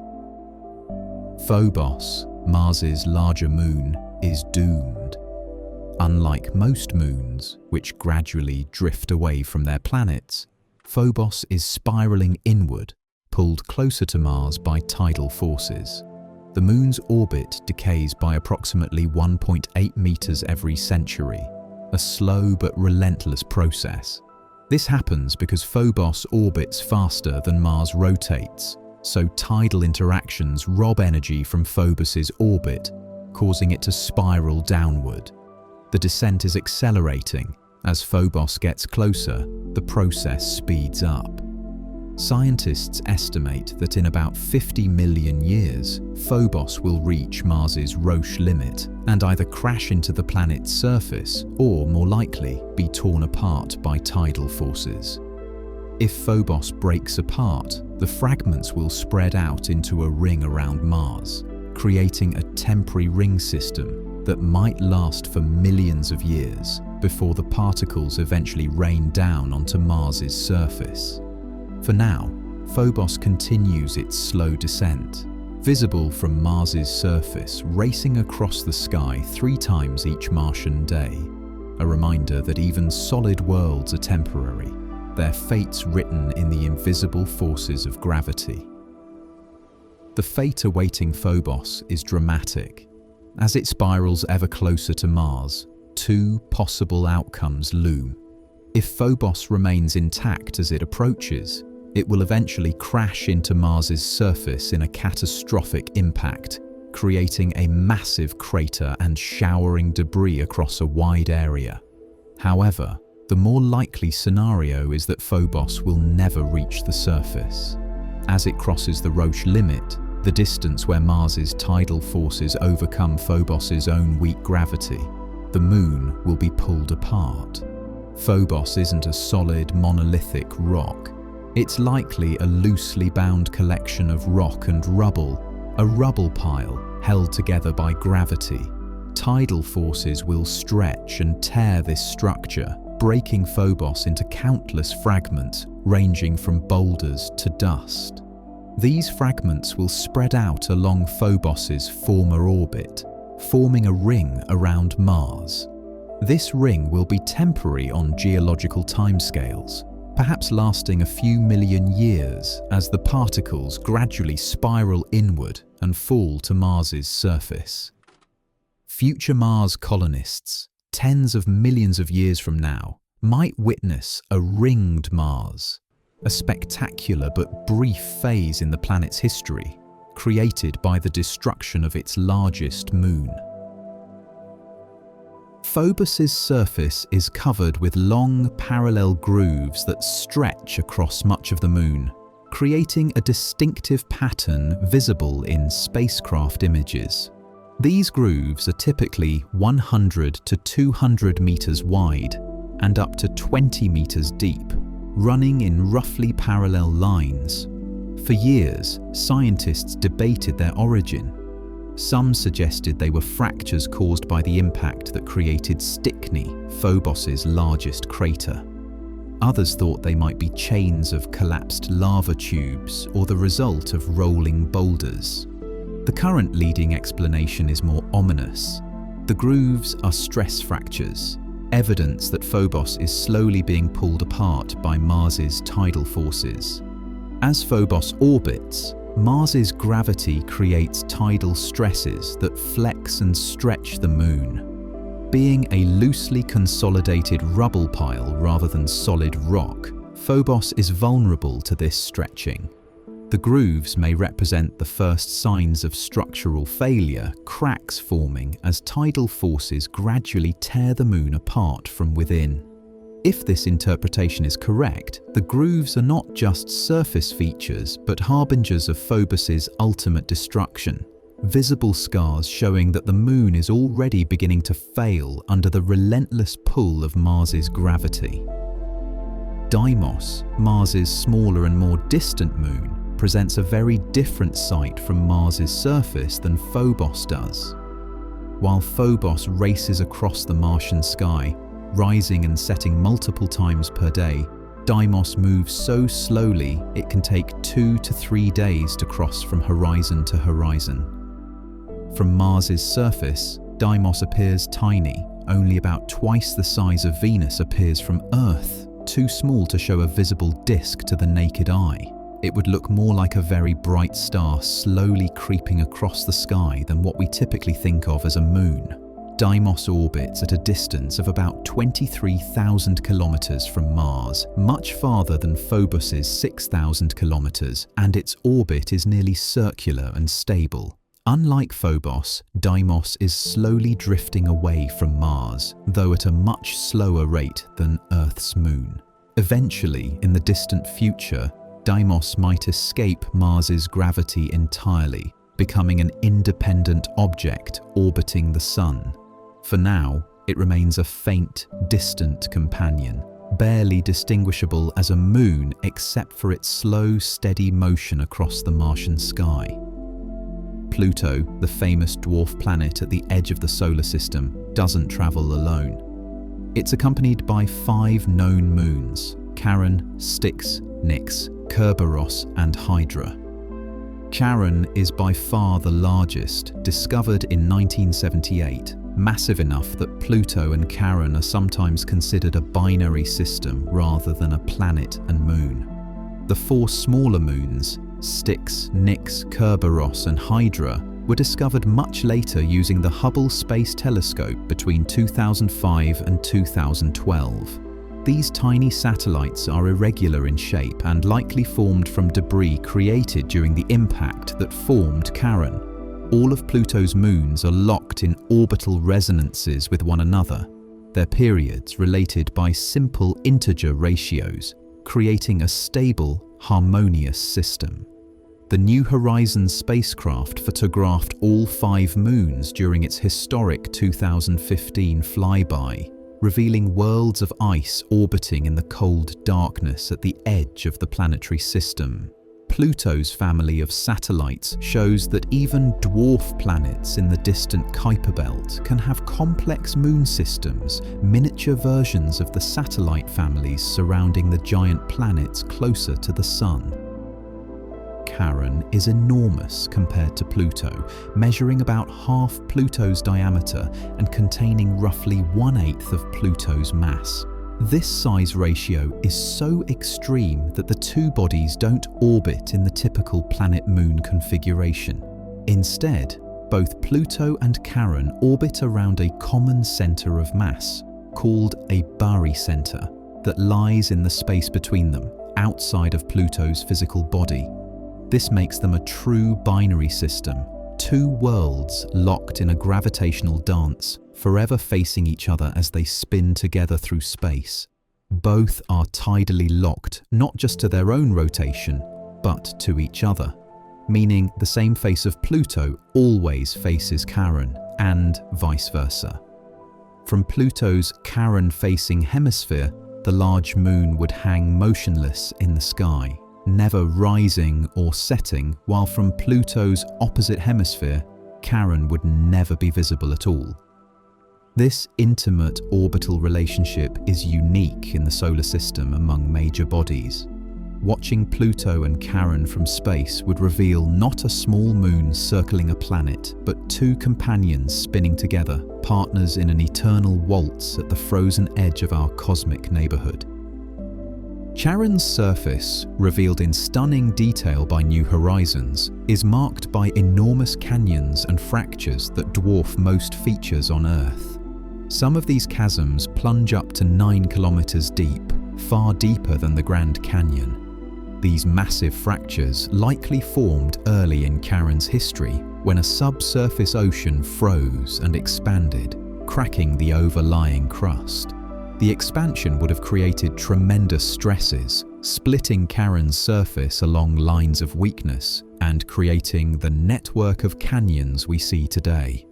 Phobos, Mars's larger moon, is doomed. Unlike most moons, which gradually drift away from their planets, Phobos is spiraling inward, pulled closer to Mars by tidal forces. The moon's orbit decays by approximately 1.8 meters every century, a slow but relentless process. This happens because Phobos orbits faster than Mars rotates, so tidal interactions rob energy from Phobos's orbit, causing it to spiral downward. The descent is accelerating. As Phobos gets closer, the process speeds up. Scientists estimate that in about 50 million years, Phobos will reach Mars's Roche limit and either crash into the planet's surface or, more likely, be torn apart by tidal forces. If Phobos breaks apart, the fragments will spread out into a ring around Mars, creating a temporary ring system that might last for millions of years before the particles eventually rain down onto Mars's surface. For now, Phobos continues its slow descent, visible from Mars's surface, racing across the sky 3 times each Martian day, a reminder that even solid worlds are temporary, their fates written in the invisible forces of gravity. The fate awaiting Phobos is dramatic. As it spirals ever closer to Mars, 2 possible outcomes loom. If Phobos remains intact as it approaches, it will eventually crash into Mars's surface in a catastrophic impact, creating a massive crater and showering debris across a wide area. However, the more likely scenario is that Phobos will never reach the surface. As it crosses the Roche limit, the distance where Mars's tidal forces overcome Phobos's own weak gravity, the Moon will be pulled apart. Phobos isn't a solid, monolithic rock. It's likely a loosely bound collection of rock and rubble, a rubble pile held together by gravity. Tidal forces will stretch and tear this structure, breaking Phobos into countless fragments ranging from boulders to dust. These fragments will spread out along Phobos's former orbit, forming a ring around Mars. This ring will be temporary on geological timescales, perhaps lasting a few million years as the particles gradually spiral inward and fall to Mars's surface. Future Mars colonists, tens of millions of years from now, might witness a ringed Mars, a spectacular but brief phase in the planet's history, created by the destruction of its largest moon. Phobos's surface is covered with long, parallel grooves that stretch across much of the Moon, creating a distinctive pattern visible in spacecraft images. These grooves are typically 100 to 200 meters wide and up to 20 meters deep, running in roughly parallel lines. For years, scientists debated their origin. Some suggested they were fractures caused by the impact that created Stickney, Phobos's largest crater. Others thought they might be chains of collapsed lava tubes or the result of rolling boulders. The current leading explanation is more ominous. The grooves are stress fractures, evidence that Phobos is slowly being pulled apart by Mars's tidal forces. As Phobos orbits, Mars's gravity creates tidal stresses that flex and stretch the Moon. Being a loosely consolidated rubble pile rather than solid rock, Phobos is vulnerable to this stretching. The grooves may represent the first signs of structural failure, cracks forming as tidal forces gradually tear the Moon apart from within. If this interpretation is correct, the grooves are not just surface features but harbingers of Phobos's ultimate destruction, visible scars showing that the Moon is already beginning to fail under the relentless pull of Mars's gravity. Deimos, Mars's smaller and more distant moon, presents a very different sight from Mars's surface than Phobos does. While Phobos races across the Martian sky, rising and setting multiple times per day, Deimos moves so slowly it can take 2 to 3 days to cross from horizon to horizon. From Mars's surface, Deimos appears tiny, only about twice the size of Venus appears from Earth, too small to show a visible disk to the naked eye. It would look more like a very bright star slowly creeping across the sky than what we typically think of as a moon. Deimos orbits at a distance of about 23,000 kilometers from Mars, much farther than Phobos's 6,000 kilometers, and its orbit is nearly circular and stable. Unlike Phobos, Deimos is slowly drifting away from Mars, though at a much slower rate than Earth's moon. Eventually, in the distant future, Deimos might escape Mars's gravity entirely, becoming an independent object orbiting the Sun. For now, it remains a faint, distant companion, barely distinguishable as a moon except for its slow, steady motion across the Martian sky. Pluto, the famous dwarf planet at the edge of the solar system, doesn't travel alone. It's accompanied by 5 known moons: Charon, Styx, Nix, Kerberos, and Hydra. Charon is by far the largest, discovered in 1978, massive enough that Pluto and Charon are sometimes considered a binary system rather than a planet and moon. The 4 smaller moons, Styx, Nix, Kerberos, and Hydra, were discovered much later using the Hubble Space Telescope between 2005 and 2012. These tiny satellites are irregular in shape and likely formed from debris created during the impact that formed Charon. All of Pluto's moons are locked in orbital resonances with one another, their periods related by simple integer ratios, creating a stable, harmonious system. The New Horizons spacecraft photographed all 5 moons during its historic 2015 flyby, revealing worlds of ice orbiting in the cold darkness at the edge of the planetary system. Pluto's family of satellites shows that even dwarf planets in the distant Kuiper Belt can have complex moon systems, miniature versions of the satellite families surrounding the giant planets closer to the Sun. Charon is enormous compared to Pluto, measuring about half Pluto's diameter and containing roughly 1/8 of Pluto's mass. This size ratio is so extreme that the 2 bodies don't orbit in the typical planet-moon configuration. Instead, both Pluto and Charon orbit around a common center of mass, called a barycenter, that lies in the space between them, outside of Pluto's physical body. This makes them a true binary system, 2 worlds locked in a gravitational dance, forever facing each other as they spin together through space. Both are tidally locked, not just to their own rotation, but to each other, meaning the same face of Pluto always faces Charon, and vice versa. From Pluto's Charon-facing hemisphere, the large moon would hang motionless in the sky, never rising or setting, while from Pluto's opposite hemisphere, Charon would never be visible at all. This intimate orbital relationship is unique in the solar system among major bodies. Watching Pluto and Charon from space would reveal not a small moon circling a planet, but 2 companions spinning together, partners in an eternal waltz at the frozen edge of our cosmic neighborhood. Charon's surface, revealed in stunning detail by New Horizons, is marked by enormous canyons and fractures that dwarf most features on Earth. Some of these chasms plunge up to 9 kilometers deep, far deeper than the Grand Canyon. These massive fractures likely formed early in Charon's history when a subsurface ocean froze and expanded, cracking the overlying crust. The expansion would have created tremendous stresses, splitting Charon's surface along lines of weakness and creating the network of canyons we see today.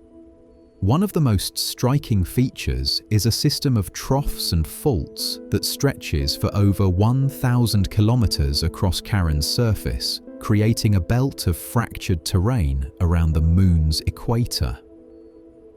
One of the most striking features is a system of troughs and faults that stretches for over 1,000 kilometers across Charon's surface, creating a belt of fractured terrain around the Moon's equator.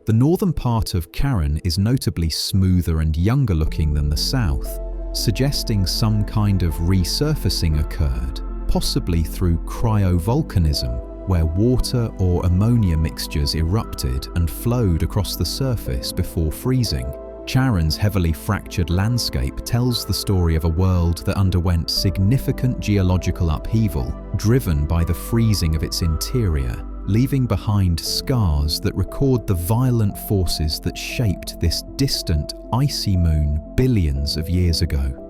The northern part of Charon is notably smoother and younger looking than the south, suggesting some kind of resurfacing occurred, possibly through cryovolcanism, where water or ammonia mixtures erupted and flowed across the surface before freezing. Charon's heavily fractured landscape tells the story of a world that underwent significant geological upheaval, driven by the freezing of its interior, leaving behind scars that record the violent forces that shaped this distant, icy moon billions of years ago.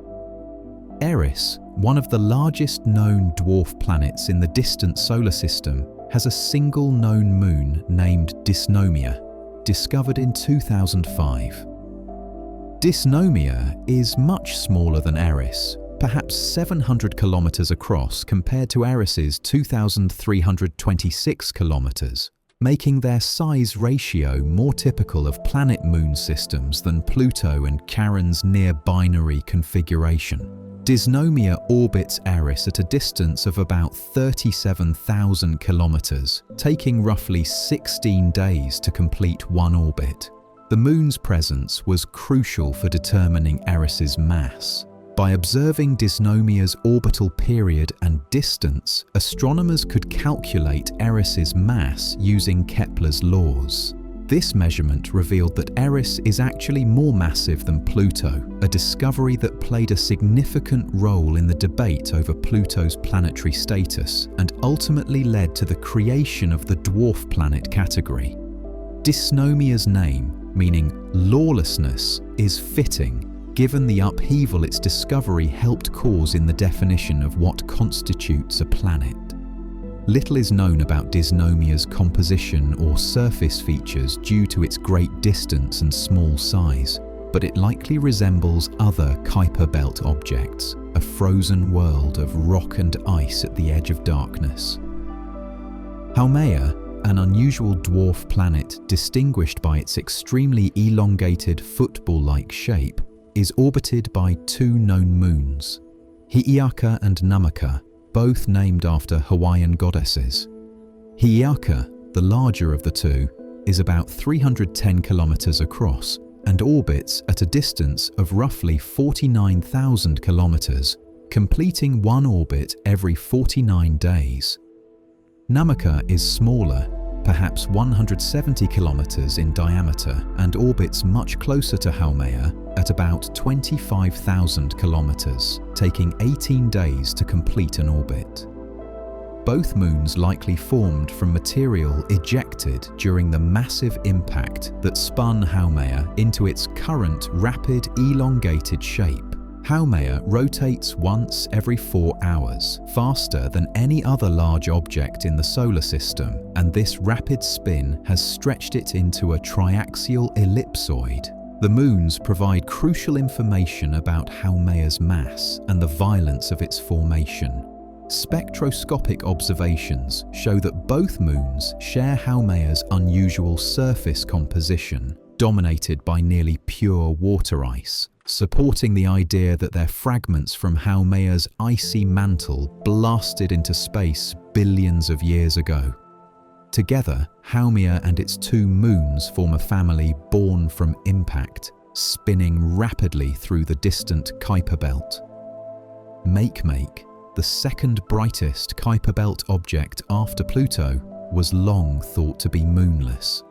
Eris, one of the largest known dwarf planets in the distant solar system, has a single known moon named Dysnomia, discovered in 2005. Dysnomia is much smaller than Eris, perhaps 700 kilometers across compared to Eris's 2,326 kilometers, making their size ratio more typical of planet-moon systems than Pluto and Charon's near-binary configuration. Dysnomia orbits Eris at a distance of about 37,000 kilometers, taking roughly 16 days to complete one orbit. The moon's presence was crucial for determining Eris's mass. By observing Dysnomia's orbital period and distance, astronomers could calculate Eris's mass using Kepler's laws. This measurement revealed that Eris is actually more massive than Pluto, a discovery that played a significant role in the debate over Pluto's planetary status and ultimately led to the creation of the dwarf planet category. Dysnomia's name, meaning lawlessness, is fitting, given the upheaval its discovery helped cause in the definition of what constitutes a planet. Little is known about Dysnomia's composition or surface features due to its great distance and small size, but it likely resembles other Kuiper Belt objects, a frozen world of rock and ice at the edge of darkness. Haumea, an unusual dwarf planet distinguished by its extremely elongated football-like shape, is orbited by two known moons, Hi'iaka and Namaka, both named after Hawaiian goddesses. Hi'iaka, the larger of the two, is about 310 kilometers across and orbits at a distance of roughly 49,000 kilometers, completing one orbit every 49 days. Namaka is smaller, perhaps 170 kilometers in diameter, and orbits much closer to Haumea at about 25,000 kilometers, taking 18 days to complete an orbit. Both moons likely formed from material ejected during the massive impact that spun Haumea into its current rapid, elongated shape. Haumea rotates once every 4 hours, faster than any other large object in the solar system, and this rapid spin has stretched it into a triaxial ellipsoid. The moons provide crucial information about Haumea's mass and the violence of its formation. Spectroscopic observations show that both moons share Haumea's unusual surface composition, dominated by nearly pure water ice, supporting the idea that they're fragments from Haumea's icy mantle blasted into space billions of years ago. Together, Haumea and its two moons form a family born from impact, spinning rapidly through the distant Kuiper Belt. Makemake, the second brightest Kuiper Belt object after Pluto, was long thought to be moonless.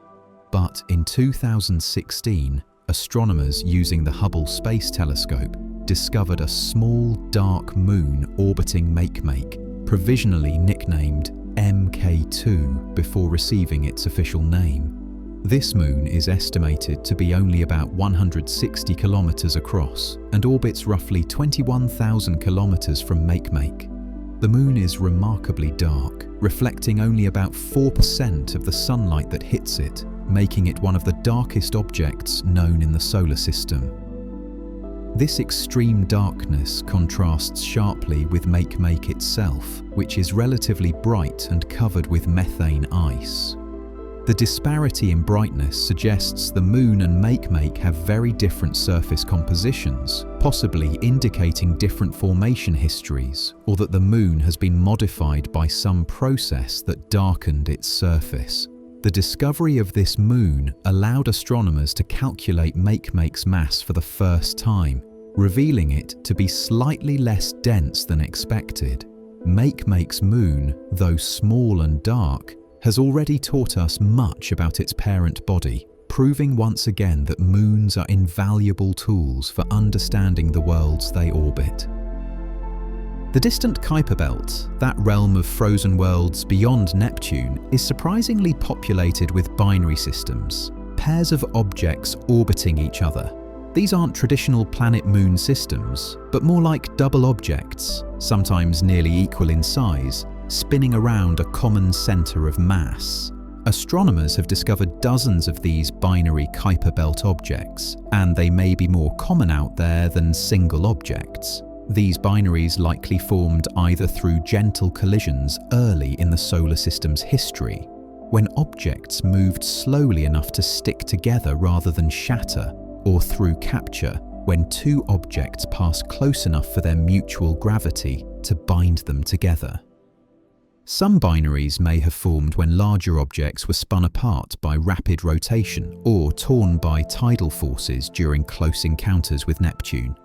But in 2016, astronomers using the Hubble Space Telescope discovered a small, dark moon orbiting Makemake, provisionally nicknamed MK2 before receiving its official name. This moon is estimated to be only about 160 kilometers across and orbits roughly 21,000 kilometers from Makemake. The moon is remarkably dark, reflecting only about 4% of the sunlight that hits it, making it one of the darkest objects known in the solar system. This extreme darkness contrasts sharply with Makemake itself, which is relatively bright and covered with methane ice. The disparity in brightness suggests the moon and Makemake have very different surface compositions, possibly indicating different formation histories, or that the moon has been modified by some process that darkened its surface. The discovery of this moon allowed astronomers to calculate Makemake's mass for the first time, revealing it to be slightly less dense than expected. Makemake's moon, though small and dark, has already taught us much about its parent body, proving once again that moons are invaluable tools for understanding the worlds they orbit. The distant Kuiper Belt, that realm of frozen worlds beyond Neptune, is surprisingly populated with binary systems, pairs of objects orbiting each other. These aren't traditional planet-moon systems, but more like double objects, sometimes nearly equal in size, spinning around a common center of mass. Astronomers have discovered dozens of these binary Kuiper Belt objects, and they may be more common out there than single objects. These binaries likely formed either through gentle collisions early in the solar system's history, when objects moved slowly enough to stick together rather than shatter, or through capture, when two objects pass close enough for their mutual gravity to bind them together. Some binaries may have formed when larger objects were spun apart by rapid rotation or torn by tidal forces during close encounters with Neptune.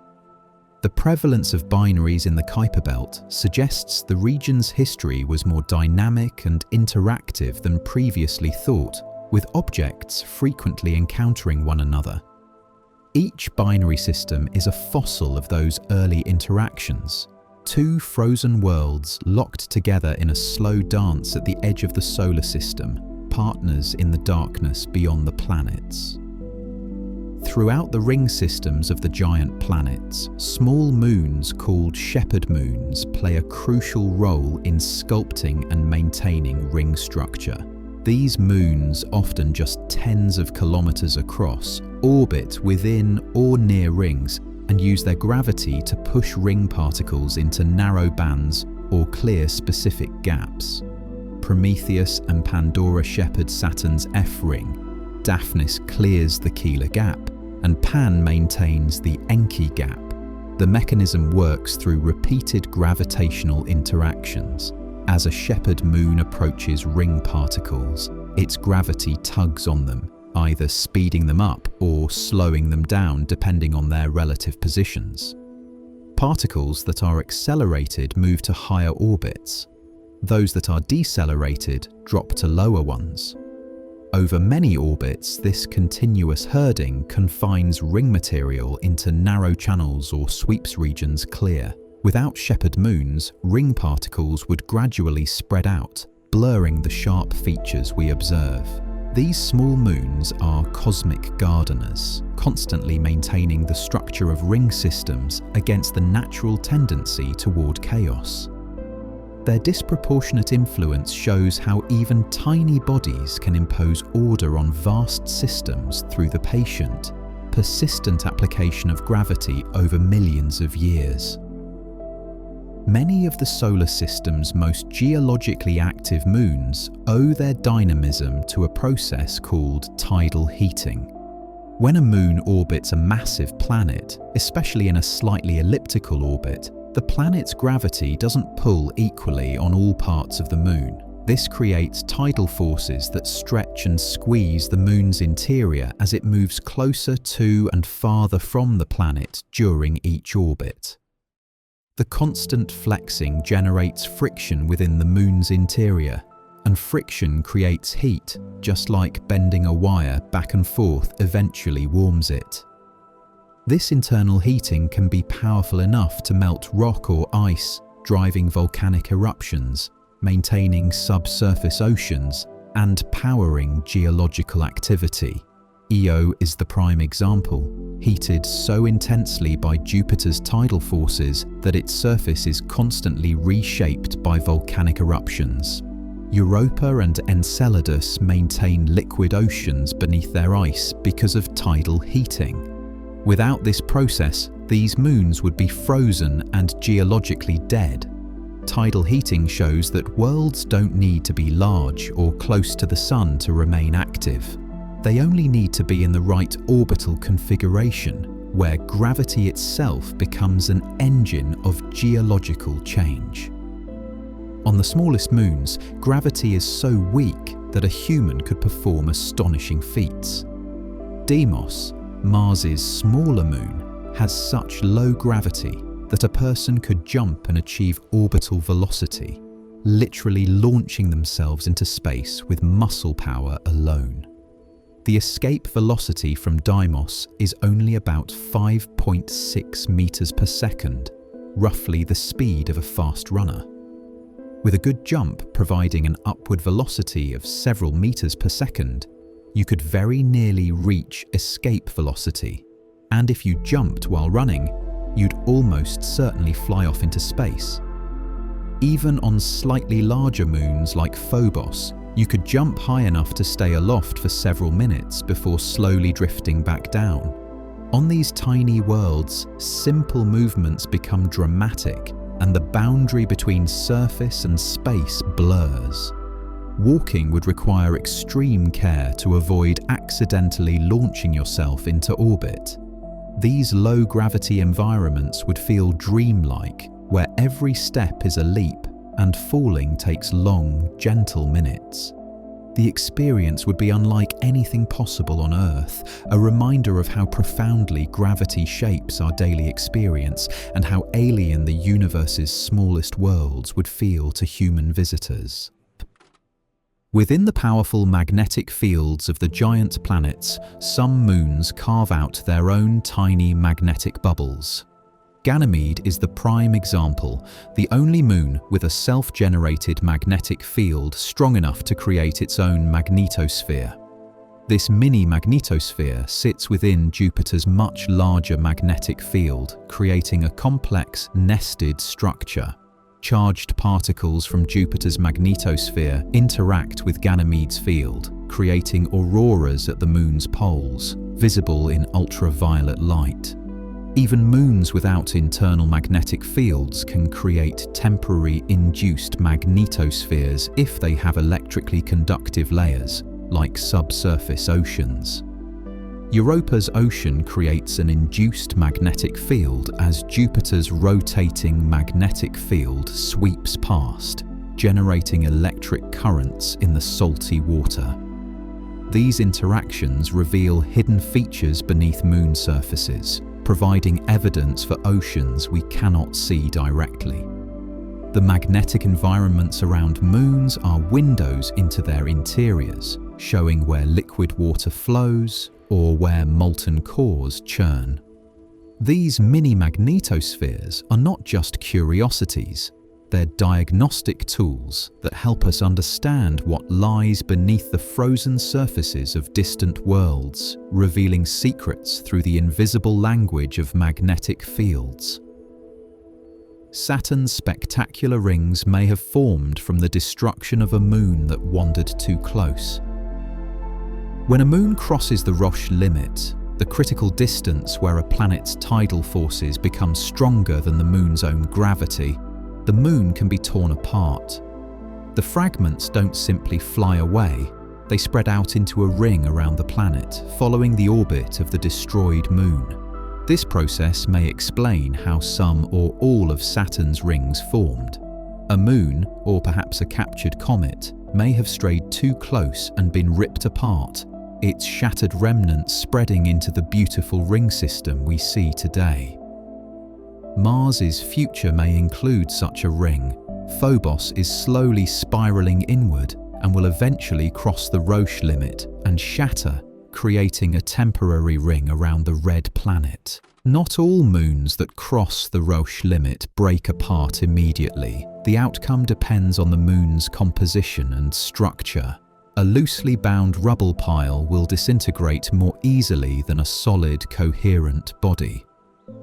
The prevalence of binaries in the Kuiper Belt suggests the region's history was more dynamic and interactive than previously thought, with objects frequently encountering one another. Each binary system is a fossil of those early interactions, two frozen worlds locked together in a slow dance at the edge of the solar system, partners in the darkness beyond the planets. Throughout the ring systems of the giant planets, small moons called shepherd moons play a crucial role in sculpting and maintaining ring structure. These moons, often just tens of kilometers across, orbit within or near rings and use their gravity to push ring particles into narrow bands or clear specific gaps. Prometheus and Pandora shepherd Saturn's F-ring. Daphnis clears the Keeler gap, and Pan maintains the Encke gap. The mechanism works through repeated gravitational interactions. As a shepherd moon approaches ring particles, its gravity tugs on them, either speeding them up or slowing them down depending on their relative positions. Particles that are accelerated move to higher orbits. Those that are decelerated drop to lower ones. Over many orbits, this continuous herding confines ring material into narrow channels or sweeps regions clear. Without shepherd moons, ring particles would gradually spread out, blurring the sharp features we observe. These small moons are cosmic gardeners, constantly maintaining the structure of ring systems against the natural tendency toward chaos. Their disproportionate influence shows how even tiny bodies can impose order on vast systems through the patient, persistent application of gravity over millions of years. Many of the solar system's most geologically active moons owe their dynamism to a process called tidal heating. When a moon orbits a massive planet, especially in a slightly elliptical orbit, the planet's gravity doesn't pull equally on all parts of the moon. This creates tidal forces that stretch and squeeze the moon's interior as it moves closer to and farther from the planet during each orbit. The constant flexing generates friction within the moon's interior, and friction creates heat, just like bending a wire back and forth eventually warms it. This internal heating can be powerful enough to melt rock or ice, driving volcanic eruptions, maintaining subsurface oceans, and powering geological activity. Io is the prime example, heated so intensely by Jupiter's tidal forces that its surface is constantly reshaped by volcanic eruptions. Europa and Enceladus maintain liquid oceans beneath their ice because of tidal heating. Without this process, these moons would be frozen and geologically dead. Tidal heating shows that worlds don't need to be large or close to the Sun to remain active. They only need to be in the right orbital configuration, where gravity itself becomes an engine of geological change. On the smallest moons, gravity is so weak that a human could perform astonishing feats. Deimos, Mars's smaller moon, has such low gravity that a person could jump and achieve orbital velocity, literally launching themselves into space with muscle power alone. The escape velocity from Deimos is only about 5.6 meters per second, roughly the speed of a fast runner. With a good jump providing an upward velocity of several meters per second, you could very nearly reach escape velocity, and if you jumped while running, you'd almost certainly fly off into space. Even on slightly larger moons like Phobos, you could jump high enough to stay aloft for several minutes before slowly drifting back down. On these tiny worlds, simple movements become dramatic, and the boundary between surface and space blurs. Walking would require extreme care to avoid accidentally launching yourself into orbit. These low-gravity environments would feel dreamlike, where every step is a leap and falling takes long, gentle minutes. The experience would be unlike anything possible on Earth, a reminder of how profoundly gravity shapes our daily experience and how alien the universe's smallest worlds would feel to human visitors. Within the powerful magnetic fields of the giant planets, some moons carve out their own tiny magnetic bubbles. Ganymede is the prime example, the only moon with a self-generated magnetic field strong enough to create its own magnetosphere. This mini magnetosphere sits within Jupiter's much larger magnetic field, creating a complex, nested structure. Charged particles from Jupiter's magnetosphere interact with Ganymede's field, creating auroras at the moon's poles, visible in ultraviolet light. Even moons without internal magnetic fields can create temporary induced magnetospheres if they have electrically conductive layers, like subsurface oceans. Europa's ocean creates an induced magnetic field as Jupiter's rotating magnetic field sweeps past, generating electric currents in the salty water. These interactions reveal hidden features beneath moon surfaces, providing evidence for oceans we cannot see directly. The magnetic environments around moons are windows into their interiors, showing where liquid water flows or where molten cores churn. These mini magnetospheres are not just curiosities, they're diagnostic tools that help us understand what lies beneath the frozen surfaces of distant worlds, revealing secrets through the invisible language of magnetic fields. Saturn's spectacular rings may have formed from the destruction of a moon that wandered too close. When a moon crosses the Roche limit, the critical distance where a planet's tidal forces become stronger than the moon's own gravity, the moon can be torn apart. The fragments don't simply fly away, they spread out into a ring around the planet, following the orbit of the destroyed moon. This process may explain how some or all of Saturn's rings formed. A moon, or perhaps a captured comet, may have strayed too close and been ripped apart, its shattered remnants spreading into the beautiful ring system we see today. Mars's future may include such a ring. Phobos is slowly spiraling inward and will eventually cross the Roche limit and shatter, creating a temporary ring around the red planet. Not all moons that cross the Roche limit break apart immediately. The outcome depends on the moon's composition and structure. A loosely bound rubble pile will disintegrate more easily than a solid, coherent body.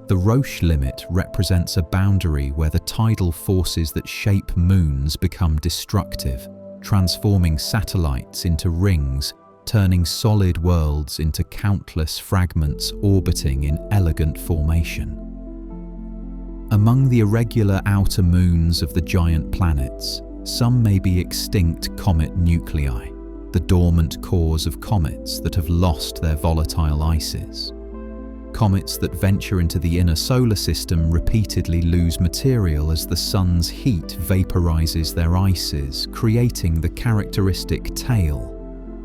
The Roche limit represents a boundary where the tidal forces that shape moons become destructive, transforming satellites into rings, turning solid worlds into countless fragments orbiting in elegant formation. Among the irregular outer moons of the giant planets, some may be extinct comet nuclei, the dormant cores of comets that have lost their volatile ices. Comets that venture into the inner solar system repeatedly lose material as the sun's heat vaporizes their ices, creating the characteristic tail.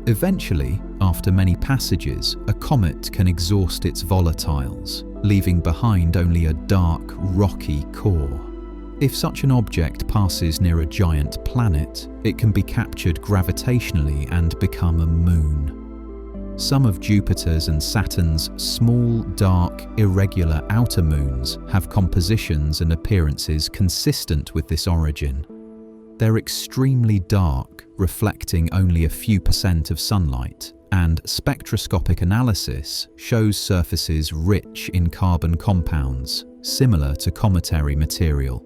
Eventually, after many passages, a comet can exhaust its volatiles, leaving behind only a dark, rocky core. If such an object passes near a giant planet, it can be captured gravitationally and become a moon. Some of Jupiter's and Saturn's small, dark, irregular outer moons have compositions and appearances consistent with this origin. They're extremely dark, reflecting only a few % of sunlight, and spectroscopic analysis shows surfaces rich in carbon compounds, similar to cometary material.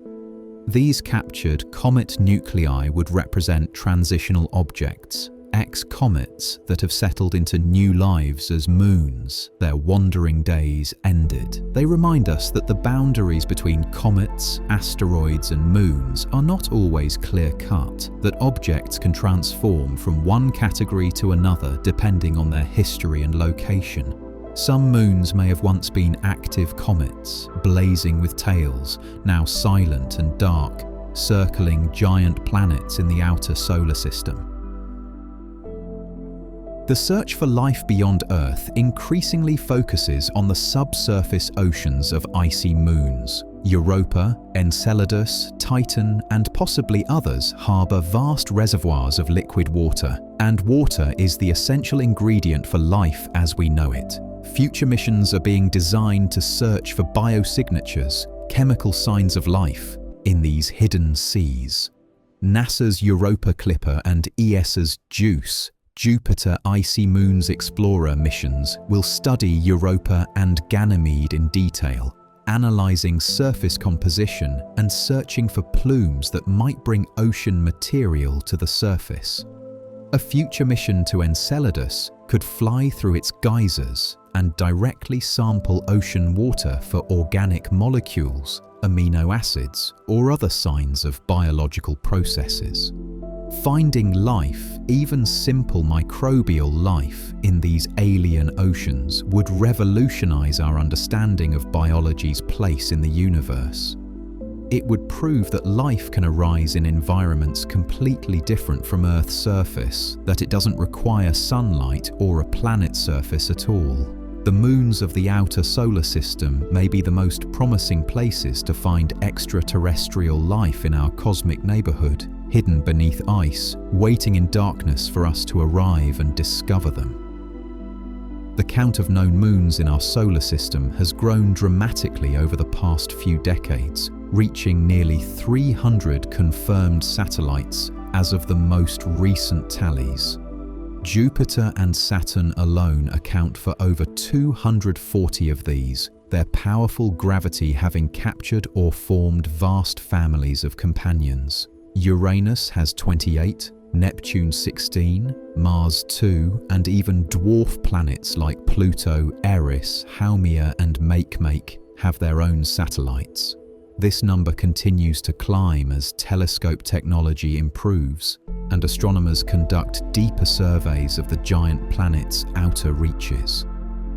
These captured comet nuclei would represent transitional objects, ex-comets that have settled into new lives as moons, their wandering days ended. They remind us that the boundaries between comets, asteroids and moons are not always clear-cut, that objects can transform from one category to another depending on their history and location. Some moons may have once been active comets, blazing with tails, now silent and dark, circling giant planets in the outer solar system. The search for life beyond Earth increasingly focuses on the subsurface oceans of icy moons. Europa, Enceladus, Titan, and possibly others harbour vast reservoirs of liquid water, and water is the essential ingredient for life as we know it. Future missions are being designed to search for biosignatures, chemical signs of life, in these hidden seas. NASA's Europa Clipper and ESA's JUICE, Jupiter Icy Moons Explorer missions will study Europa and Ganymede in detail, analysing surface composition and searching for plumes that might bring ocean material to the surface. A future mission to Enceladus could fly through its geysers and directly sample ocean water for organic molecules, amino acids, or other signs of biological processes. Finding life, even simple microbial life, in these alien oceans would revolutionize our understanding of biology's place in the universe. It would prove that life can arise in environments completely different from Earth's surface, that it doesn't require sunlight or a planet's surface at all. The moons of the outer solar system may be the most promising places to find extraterrestrial life in our cosmic neighborhood, hidden beneath ice, waiting in darkness for us to arrive and discover them. The count of known moons in our solar system has grown dramatically over the past few decades, reaching nearly 300 confirmed satellites as of the most recent tallies. Jupiter and Saturn alone account for over 240 of these, their powerful gravity having captured or formed vast families of companions. Uranus has 28, Neptune 16, Mars 2, and even dwarf planets like Pluto, Eris, Haumea and Makemake have their own satellites. This number continues to climb as telescope technology improves and astronomers conduct deeper surveys of the giant planet's outer reaches.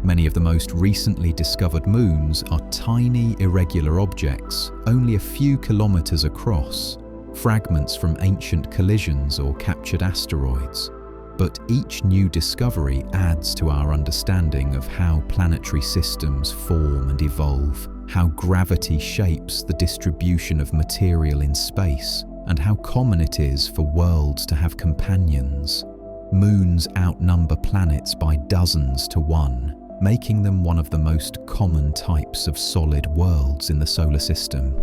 Many of the most recently discovered moons are tiny, irregular objects, only a few kilometers across, fragments from ancient collisions or captured asteroids. But each new discovery adds to our understanding of how planetary systems form and evolve, how gravity shapes the distribution of material in space, and how common it is for worlds to have companions. Moons outnumber planets by dozens to one, making them one of the most common types of solid worlds in the solar system.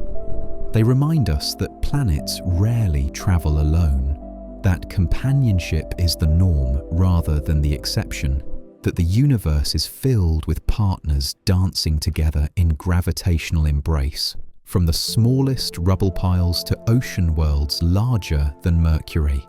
They remind us that planets rarely travel alone, that companionship is the norm rather than the exception, that the universe is filled with partners dancing together in gravitational embrace, from the smallest rubble piles to ocean worlds larger than Mercury.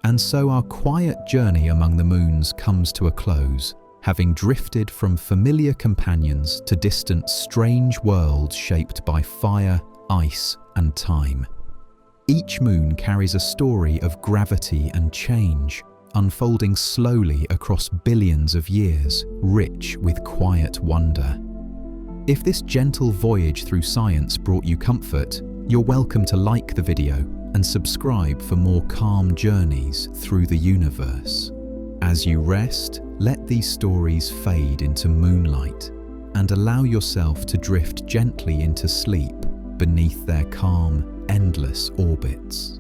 And so our quiet journey among the moons comes to a close, having drifted from familiar companions to distant strange worlds shaped by fire, ice, and time. Each moon carries a story of gravity and change, unfolding slowly across billions of years, rich with quiet wonder. If this gentle voyage through science brought you comfort, you're welcome to like the video and subscribe for more calm journeys through the universe. As you rest, let these stories fade into moonlight and allow yourself to drift gently into sleep beneath their calm, endless orbits.